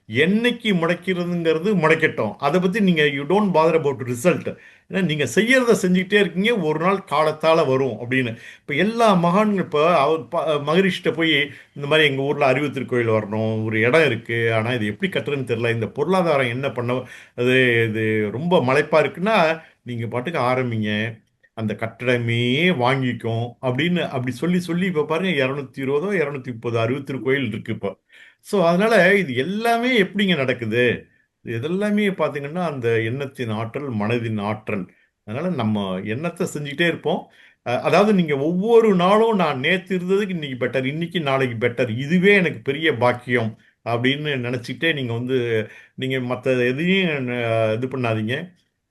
என்னைக்கு முளைக்கிறதுங்கிறது முளைக்கட்டும், அதை பற்றி நீங்கள் you don't father about result. ஏன்னா நீங்கள் செய்யறத செஞ்சுக்கிட்டே இருக்கீங்க, ஒரு நாள் காலத்தால் வரும் அப்படின்னு. இப்போ எல்லா மகான்கள் இப்போ மகரிஷிட்ட போய் இந்த மாதிரி எங்கள் ஊரில் அறிவுத்திருக்கோயில் வரணும், ஒரு இடம் இருக்குது, ஆனால் இது எப்படி கட்டுறதுன்னு தெரியல, இந்த பொருளாதாரம் என்ன பண்ண, அது இது ரொம்ப மலைப்பாக இருக்குன்னா நீங்கள் பாட்டுக்கு ஆரம்பிங்க, அந்த கட்டடமே வாங்கிக்கும் அப்படின்னு அப்படி சொல்லி சொல்லி இப்போ பாருங்க 220 230 அறிவுத்திருக்கோயில் இருக்கு இப்போ. ஸோ அதனால இது எல்லாமே எப்படிங்க நடக்குது, இதெல்லாமே பார்த்தீங்கன்னா அந்த எண்ணத்தின் ஆற்றல், மனதின் ஆற்றல். அதனால நம்ம எண்ணத்தை செஞ்சுக்கிட்டே இருப்போம். அதாவது நீங்க ஒவ்வொரு நாளும் நான் நேற்று இருந்ததுக்கு இன்னைக்கு பெட்டர், இன்னைக்கு நாளைக்கு பெட்டர், இதுவே எனக்கு பெரிய பாக்கியம் அப்படின்னு நினச்சிக்கிட்டே நீங்கள் வந்து நீங்கள் மற்ற எதையும் இது பண்ணாதீங்க.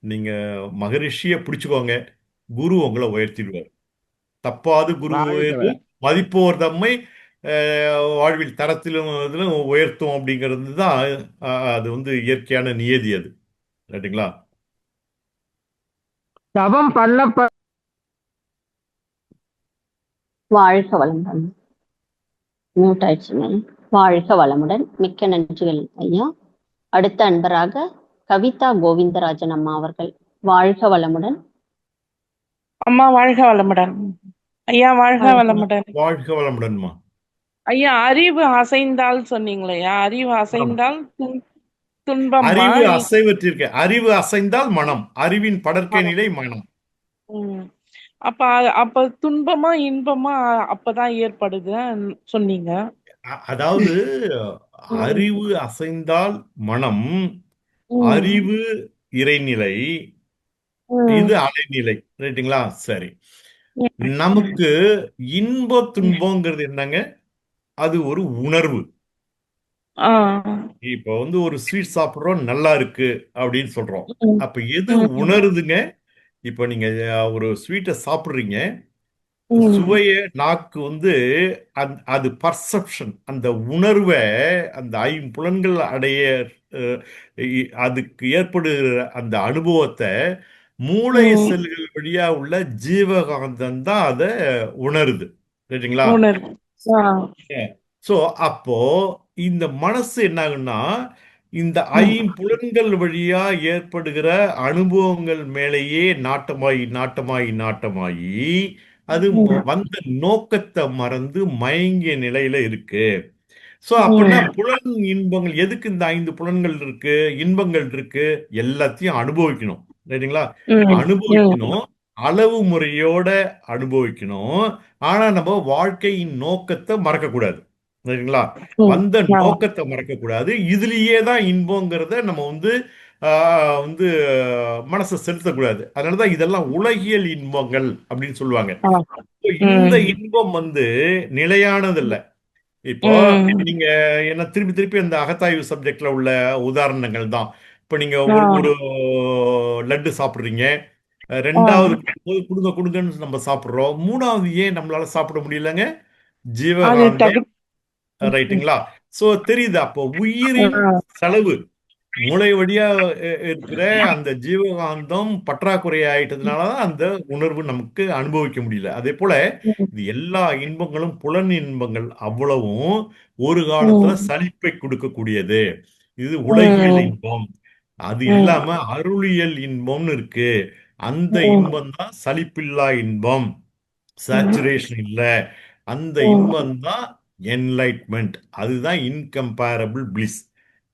நீங்கள் மகரிஷியை பிடிச்சிக்கோங்க, குரு உங்களை உயர்த்திடுவார். தப்பாது குரு உயர்வும் மதிப்போர் தம்மை வாழ்வில் தரத்திலும் இதிலும் உயர்த்தும் அப்படிங்கிறது தான் அது வந்து இயற்கையான நியதி அது. ரைட்டுங்களா? தவம் பண்ண வாழ்க வளமுடன். மியூட் ஆயிடுச்சுங்க. வாழ்க வளமுடன். மிக்க நன்றிகள் ஐயா. அடுத்த அன்பராக கவிதா கோவிந்தராஜன் அம்மா அவர்கள். வாழ்க வளமுடன். அம்மா வாழ்க வளமுடன். ஐயா வாழ்க வளமுடன். வாழ்க வளமுடன்மா. ஐயா அறிவு அசைந்தால் சொன்னீங்களையா? அறிவு அசைந்தால் துன்பமா? அறிவு அசைவற்றிருக்க, அறிவு அசைந்தால் மனம், அறிவின் படற்கை நிலை மனம். அப்ப துன்பமா இன்பமா அப்பதான் ஏற்படுது சொன்னீங்க. அதாவது அறிவு அசைந்தால் மனம், அறிவு இறைநிலை, இது அலைநிலை. ரைட்டுங்களா? சரி. நமக்கு இன்ப துன்பங்கிறது என்னங்க? அது ஒரு உணர்வு. இப்ப ஒரு ஸ்வீட் சாப்பிடுறோம், நல்லா இருக்கு அப்படின்னு சொல்றோம். அப்ப எது உணருதுங்க? இப்ப நீங்க ஒரு ஸ்வீட்டை சாப்பிடுறீங்க, சுவைய நாக்கு அது பர்செப்ஷன், அந்த உணர்வை அந்த ஐம்புலன்கள் அடைய அதுக்கு ஏற்படுகிற அந்த அனுபவத்தை மூளை செல்கள் வழியா உள்ள ஜீவகாந்தம் தான் அதை உணருது. ரைட்டுங்களா? சோ அப்போ இந்த மனசு என்ன ஆகுன்னா, இந்த ஐம்புலன்கள் வழியா ஏற்படுகிற அனுபவங்கள் மேலேயே நாட்டமாயி அது வந்த நோக்கத்தை மறந்து மயங்கிய நிலையில இருக்கு. சோ அப்படின்னா புலன் இன்பங்கள் எதுக்கு? இந்த 5 புலன்கள் இருக்கு, இன்பங்கள் இருக்கு, எல்லாத்தையும் அனுபவிக்கணும். ரைட்டுங்களா? அனுபவிக்கணும், அளவு முறையோட அனுபவிக்கணும். ஆனா நம்ம வாழ்க்கையின் நோக்கத்தை மறக்க கூடாது. சரிங்களா? வந்த நோக்கத்தை மறக்க கூடாது. இதுலயே தான் இன்பங்கிறத நம்ம மனசை செலுத்தக்கூடாது. அதனாலதான் இதெல்லாம் உலகியல் இன்பங்கள் அப்படின்னு சொல்லுவாங்க. இந்த இன்பம் நிலையானது இல்ல. இப்போ நீங்க என்ன திருப்பி அந்த அகத்தாய்வு சப்ஜெக்ட்ல உள்ள உதாரணங்கள் தான். இப்ப நீங்க ஒரு லட்டு சாப்பிடுறீங்க, 2வது கொடுங்கன்னு நம்ம சாப்பிடுறோம், 3வது ஏன் நம்மளால சாப்பிட முடியலங்க? ஜீவகாந்தம். ரைட்டுங்களா? சோ தெரியுது. அப்போ உயிரின் செலவு, மூளை வழியா இருக்கிற அந்த ஜீவகாந்தம் பற்றாக்குறை ஆயிட்டதுனாலதான் அந்த உணர்வு நமக்கு அனுபவிக்க முடியல. அதே போல இது எல்லா இன்பங்களும், புலன் இன்பங்கள் அவ்வளவும் ஒரு காலத்துல சலிப்பை கொடுக்கக்கூடியது. இது உலகியல் இன்பம். அது இல்லாம அருளியல் இன்பம்னு இருக்கு. அந்த இன்பம் தான் சலிப்பில்லா இன்பம், சேச்சுரேஷன் இல்ல. அந்த இன்பம் தான் என்லைட்மெண்ட். அதுதான் இன்கம்பேரபிள் பிளிஸ்.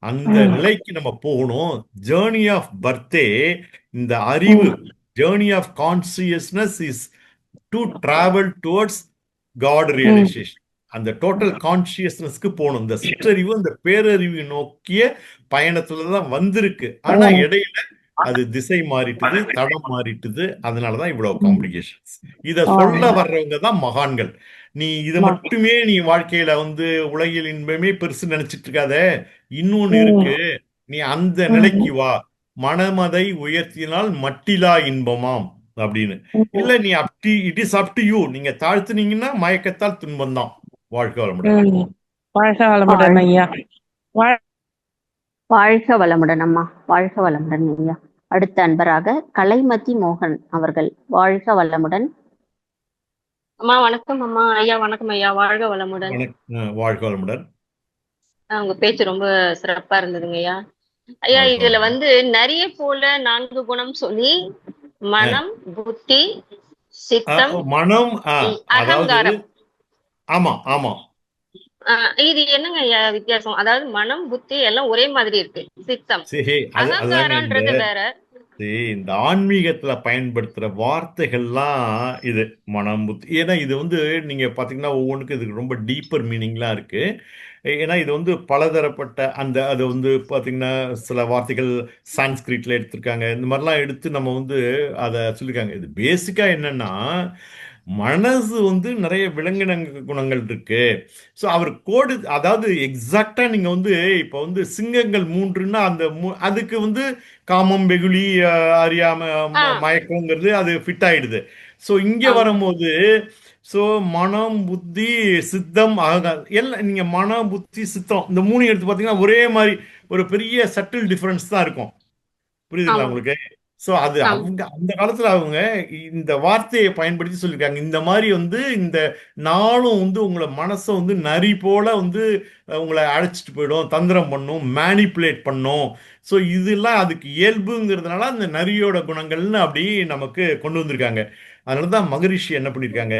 அந்த நிலைக்கு நம்ம போகணும். ஜேர்னி ஆஃப் பர்த்தே, இந்த அறிவு, journey of consciousness is to travel towards God realization. அந்த டோட்டல் கான்சியஸ்னஸ்க்கு போகணும். இந்த சிற்றறிவு, இந்த பேரறிவு நோக்கிய பயணத்துலதான் வந்திருக்கு. ஆனா இடையில அது திசை மாறிட்டுது, தடம் மாறிட்டுது. அதனாலதான் இவ்வளவு காம்ப்ளிகேஷன்ஸ். இத சொல்ல வர்றவங்க தான் மகான்கள். நீ இதை மட்டுமே நீ வாழ்க்கையில உலகில் இன்பமே பெருசு நினைச்சிட்டு இருக்காத. இன்னொன்னு இருக்கு, நீ அந்த நிலைக்கு வா. மனமதை உயர்த்தினால் மட்டிலா இன்பமாம் அப்படின்னு. இல்ல நீ it is up to you. நீங்க தாழ்த்துனீங்கன்னா மயக்கத்தால் துன்பம் தான். வாழ்க வளமுடன். வாழ்க வளமுடன் ஐயா. வாழ்க வளமுடன் அம்மா. வாழ்க வளமுடன் ஐயா. அடுத்த அன்பராக கலைமதி மோகன் அவர்கள். வாழ்க வளமுடன். அம்மா வணக்கம். அம்மா ஐயா வணக்கம் ஐயா. வாழ்க வளமுடன். வாழ்க வளமுடன். உங்க பேச்சு ரொம்ப சிறப்பா இருந்ததுங்க ஐயா. ஐயா இதுல நிறைய போல 4 குணம் சொல்லி மனம், புத்தி, சித்தம், மனம், அகங்காரம். ஆமா ஆமா. இது என்னங்க ஐயா வித்தியாசம்? அதாவது மனம், புத்தி எல்லாம் ஒரே மாதிரி இருக்கு. சித்தம், அகங்காரம்ன்றது வேற. இந்த ஆன்மீகத்துல பயன்படுத்துற வார்த்தைகள்லாம் இது மனம், புத்தி. ஏன்னா இது நீங்க பாத்தீங்கன்னா ஒவ்வொன்றுக்கும் இதுக்கு ரொம்ப டீப்பர் மீனிங்லாம் இருக்கு. ஏன்னா இது பலதரப்பட்ட அது பாத்தீங்கன்னா சில வார்த்தைகள் சான்ஸ்கிரிட்ல எடுத்திருக்காங்க. இந்த மாதிரிலாம் எடுத்து நம்ம அதை சொல்லியிருக்காங்க. இது பேசிக்கா என்னன்னா, மனசு நிறைய விலங்கின குணங்கள் இருக்கு. ஸோ அவர் கோடு, அதாவது எக்ஸாக்டா நீங்க இப்போ சிங்கங்கள் 3ன்னா அதுக்கு காமம், வெகுளி, அறியாம, மயக்கங்கிறது அது ஃபிட் ஆயிடுது. ஸோ இங்க வரும்போது மனம், புத்தி, சித்தம், அகங்காரம் எல்லாம் நீங்க மனம், புத்தி, சித்தம் இந்த 3 எடுத்து பார்த்தீங்கன்னா ஒரே மாதிரி ஒரு பெரிய சட்டில் டிஃபரன்ஸ் தான் இருக்கும். புரியுதுங்களா உங்களுக்கு? ஸோ அது ஆம். அவங்க அந்த காலத்துல அவங்க இந்த வார்த்தையை பயன்படுத்தி சொல்லியிருக்காங்க. இந்த மாதிரி இந்த நாளும் உங்களை மனசை நரி போல உங்களை அழைச்சிட்டு போயிடும், தந்திரம் பண்ணும், மேனிப்புலேட் பண்ணும். ஸோ இதெல்லாம் அதுக்கு இயல்புங்கிறதுனால அந்த நரியோட குணங்கள்னு அப்படி நமக்கு கொண்டு வந்திருக்காங்க. அதனாலதான் மகரிஷி என்ன பண்ணியிருக்காங்க,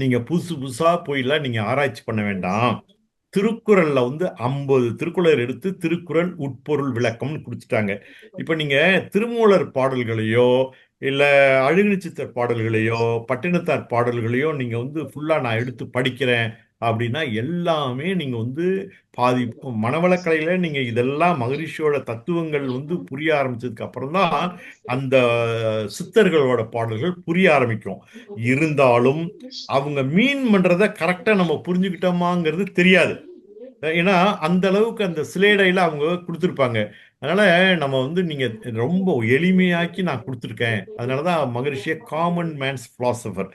நீங்க புதுசு புதுசா போயெல்லாம் நீங்க ஆராய்ச்சி பண்ண வேண்டாம். திருக்குறள்ல 50 திருக்குறள் எடுத்து திருக்குறள் உட்பொருள் விளக்கம்னு கொடுத்துட்டாங்க. இப்ப நீங்க திருமூலர் பாடல்களையோ இல்ல அழுகுநிச்சித்தர் பாடல்களையோ பட்டினத்தார் பாடல்களையோ நீங்க ஃபுல்லா நான் எடுத்து படிக்கிறேன் அப்படின்னா எல்லாமே நீங்க பாதி மனவளக்கலையில நீங்க இதெல்லாம் மகரிஷியோட தத்துவங்கள் புரிய ஆரம்பிச்சதுக்கு அப்புறம் தான் அந்த சித்தர்களோட பாடல்கள் புரிய ஆரம்பிக்கும். இருந்தாலும் அவங்க மீன் பண்றத கரெக்டா நம்ம புரிஞ்சுக்கிட்டோமாங்கிறது தெரியாது. ஏன்னா அந்த அளவுக்கு அந்த சிலேடையில அவங்க கொடுத்துருப்பாங்க. அதனால நம்ம நீங்க ரொம்ப எளிமையாக்கி நான் கொடுத்துருக்கேன். அதனாலதான் மகரிஷிய காமன் மேன்ஸ் பிலாசபர்,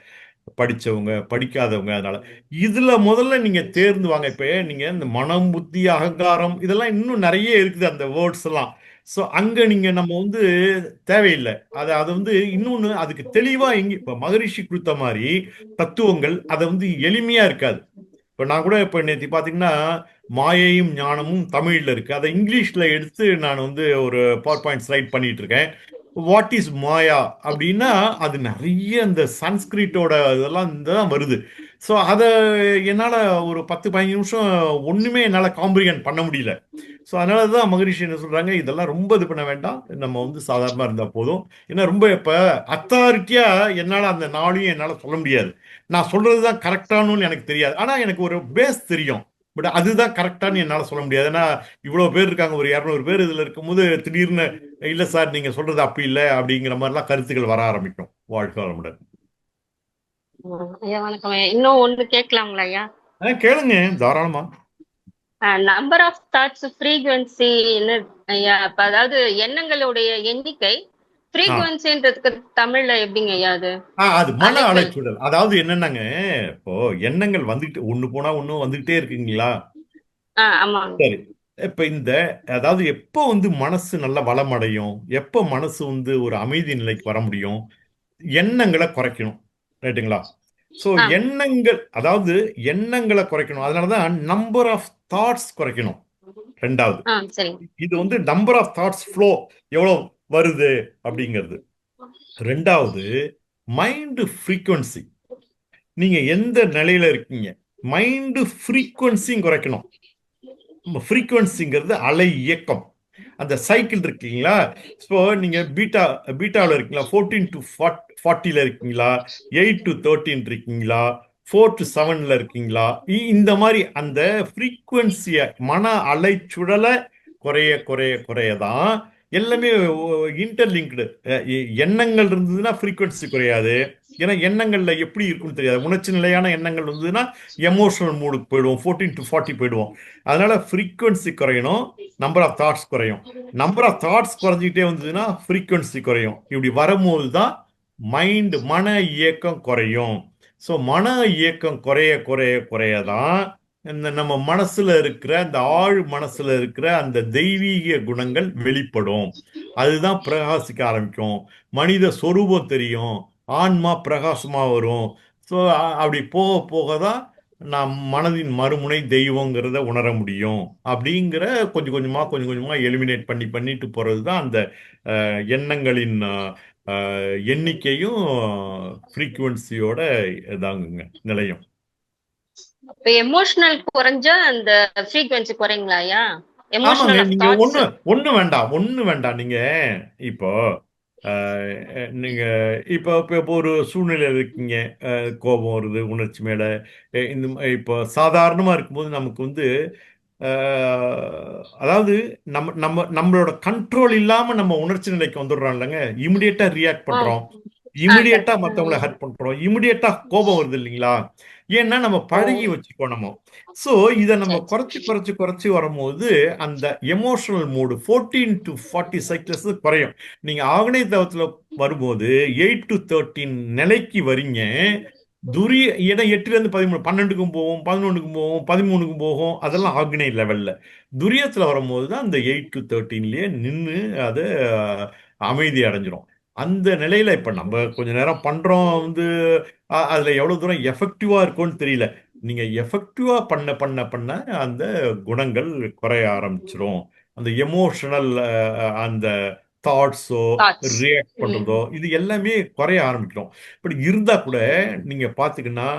படிச்சவங்க படிக்காதவங்க. அதனால இதுல முதல்ல நீங்க தேர்ந்து வாங்க. இப்ப நீங்க இந்த மனம், புத்தி, அகங்காரம் இதெல்லாம் இன்னும் நிறைய இருக்குது அந்த வேர்ட்ஸ் எல்லாம். ஸோ அங்க நீங்க நம்ம தேவையில்லை. அது அது இன்னொன்னு அதுக்கு தெளிவா இப்ப மகரிஷி கொடுத்த மாதிரி தத்துவங்கள் அதை எளிமையா இருக்காது. இப்ப நான் கூட இப்ப நேற்று பாத்தீங்கன்னா மாயையும் ஞானமும் தமிழ்ல இருக்கு. அதை இங்கிலீஷ்ல எடுத்து நான் ஒரு பவர் பாயிண்ட் ஸ்லைட் பண்ணிட்டு இருக்கேன். வாட் இஸ் மாயா அப்படின்னா அது நிறைய இந்த சன்ஸ்கிரிட்டோட இதெல்லாம் தான் வருது. ஸோ அதை என்னால் ஒரு 10-15 நிமிஷம் ஒன்றுமே என்னால் காம்ப்ரிஹெண்ட் பண்ண முடியல. ஸோ அதனால தான் மகரிஷி என்ன சொல்கிறாங்க, இதெல்லாம் ரொம்ப இது பண்ண வேண்டாம், நம்ம சாதாரணமாக இருந்தால் போதும். ஏன்னா ரொம்ப இப்போ அத்தாரிட்டியாக என்னால் அந்த நாளையும் என்னால் சொல்ல முடியாது. நான் சொல்கிறது தான் கரெக்டானு எனக்கு தெரியாது. ஆனால் எனக்கு ஒரு பேஸ் தெரியும். பட் அதுதான் கரெக்டானு என்னால் சொல்ல முடியாது. ஏன்னா இவ்வளோ பேர் இருக்காங்க, ஒரு 200 பேர் இதில் இருக்கும்போது திடீர்னு இல்லை சார் நீங்கள் சொல்கிறது அப்படி இல்லை அப்படிங்கிற மாதிரிலாம் கருத்துக்கள் வர ஆரம்பிக்கும். வாழ்க்கை வளமுடன். ஐயா வணக்கம் ஐயா. இன்னும் ஒண்ணு கேட்கலாங்களா ஐயா? கேளுங்க தாராளமா. நம்பர் ஆஃப் தாட்ஸ் ஃப்ரீக்வன்சி என்ன ஐயா? இப்ப அதாவது எண்ணங்களுடைய எண்ணிக்கை ஃப்ரீக்வன்சின்றதுக்கு தமிழ்ல எப்படிங்க ஐயா அது? அது மன அலைச்சூழல். அதாவது என்னன்னாங்க, இப்போ எண்ணங்கள் வந்துட்டு ஒண்ணு போனா ஒண்ணு வந்துகிட்டே இருக்குங்களா? ஆமா. சரி. இப்ப அதாவது எப்போ மனசு நல்ல வளமடையும், எப்போ மனசு ஒரு அமைதி நிலைக்கு வர முடியும், எண்ணங்களை குறைக்கணும். ரைட்டுங்களா? ஸோ எண்ணங்கள், அதாவது எண்ணங்களை குறைக்கணும். அதனாலதான் நம்பர் ஆஃப் தாட்ஸ் குறைக்கணும். ரெண்டாவது இது நம்பர் ஆஃப் தாட்ஸ் ஃப்ளோ எவ்வளவு வருது அப்படிங்கிறது. ரெண்டாவது மைண்ட் ஃப்ரீக்வன்சி, நீங்க எந்த நிலையில இருக்கீங்க, மைண்ட் ஃப்ரீக்வன்சியும் குறைக்கணும். ஃப்ரீக்வன்சிங்கிறது அலை இயக்கம், அந்த சைக்கிள் இருக்கீங்களா? இப்போ நீங்க பீட்டாவில் இருக்கீங்களா, 14 to 40 இருக்கீங்களா, 8 to 13 இருக்கீங்களா, 4 to 7 இருக்கீங்களா? இந்த மாதிரி அந்த ஃப்ரீக்வன்சிய மன அலைச்சுழலை குறைய குறைய குறையதான் எல்லாமே இன்டர்லிங்க்டு. எண்ணங்கள் இருந்ததுன்னா ஃப்ரீக்வன்சி குறையாது. ஏன்னா எண்ணங்கள்ல எப்படி இருக்குன்னு தெரியாது. உணர்ச்சி நிலையான எண்ணங்கள் இருந்ததுன்னா எமோஷனல் மூடுக்கு போயிடுவோம், 14 to 40 போயிடுவோம். அதனால ஃப்ரீக்வன்சி குறையணும், நம்பர் ஆஃப் தாட்ஸ் குறையும். நம்பர் ஆஃப் தாட்ஸ் குறைஞ்சிக்கிட்டே வந்ததுன்னா ஃப்ரீக்வன்சி குறையும். இப்படி வரும்போது தான் மன இயக்கம் குறையும். ஸோ மன இயக்கம் குறைய குறைய குறையதான் நம்ம மனசுல இருக்கிற அந்த ஆழ் மனசுல இருக்கிற அந்த தெய்வீக குணங்கள் வெளிப்படும். அதுதான் பிரகாசிக்க ஆரம்பிக்கும். மனித சொரூபம் தெரியும், ஆன்மா பிரகாசமா வரும். ஸோ அப்படி போக போக தான் நாம் மனதின் மறுமுனை தெய்வங்கிறத உணர முடியும். அப்படிங்கிற கொஞ்சம் கொஞ்சமா எலிமினேட் பண்ணிட்டு போறது தான் அந்த எண்ணங்களின் எண்ணிக்கையும் ஃப்ரீக்வன்சியோட இதாங்குங்க நிலையம். இப்ப எமோஷனல் குறைஞ்சா அந்த ஃப்ரீக்வன்சி குறைங்களா ஐயா? ஆமாங்க, நீங்க ஒண்ணு வேண்டாம். நீங்க இப்போ இப்போ ஒரு சூழ்நிலை இருக்கீங்க, கோபம் வருது, உணர்ச்சி மேல இப்போ சாதாரணமா இருக்கும்போது நமக்கு அதாவது நம்மளோட கண்ட்ரோல் இல்லாம நம்ம உணர்ச்சி நிலைக்கு வந்துடுறோம் இல்லைங்க. இமிடியேட்டா ரியாக்ட் பண்றோம், இமிடியேட்டா மற்றவங்களை ஹர்ட் பண்றோம், இமிடியேட்டா கோபம் வருது இல்லைங்களா? ஏன்னா நம்ம பழகி வச்சுக்கோ நம்ம. ஸோ இதை நம்ம குறைச்சி வரும்போது அந்த எமோஷனல் மூடு 14 to 40 சைக்கிள்ஸ் குறையும். நீங்க ஆக்னேய தவத்துல வரும்போது 8 to 13 நிலைக்கு வரீங்க. ஏன்னா 8ல இருந்து 13, 12க்கும் போகும், 11க்கும் போகும், 13க்கும் போகும். அதெல்லாம் ஆக்னேய லெவல்ல. துரியத்துல வரும்போது தான் அந்த 8 to 13லயே நின்று அதை அமைதி அடைஞ்சிரும். அந்த நிலையில இப்ப நம்ம கொஞ்ச நேரம் பண்றோம் அதுல எவ்வளவு தூரம் எஃபெக்டிவா இருக்கும்னு தெரியல. நீங்க எஃபெக்டிவா பண்ண பண்ண பண்ண அந்த குணங்கள் குறைய ஆரம்பிச்சிரும். அந்த எமோஷனல் அந்த தாட்ஸோ தாட்ஸ். ரியாக்ட் ம். பண்றதோ இது எல்லாமே குறைய ஆரம்பிக்கிறோம். இப்படி இருந்தா கூட நீங்க பாத்தீங்கன்னா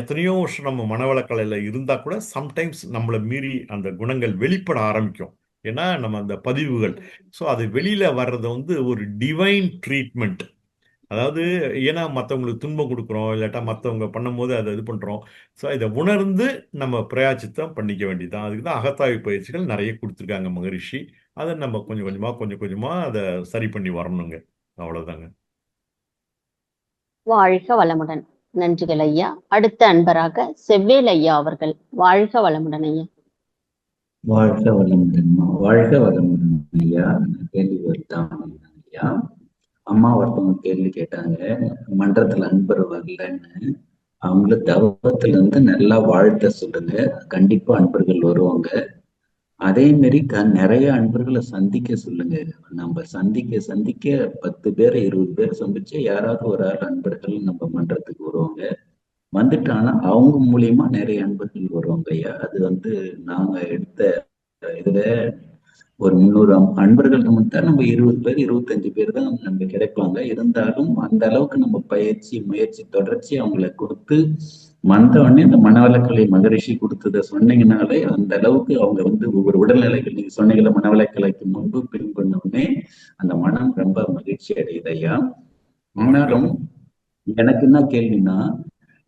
எத்தனையோ வருஷம் நம்ம மனவளக்கலையில இருந்தா கூட சம்டைம்ஸ் நம்மளை மீறி அந்த குணங்கள் வெளிப்பட ஆரம்பிக்கும். ஏன்னா நம்ம அந்த பதிவுகள் அது வெளியில வர்றது ஒரு டிவைன் ட்ரீட்மெண்ட். அதாவது ஏன்னா மற்றவங்களுக்கு துன்பம் கொடுக்குறோம், இல்லாட்டா மற்றவங்க பண்ணும்போது அதை இது பண்றோம். இதை உணர்ந்து நம்ம பிரயாச்சித்தம் பண்ணிக்க வேண்டியதுதான். அதுக்கு தான் அகத்தாய்வு பயிற்சிகள் நிறைய கொடுத்துருக்காங்க மகரிஷி. அதை நம்ம கொஞ்சம் கொஞ்சமா அதை சரி பண்ணி வரணுங்க. அவ்வளவுதாங்க. வாழ்க வளமுடன். நன்றிகள் ஐயா. அடுத்த அன்பராக செவ்வேல் ஐயா அவர்கள். வாழ்க வளமுடன் ஐயா. வாழ்க வளமுடன்மா. வாழ்க வளமுடன் ஐயா. கேள்வி வருதான் ஐயா. அம்மா ஒருத்தவங்க கேள்வி கேட்டாங்க, மன்றத்துல அன்பர் வரலன்னு. அவங்கள தவத்துல இருந்து நல்லா வாழ்த்த சொல்லுங்க, கண்டிப்பா அன்பர்கள் வருவாங்க. அதே மாதிரி நிறைய அன்பர்களை சந்திக்க சொல்லுங்க. நம்ம சந்திக்க 10 பேர் 20 பேர் சந்திச்சு யாராவது ஒரு ஆள் அன்பர்கள் நம்ம மன்றத்துக்கு வருவாங்க. வந்துட்டானா அவங்க மூலியமா நிறைய அன்பர்கள் வருவாங்க ஐயா. அது நாங்க எடுத்த இதுல ஒரு 300 அன்பர்கள் நம்ம 20 பேர் 25 பேர் தான் நம்ம கிடைப்பாங்க. இருந்தாலும் அந்த அளவுக்கு நம்ம முயற்சி தொடர்ச்சி அவங்களை கொடுத்து உடனே இந்த மனவளக்கலை மகரிஷி கொடுத்ததை சொன்னீங்கனாலே அந்த அளவுக்கு அவங்க ஒவ்வொரு உடல்நிலைகள் நீங்க சொன்னீங்கள மனவளக்கலைக்கு முன்பு பின் பண்ண உடனே அந்த மனம் ரொம்ப மகிழ்ச்சி அடையுது ஐயா. ஆனாலும் எனக்கு என்ன கேள்வின்னா,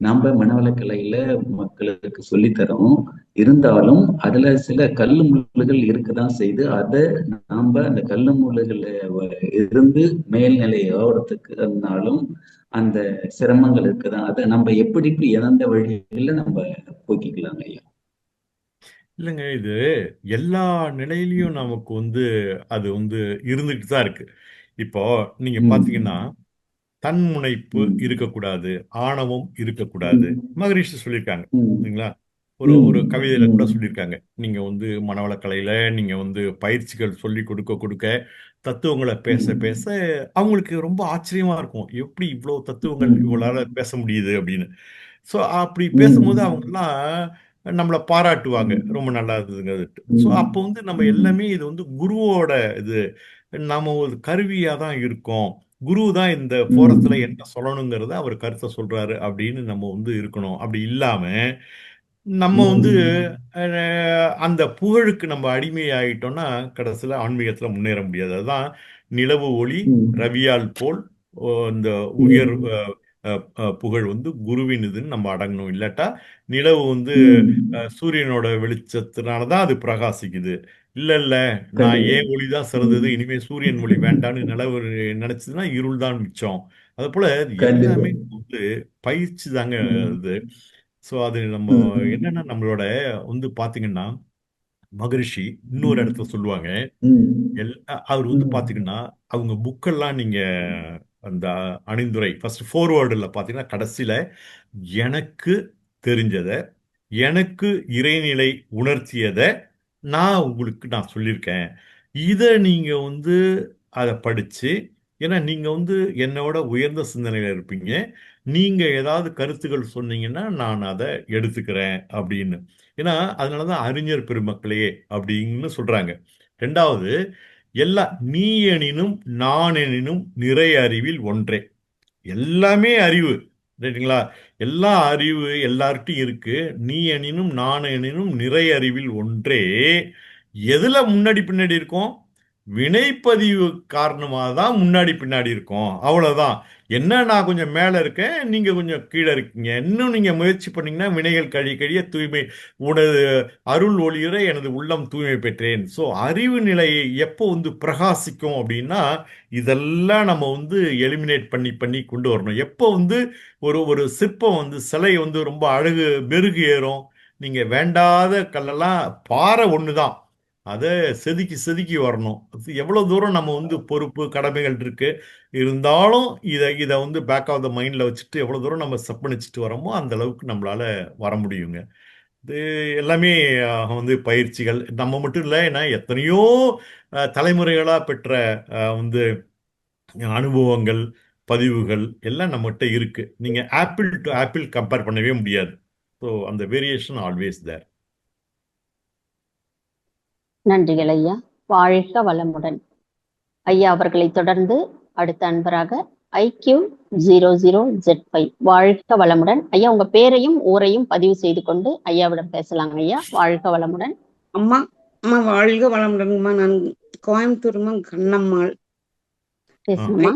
நாம மனவளக்கலையில மக்களுக்கு சொல்லித்தரோம், இருந்தாலும் அதுல சில கல்லு முள்ளுகள் இருக்கதான் செய்து. அதை நாம அந்த கல்லு முள்ளுகள்ல இருந்து மேல்நிலை ஆகிறதுக்குனாலும் அந்த சிரமங்கள் இருக்குதான். அதை நம்ம எப்படி எந்த வழியில நம்ம போக்கிக்கலாம் ஐயா? இல்லைங்க, இது எல்லா நிலையிலையும் நமக்கு அது இருந்துகிட்டு தான் இருக்கு. இப்போ நீங்க பாத்தீங்கன்னா தன்முனைப்பு இருக்கக்கூடாது, ஆணவம் இருக்கக்கூடாது. மகரிஷி சொல்லியிருக்காங்க இல்லைங்களா? ஒரு கவிதையில கூட சொல்லியிருக்காங்க. நீங்க மனவளக்கலையில நீங்க பயிற்சிகள் சொல்லி கொடுக்க தத்துவங்களை பேச பேச அவங்களுக்கு ரொம்ப ஆச்சரியமா இருக்கும். எப்படி இவ்வளவு தத்துவங்கள் இவ்வளவு பேச முடியுது அப்படின்னு. அப்படி பேசும்போது அவங்கெல்லாம் நம்மளை பாராட்டுவாங்க, ரொம்ப நல்லா இருந்ததுங்க. அப்போ நம்ம எல்லாமே இது குருவோட இது. நாம ஒரு கருவியா தான் இருக்கோம். குரு தான் இந்த போரத்துல என்ன சொல்லணுங்கிறத அவர் கருத்தை சொல்றாரு அப்படின்னு நம்ம இருக்கணும். அப்படி இல்லாம நம்ம அந்த புகழுக்கு நம்ம அடிமை ஆயிட்டோம்னா கடைசியில ஆன்மீகத்துல முன்னேற முடியாது. அதுதான் நிலவு ஒளி ரவியால் போல் இந்த உயர் புகழ் குருவின் இதுன்னு நம்ம அடங்கணும். இல்லாட்டா நிலவு சூரியனோட வெளிச்சத்தினாலதான் அது பிரகாசிக்குது. இல்ல நான் ஏன் ஒளிதான் சிறந்தது, இனிமே சூரியன் ஒளி வேண்டான்னு நிலவு நினைச்சதுன்னா இருள் தான் மிச்சம். அது போல எல்லாமே பயிற்சி தாங்க இது. அது நம்ம என்னன்னா நம்மளோட பாத்தீங்கன்னா மகரிஷி இன்னொரு இடத்துல சொல்லுவாங்க. அவர் பாத்தீங்கன்னா அவங்க புக்கெல்லாம் நீங்க அந்த அணிந்துரை ஃபர்ஸ்ட் ஃபோர்வேர்டுல பாத்தீங்கன்னா கடைசியில எனக்கு தெரிஞ்சதை, எனக்கு இறைநிலை உணர்த்தியதை நான் சொல்லியிருக்கேன். இதை நீங்க அதை படிச்சு, ஏன்னா நீங்க என்னோட உயர்ந்த சிந்தனையில இருப்பீங்க, நீங்க ஏதாவது கருத்துக்கள் சொன்னீங்கன்னா நான் அதை எடுத்துக்கிறேன் அப்படின்னு. ஏன்னா அதனாலதான் அறிஞர் பெருமக்களே அப்படின்னு சொல்றாங்க. ரெண்டாவது, நீ எனினும் நான் எனினும் நிறை அறிவில் ஒன்றே. எல்லாமே அறிவு, ரைட்டுங்களா? எல்லா அறிவு எல்லார்ட்டும் இருக்கு. நீ எனினும் நான் எனினும் நிறை அறிவில் ஒன்றே. எதுல முன்னாடி பின்னாடி இருக்கும்? வினைப்பதிவு காரணமாக தான் முன்னாடி பின்னாடி இருக்கும். அவ்வளவுதான். என்ன, நான் கொஞ்சம் மேல இருக்கேன், நீங்க கொஞ்சம் கீழே இருக்கீங்க. இன்னும் நீங்க முயற்சி பண்ணீங்கன்னா வினைகள் கழிய தூய்மை உனது அருள் ஒளியுற எனது உள்ளம் தூய்மை பெற்றேன். அறிவு நிலை எப்போ பிரகாசிக்கும் அப்படின்னா இதெல்லாம் நம்ம எலிமினேட் பண்ணி பண்ணி கொண்டு வரணும். எப்போ ஒரு சிற்பம் சிலை ரொம்ப அழகு மெருகு ஏறும். நீங்க வேண்டாத கல்லெல்லாம் பாறை ஒண்ணுதான், அதை செதுக்கி வரணும். எவ்வளவு தூரம் நம்ம பொறுப்பு கடமைகள் இருக்கு. இருந்தாலும் இதை பேக் ஆஃப் த மைண்ட்ல வச்சுட்டு எவ்வளவு தூரம் நம்ம செப்பனிச்சுட்டு வரோமோ அந்த அளவுக்கு நம்மளால வர முடியுங்க. இது எல்லாமே வந்து பயிற்சிகள் நம்ம மட்டும் இல்லை, ஏன்னா எத்தனையோ தலைமுறைகளாக பெற்ற வந்து அனுபவங்கள், பதிவுகள் எல்லாம் நம்மகிட்ட இருக்கு. நீங்க ஆப்பிள் டு ஆப்பிள் கம்பேர் பண்ணவே முடியாது. ஸோ அந்த வேரியேஷன் ஆல்வேஸ் தேர். நன்றிகள் ஐயா. வாழ்க வளமுடன். ஐயா அவர்களை தொடர்ந்து அடுத்த அன்பராக IQ00Z5. வாழ்க வளமுடன் ஐயா. உங்க பேரையும் ஊரையும் பதிவு செய்து கொண்டு ஐயாவிடம் பேசலாங்க ஐயா. வாழ்க வளமுடன். அம்மா அம்மா வாழ்க வளமுடன்மா. நான் கோயம்புத்தூர்மா கண்ணம்மாள். பேசுங்கம்மா.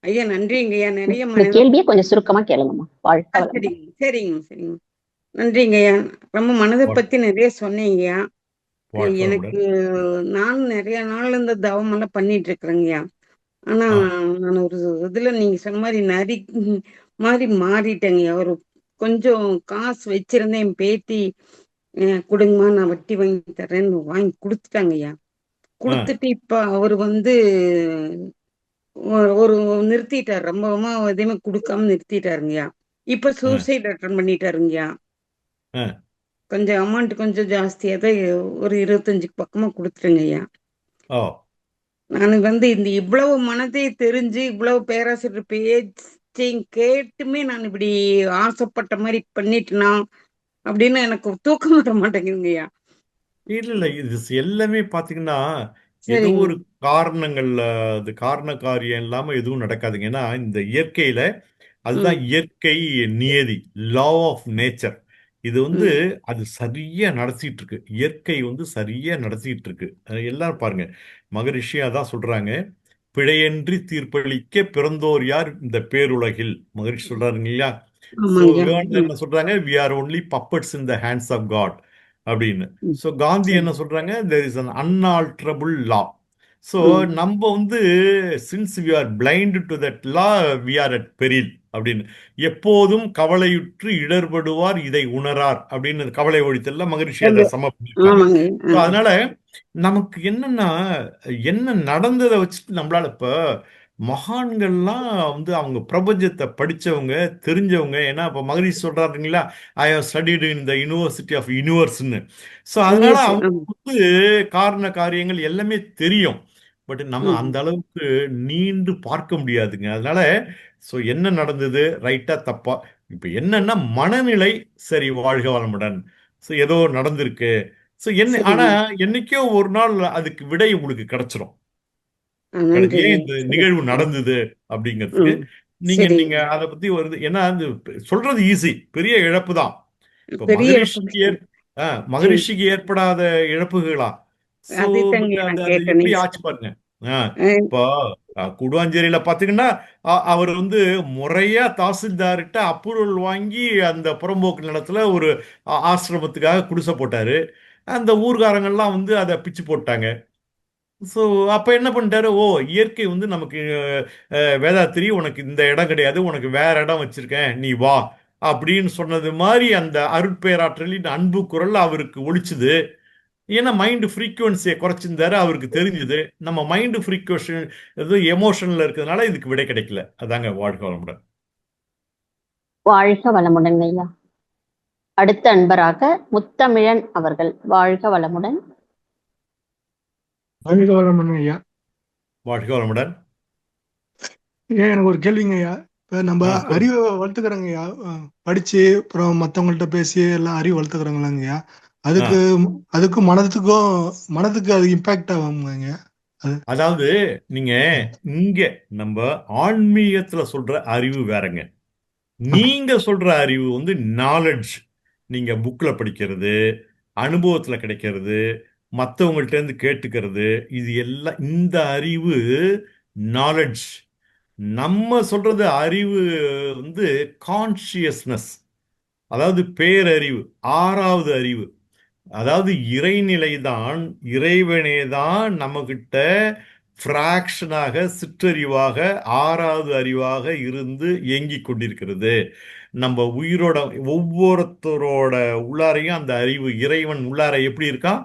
ஐயா நன்றிங்கய்யா. நிறைய இந்த கேள்வியை கொஞ்சம் சுருக்கமா கேளுங்கம்மா. வாழ்க வளமுடன். சரிங்க சரிங்க சரிங்க. நன்றிங்கய்யா. ரொம்ப மனதை பத்தி நிறைய சொன்னீங்கய்யா. எனக்கு நான் நிறைய நாள் இந்த தவம் எல்லாம் பண்ணிட்டு இருக்கிறேங்கய்யா. ஆனா நான் ஒரு இதுல நீங்க சொன்ன மாதிரி நரி மாதிரி மாறிட்டேங்கய்யா. ஒரு கொஞ்சம் காசு வச்சிருந்தேன். என் பேத்தி கொடுங்கம்மா நான் வட்டி வாங்கி தர்றேன்னு வாங்கி கொடுத்துட்டாங்கய்யா. கொடுத்துட்டு இப்ப அவரு வந்து ஒரு நிறுத்திட்டாரு. ரொம்பமா எதையுமே கொடுக்காம நிறுத்திட்டாருங்கய்யா. இப்ப சூசைட் அட்டன் பண்ணிட்டாருங்கய்யா. கொஞ்சம் அமௌண்ட் கொஞ்சம் ஜாஸ்தியா தான் ஒரு 25 பக்கமா கொடுத்துருங்கய்யா. நான் வந்து இந்த இவ்வளவு மனதை தெரிஞ்சு இவ்வளவு பேராசிரியர் பேச்சையும் கேட்டுமே நான் இப்படி ஆசைப்பட்ட மாதிரி பண்ணிட்டுனா அப்படின்னு எனக்கு தூக்கம் வர மாட்டேங்குதுங்கய்யா. இல்ல இது எல்லாமே பாத்தீங்கன்னா ஏதோ ஒரு காரணங்கள்ல அது காரண காரியம் இல்லாம எதுவும் நடக்காதுங்க. ஏன்னா இந்த இயற்கையில அதுதான் இயற்கை நியதி, லா ஆஃப் நேச்சர். இது வந்து அது சரியா நடத்திட்டு இருக்கு. இயற்கை வந்து சரியா நடத்திட்டு இருக்கு. எல்லாரும் பாருங்க, மகரிஷி அதான் சொல்றாங்க, பிழையின்றி தீர்ப்பளிக்க பிறந்தோர் யார் இந்த பேருலகில். மகரிஷி சொல்றாருங்க இல்லையா? என்ன சொல்றாங்க, we are only puppets in the hands of God அப்படின்னு. ஸோ காந்தி என்ன சொல்றாங்க, there is an unalterable law. So நம்ம வந்து since we are blind to that law, we are at peril அப்படின்னு. எப்போதும் கவலையுற்று இடர்படுவார் இதை உணரார் அப்படின்னு கவலை ஒழித்தல்ல மகரிஷி அதை சமர்ப்பிப்பாங்க. அதனால நமக்கு என்னன்னா, என்ன நடந்ததை வச்சுட்டு நம்மளால இப்ப மகான்கள்லாம் வந்து அவங்க பிரபஞ்சத்தை படிச்சவங்க, தெரிஞ்சவங்க. ஏன்னா இப்ப மகரிஷி சொல்றாருங்களா, I have studied in the university of யூனிவர்ஸ்ன்னு. ஸோ அதனால அவங்க வந்து காரண காரியங்கள் எல்லாமே தெரியும். பட் நம்ம அந்த அளவுக்கு நீண்டு பார்க்க முடியாதுங்க. அதனால ஸோ என்ன நடந்தது, ரைட்டா தப்பா, இப்ப என்னன்னா மனநிலை சரி, வாழ்க வளமுடன். ஸோ ஏதோ நடந்திருக்கு. ஸோ என்ன, ஆனா என்னைக்கோ ஒரு நாள் அதுக்கு விடை உங்களுக்கு கிடைச்சிரும். ஏன் இந்த நிகழ்வு நடந்தது அப்படிங்கிறதுக்கு நீங்க அதை பத்தி வருது. ஏன்னா சொல்றது ஈஸி, பெரிய இழப்பு தான். இப்ப மகரிஷிக்கு ஏற்படாத இழப்புகளா? எப்படி ஆச்சு பாருங்க. இப்போ கூடுவாஞ்சேரியில பாத்தீங்கன்னா அவர் வந்து முறையா தாசில்தார்கிட்ட அப்ரூவல் வாங்கி அந்த புறம்போக்கு நிலத்துல ஒரு ஆசிரமத்துக்காக குடிசை போட்டாரு. அந்த ஊர்காரங்கள்லாம் வந்து அதை பிச்சு போட்டாங்க. ஸோ அப்போ என்ன பண்ணிட்டாரு, ஓ இயற்கை வந்து நமக்கு வேதாத்திரி உனக்கு இந்த இடம் கிடையாது, உனக்கு வேற இடம் வச்சிருக்கேன், நீ வா அப்படின்னு சொன்னது மாதிரி அந்த அருட்பேராற்றலின் அன்பு குரல் அவருக்கு ஒழிச்சுது. ஏன்னா மைண்டு ஃப்ரீக்குவன்சியை குறைச்சிருந்தாரு. அவருக்கு தெரிஞ்சுது நம்ம மைண்டு ஃப்ரீக்குவன்ஷன் எதுவும் எமோஷனில் இருக்கிறதுனால இதுக்கு விடை கிடைக்கல. அதாங்க வாழ்க வளமுடன். வாழ்க வளமுடன் ஐயா. அடுத்த அன்பராக முத்தமிழன் அவர்கள். வாழ்க வளமுடன். வாழ்க வளமுடன் ஐயா. வாழ்க வளமுடன். எனக்கு ஒரு கேள்விங்க ஐயா. இப்போ நம்ம அறிவை வளர்த்துக்கிறோங்க ஐயா, படிச்சு அப்புறம் மற்றவங்கள்ட்ட பேசி எல்லாம் அறிவு வளர்த்துக்கிறோங்களாங்க ஐயா. அதுக்கு மனதுக்கு அது இம்பாக்ட் ஆகுங்க. அதாவது நீங்க இங்க நம்ம ஆன்மீகத்துல சொல்ற அறிவு வேறங்க. நீங்க சொல்ற அறிவு வந்து நாலெட்ஜ். நீங்க புக்ல படிக்கிறது, அனுபவத்துல கிடைக்கிறது, மற்றவங்கள்ட்ட இருந்து கேட்டுக்கிறது, இது எல்லாம் இந்த அறிவு நாலெட்ஜ். நம்ம சொல்றது அறிவு வந்து கான்சியஸ்னஸ், அதாவது பேரறிவு, ஆறாவது அறிவு. அதாவது இறைநிலை தான், இறைவனே தான் நம்ம கிட்ட ஃப்ராக்ஷனாக, சிற்றறிவாக, ஆறாவது அறிவாக இருந்து இயங்கிக் கொண்டிருக்கிறது. நம்ம உயிரோட ஒவ்வொருத்தரோட உள்ளாரையும் அந்த அறிவு, இறைவன் உள்ளார எப்படி இருக்கான்,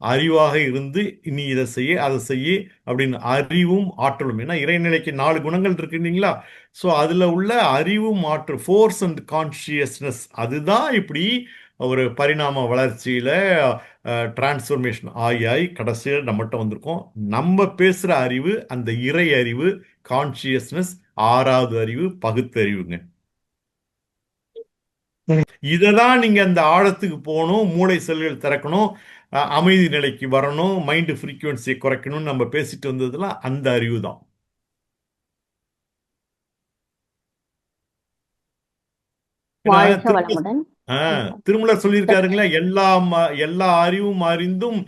அறிவாக இருந்து நீ இதை செய்ய அதை செய்ய அப்படின்னு அறிவும் ஆற்றலும். ஏன்னா இறைநிலைக்கு 4 குணங்கள் இருக்கு இல்லைங்களா? ஸோ அதில் உள்ள அறிவும் ஆற்றல், ஃபோர்ஸ் அண்ட் கான்சியஸ்னஸ், அதுதான் இப்படி ஒரு பரிணாம வளர்ச்சியில டிரான்ஸ்ஃபர்மேஷன் ஆகி கடைசியில் நம்மகிட்ட வந்திருக்கோம். நம்ம பேசுற அறிவு அந்த இறை அறிவு, கான்சியஸ்னஸ், 6வது அறிவு, பகுத்தறிவுங்க. இததான் நீங்க அந்த ஆழத்துக்கு போகணும், மூளை செல்கள் திறக்கணும், அமைதி நிலைக்கு வரணும், மைண்ட் ஃப்ரீக்குவன்சியை குறைக்கணும்னு நம்ம பேசிட்டு வந்ததுலாம் அந்த அறிவு தான். வாழ்க வளமுடன். திருமலர் சொல்லியிருக்காருங்களா, எல்லா அறிவும் அறிந்தும்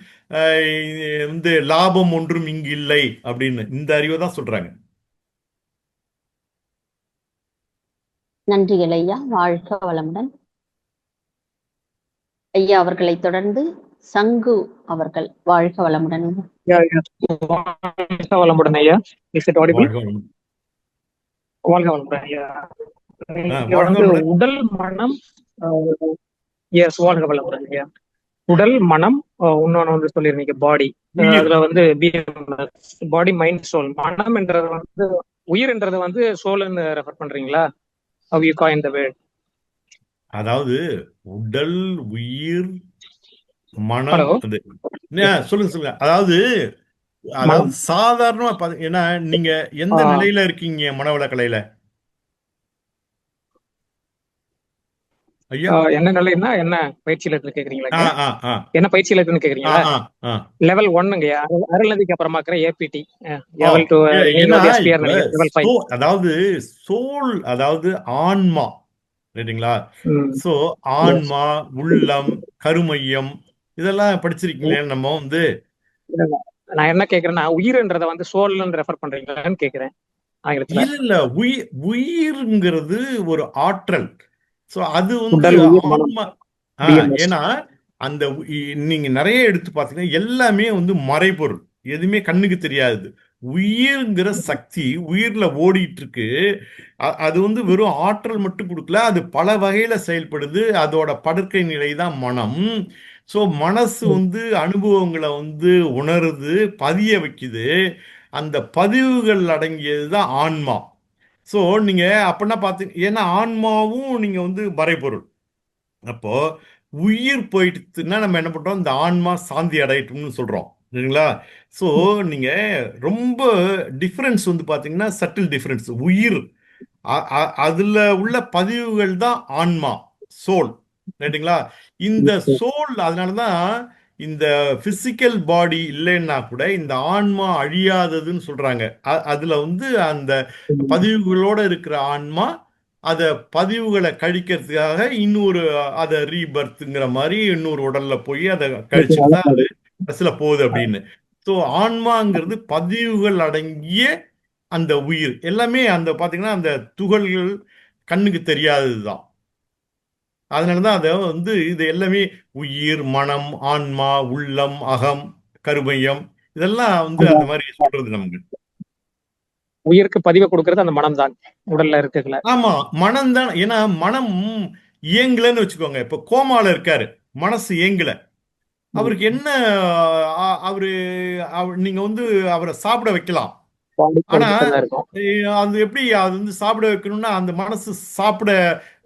வந்து லாபம் ஒன்றும் இங்கு இல்லை அப்படின்னு. இந்த அறிவை தான் சொல்றாங்க. நன்றிகள் ஐயா. வாழ்க வளமுடன். ஐயா அவர்களை தொடர்ந்து சங்கு அவர்கள். வாழ்க வளமுடன். வாழ்க வளமுடன் ஐயா. Is it audible? வாழ்க வளமுடன் ஐயா. உடல் மனம், எஸ் வாழ்க வளமுடன் ஐயா. உடல் மனம், இன்னொன்னு வந்து சொல்லிருந்தீங்க பாடி. அதுல வந்து பாடி மைண்ட் சோல். மனம் என்றது வந்து உயிர் என்றது வந்து சோல்னு ரெஃபர் பண்றீங்களா? How you coin the word? அதாவது உடல், உயிர், மனம். சொல்லுங்க. அதாவது சாதாரணமா ஏன்னா நீங்க எந்த நிலையில இருக்கீங்க மனவளக்கலையில? ஐயா என்ன நிலைன்னா என்ன பயிற்சியில இருந்து கேக்குறீங்களா? என்ன பயிற்சியில இருந்து கேக்குறீங்களா? லெவல் 1ங்க. அருள்நதிக்கு அப்புறமா இருக்கிற ஏபிடி லெவல் 2 லெவல் 5. அதாவது சோல், அதாவது ஆன்மா, ரைட்டுங்களா? சோ ஆன்மா, உள்ளம், கருமையம், இதெல்லாம் படிச்சிருக்கீங்க. நம்ம வந்து நான் என்ன கேக்குறேன்னா உயிர்ன்றத வந்து சோல்னு ரெஃபர் பண்றீங்களான்னு கேக்குறேன். இல்ல, உயிர்ங்கிறது ஒரு ஆற்றல். சோ அது வந்து ஆன்மா. ஏன்னா அந்த நீங்க நிறைய எடுத்து பார்த்தீங்கன்னா எல்லாமே வந்து மறைபொருள், எதுவுமே கண்ணுக்கு தெரியாது. உயிர்ங்கிற சக்தி உயிர்ல ஓடிட்டு இருக்கு. அது வந்து வெறும் ஆற்றல் மட்டும் கொடுக்கல, அது பல வகையில செயல்படுது. அதோட படுக்கை நிலை தான் மனம். ஸோ மனசு வந்து அனுபவங்களை வந்து உணருது, பதிய வைக்குது. அந்த பதிவுகள் அடங்கியது தான் ஆன்மா. ஸோ நீங்க அப்படின்னா பார்த்தீங்க, ஏன்னா ஆன்மாவும் நீங்க வந்து மறைபொருள். அப்போ உயிர் போயிட்டுன்னா நம்ம என்ன பண்றோம், இந்த ஆன்மா சாந்தி அடையட்டும்னு சொல்றோம், சரிங்களா? ஸோ நீங்க ரொம்ப டிஃபரன்ஸ் வந்து பார்த்தீங்கன்னா சட்டில் டிஃபரன்ஸ். உயிர் அதுல உள்ள பதிவுகள் தான் ஆன்மா, சோல், ரைட்டுங்களா? இந்த சோல், அதனாலதான் இந்த பிசிக்கல் பாடி இல்லைன்னா கூட இந்த ஆன்மா அழியாததுன்னு சொல்றாங்க. அதுல வந்து அந்த பதிவுகளோட இருக்கிற ஆன்மா அத பதிவுகளை கழிக்கிறதுக்காக இன்னொரு அதை ரீபர்த்ங்கிற மாதிரி இன்னொரு உடல்ல போய் அதை கழிச்சுட்டு தான் அது பஸ்ல போகுது அப்படின்னு. ஸோ ஆன்மாங்கிறது பதிவுகள் அடங்கிய அந்த உயிர். எல்லாமே அந்த பாத்தீங்கன்னா அந்த துகள்கள் கண்ணுக்கு தெரியாததுதான். அதனாலதான் அதை வந்து இது எல்லாமே உயிர், மனம், ஆன்மா, உள்ளம், அகம், கருமையம், இதெல்லாம் வந்து அந்த மாதிரி சொல்றது நமக்கு. உயிருக்கு பதிவை கொடுக்கறது அந்த மனம் தான், உடல்ல இருக்குல்ல. ஆமா, மனம் தான். ஏன்னா மனம் இயங்கலன்னு வச்சுக்கோங்க. இப்ப கோமால இருக்காரு, மனசு இயங்கல, அவருக்கு என்ன? நீங்க வந்து அவரை சாப்பிட வைக்கலாம். ஆனா அது எப்படி அது வந்து சாப்பிட வைக்கணும்னா அந்த மனசு சாப்பிட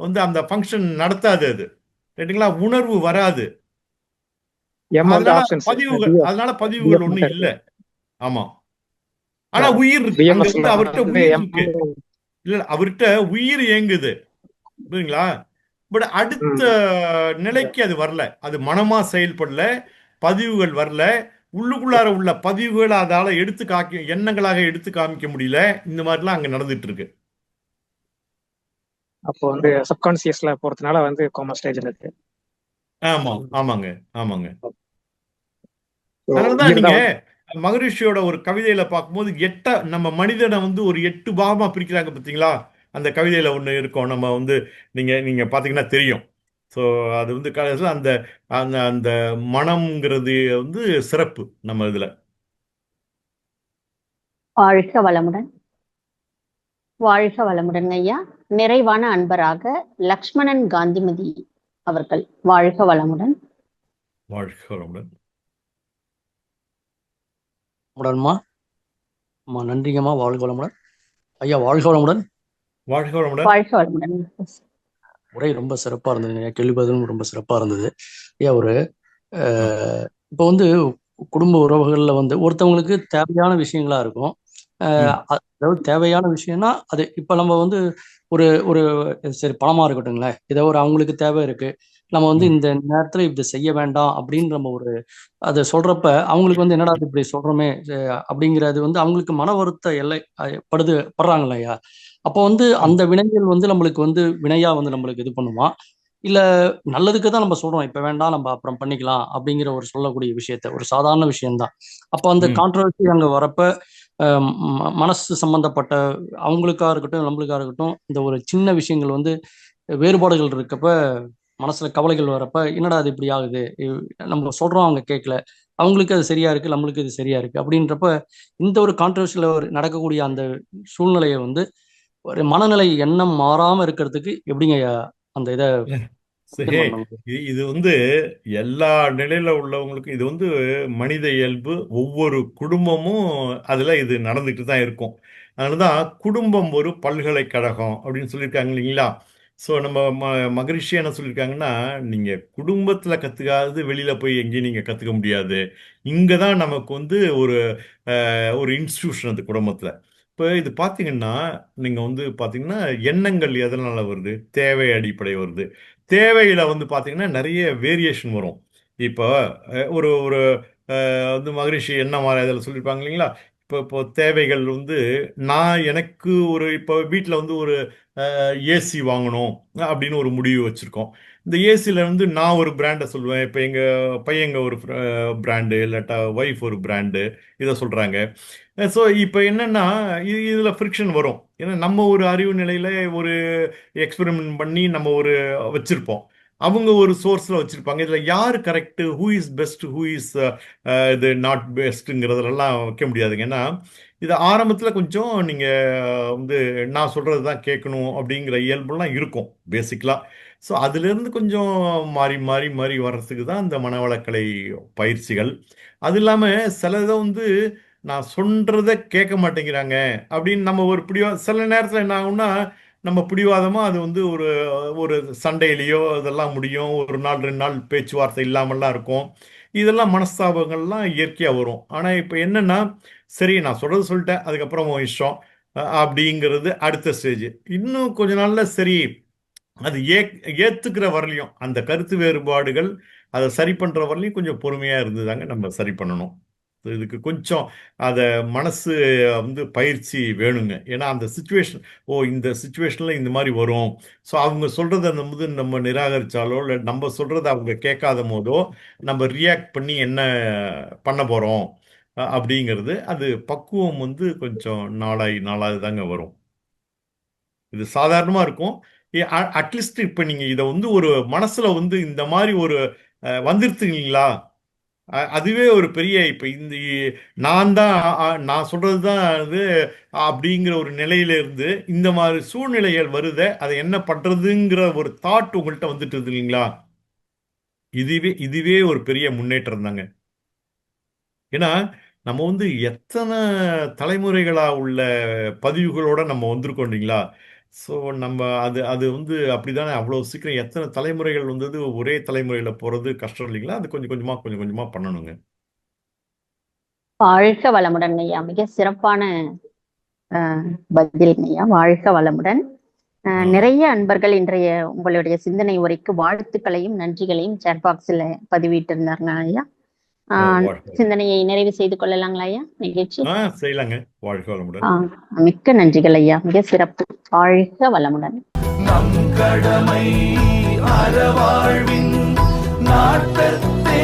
வந்து அந்த ஃபங்க்ஷன் நடத்தாது, அது ரைட்டுங்களா? உணர்வு வராது. அதனால பதிவுகள் ஒண்ணும் இல்ல. ஆமா, ஆனா உயிர் அங்க வந்து அவர்கிட்ட உயிர் இருக்கு. இல்ல, அவர்கிட்ட உயிர் இயங்குது, புரியுங்களா? பட் அடுத்த நிலைக்கு அது வரல, அது மனமா செயல்படல, பதிவுகள் வரல, உள்ளுக்குள்ளார உள்ள பதிவுகள் அதால எண்ணங்களாக எடுத்து காமிக்க முடியல. இந்த மாதிரிலாம் அங்க நடந்துட்டு இருக்கு. அப்போ வந்து சப்கான்சியஸ்ல போறதுனால வந்து கோமா ஸ்டேஜ்ல இருக்கு. ஆமாங்க. அதனாலதான் நீங்க மகரிஷியோட ஒரு கவிதையில பார்க்கும்போது நம்ம மனிதனை வந்து ஒரு 8 பாகமா பிரிக்கிறாங்க, பார்த்தீங்களா? அந்த கவிதையில ஒண்ணு இருக்கும், நம்ம வந்து நீங்க பாத்தீங்கன்னா தெரியும். ஸோ அது வந்து அந்த அந்த அந்த மனம்ங்கிறது வந்து சிறப்பு நம்ம இதுல. வாழ்க வளமுடன். வாழ்க வளமுடன் ஐயா. நிறைவான அன்பராக லக்ஷ்மணன் காந்திமதி அவர்கள். வாழ்க வளமுடன். வாழ்க வளமுடன். உடன்மா நன்றிங்கம்மா. வாழ்க வளமுடன் ஐயா. வாழ்க வளமுடன். வாழ்க வளமுடன். வாழ்க வளமுடன். உரை ரொம்ப சிறப்பாக இருந்ததுங்க. கேள்வி பதிலும் ரொம்ப சிறப்பாக இருந்தது. ஏன் ஒரு இப்போ வந்து குடும்ப உறவுகளில் வந்து ஒருத்தவங்களுக்கு தேவையான விஷயங்களா இருக்கும். அதாவது தேவையான விஷயம்னா அது இப்போ நம்ம வந்து ஒரு ஒரு சரி பணமாக இருக்கட்டுங்களேன், ஏதோ ஒரு அவங்களுக்கு தேவை இருக்கு, நம்ம வந்து இந்த நேரத்தில் இப்படி செய்ய வேண்டாம் அப்படின்னு நம்ம ஒரு அதை சொல்றப்ப அவங்களுக்கு வந்து என்னடா இப்படி சொல்றோமே அப்படிங்கிறது வந்து அவங்களுக்கு மன வருத்த எல்லை படுறாங்க இல்லையா? அப்போ வந்து அந்த வினைகள் வந்து நம்மளுக்கு வந்து வினையா வந்து நம்மளுக்கு இது பண்ணுமா, இல்ல நல்லதுக்கு தான் நம்ம சொல்றோம் இப்ப வேண்டாம் நம்ம அப்புறம் பண்ணிக்கலாம் அப்படிங்கிற ஒரு சொல்லக்கூடிய விஷயத்த ஒரு சாதாரண விஷயம்தான். அப்போ அந்த கான்ட்ரவர்சி அங்க வரப்ப மனசு சம்பந்தப்பட்ட அவங்களுக்கா இருக்கட்டும் நம்மளுக்கா இருக்கட்டும் இந்த ஒரு சின்ன விஷயங்கள் வந்து வேறுபாடுகள் இருக்கப்ப மனசுல கவலைகள் வரப்ப என்னடா அது இப்படி ஆகுது, நம்ம சொல்றோம் அவங்க கேட்கல, அவங்களுக்கு அது சரியா இருக்கு நம்மளுக்கு இது சரியா இருக்கு அப்படின்றப்ப இந்த ஒரு கான்ட்ரவர்சியில நடக்கக்கூடிய அந்த சூழ்நிலையை வந்து ஒரு மனநிலை எண்ணம் மாறாம இருக்கிறதுக்கு எப்படிங்க அந்த இதை இது வந்து எல்லா நிலையில உள்ளவங்களுக்கும் இது வந்து மனித இயல்பு. ஒவ்வொரு குடும்பமும் அதுல இது நடந்துட்டு தான் இருக்கும். அதனாலதான் குடும்பம் ஒரு பல்கலைக்கழகம் அப்படின்னு சொல்லியிருக்காங்க இல்லைங்களா? ஸோ நம்ம மகரிஷி என்ன சொல்லியிருக்காங்கன்னா, நீங்க குடும்பத்துல கத்துக்காதது வெளியில போய் எங்கேயும் நீங்க கத்துக்க முடியாது. இங்க தான் நமக்கு வந்து ஒரு இன்ஸ்டிடியூஷன் அது குடும்பத்துல. இப்போ இது பார்த்தீங்கன்னா, நீங்க வந்து பார்த்தீங்கன்னா எண்ணங்கள் எதனால வருது? தேவை அடிப்படை வருது. தேவையில வந்து பார்த்தீங்கன்னா நிறைய வேரியேஷன் வரும். இப்போ ஒரு ஒரு வந்து மகரிஷி என்ன மாதிரி அதில் சொல்லியிருப்பாங்க இல்லைங்களா? இப்போ தேவைகள் வந்து எனக்கு இப்போ வீட்டில் வந்து ஒரு ஏசி வாங்கணும் அப்படின்னு ஒரு முடிவு வச்சுருக்கோம். இந்த ஏசியில் வந்து நான் ஒரு பிராண்டை சொல்லுவேன். இப்போ எங்கள் பையங்க ஒரு பிராண்டு, இல்லாட்டா ஒய்ஃப் ஒரு பிராண்டு இதை சொல்கிறாங்க. ஸோ இப்போ என்னென்னா இதில் ஃப்ரிக்ஷன் வரும். ஏன்னா நம்ம ஒரு அறிவு நிலையில் ஒரு எக்ஸ்பெரிமெண்ட் பண்ணி நம்ம ஒரு வச்சுருப்போம். அவங்க ஒரு சோர்ஸில் வச்சுருப்பாங்க. இதில் யார் correct, who is best, who is இது நாட் பெஸ்ட்டுங்கிறதுலாம் வைக்க முடியாதுங்க. ஏன்னா இது ஆரம்பத்தில் கொஞ்சம் நீங்கள் வந்து நான் சொல்கிறது தான் கேட்கணும் அப்படிங்கிற இயல்புலாம் இருக்கும் பேசிக்கலாக. ஸோ அதுலேருந்து கொஞ்சம் மாறி மாறி மாறி வர்றதுக்கு தான் இந்த மனவளக்கலை பயிற்சிகள். அது இல்லாமல் சிலதை வந்து நான் சொல்கிறத கேட்க மாட்டேங்கிறாங்க அப்படின்னு நம்ம ஒரு சில நேரத்தில் என்ன ஆகும்னா நம்ம பிடிவாதமாக அது வந்து ஒரு சண்டையிலையோ இதெல்லாம் முடியும். ஒரு நாள் 2 நாள் பேச்சுவார்த்தை இல்லாமல்லாம் இருக்கும். இதெல்லாம் மனஸ்தாபங்கள்லாம் இயற்கையாக வரும். ஆனால் இப்போ என்னென்னா, சரி நான் சொல்கிறது சொல்லிட்டேன், அதுக்கப்புறம் உன் இஷ்டம் அப்படிங்கிறது அடுத்த ஸ்டேஜ். இன்னும் கொஞ்ச நாளில் சரி அது ஏற்றுக்கிற வரலையும் அந்த கருத்து வேறுபாடுகள் அதை சரி பண்ணுற வரலையும் கொஞ்சம் பொறுமையாக இருந்துதாங்க நம்ம சரி பண்ணணும். இதுக்கு கொஞ்சம் அதை மனசு வந்து பயிற்சி வேணுங்க. ஏன்னா அந்த சுச்சுவேஷன் இந்த சுச்சுவேஷனில் இந்த மாதிரி வரும். ஸோ அவங்க சொல்கிறத நம்ம நிராகரித்தாலோ இல்லை நம்ம சொல்கிறத அவங்க கேட்காத போதோ நம்ம ரியாக்ட் பண்ணி என்ன பண்ண போகிறோம் அப்படிங்கிறது அது பக்குவம் வந்து கொஞ்சம் நாளாக தாங்க வரும். இது சாதாரணமாக இருக்கும். அட்லீஸ்ட் இப்போ நீங்கள் இதை வந்து ஒரு மனசில் வந்து இந்த மாதிரி ஒரு வந்துருத்துங்களா, அதுவே ஒரு பெரிய இப்போ இந்த நான் சொல்கிறது தான் அது அப்படிங்கிற ஒரு நிலையில இருந்து இந்த மாதிரி சூழ்நிலைகள் வருத அதை என்ன பண்ணுறதுங்கிற ஒரு தாட் உங்கள்கிட்ட வந்துட்டு இல்லைங்களா, இதுவே ஒரு பெரிய முன்னேற்றம் தாங்க. ஏன்னா நம்ம வந்து எத்தனை தலைமுறைகளாக உள்ள பதிவுகளோட நம்ம வந்திருக்கோம் இல்லைங்களா? ஸோ நம்ம அது வந்து அப்படிதானே அவ்வளோ சீக்கிரம் எத்தனை தலைமுறைகள் வந்தது ஒரே தலைமுறையில் போகிறது கஷ்டம் இல்லைங்களா? அது கொஞ்சம் கொஞ்சமாக பண்ணணுங்க. வாழ்க வளமுடன் ஐயா, மிக சிறப்பான பதில் ஐயா. வாழ்க வளமுடன். நிறைய அன்பர்கள் இன்றைய உங்களுடைய சிந்தனை உரைக்கு வாழ்த்துக்களையும் நன்றிகளையும் சேட் பாக்ஸில் பதிவிட்டு இருந்தாங்க ஐயா. சிந்தனையை நிறைவு செய்து கொள்ளலாங்களா ஐயா? நிகழ்ச்சி செய்யலாங்க. வாழ்க வளமுடன். மிக்க நன்றிகள் ஐயா, மிக சிறப்பு. வாழ்க வளமுடன். நம் கடமை அறவாழ்வின் நாட்டத்தே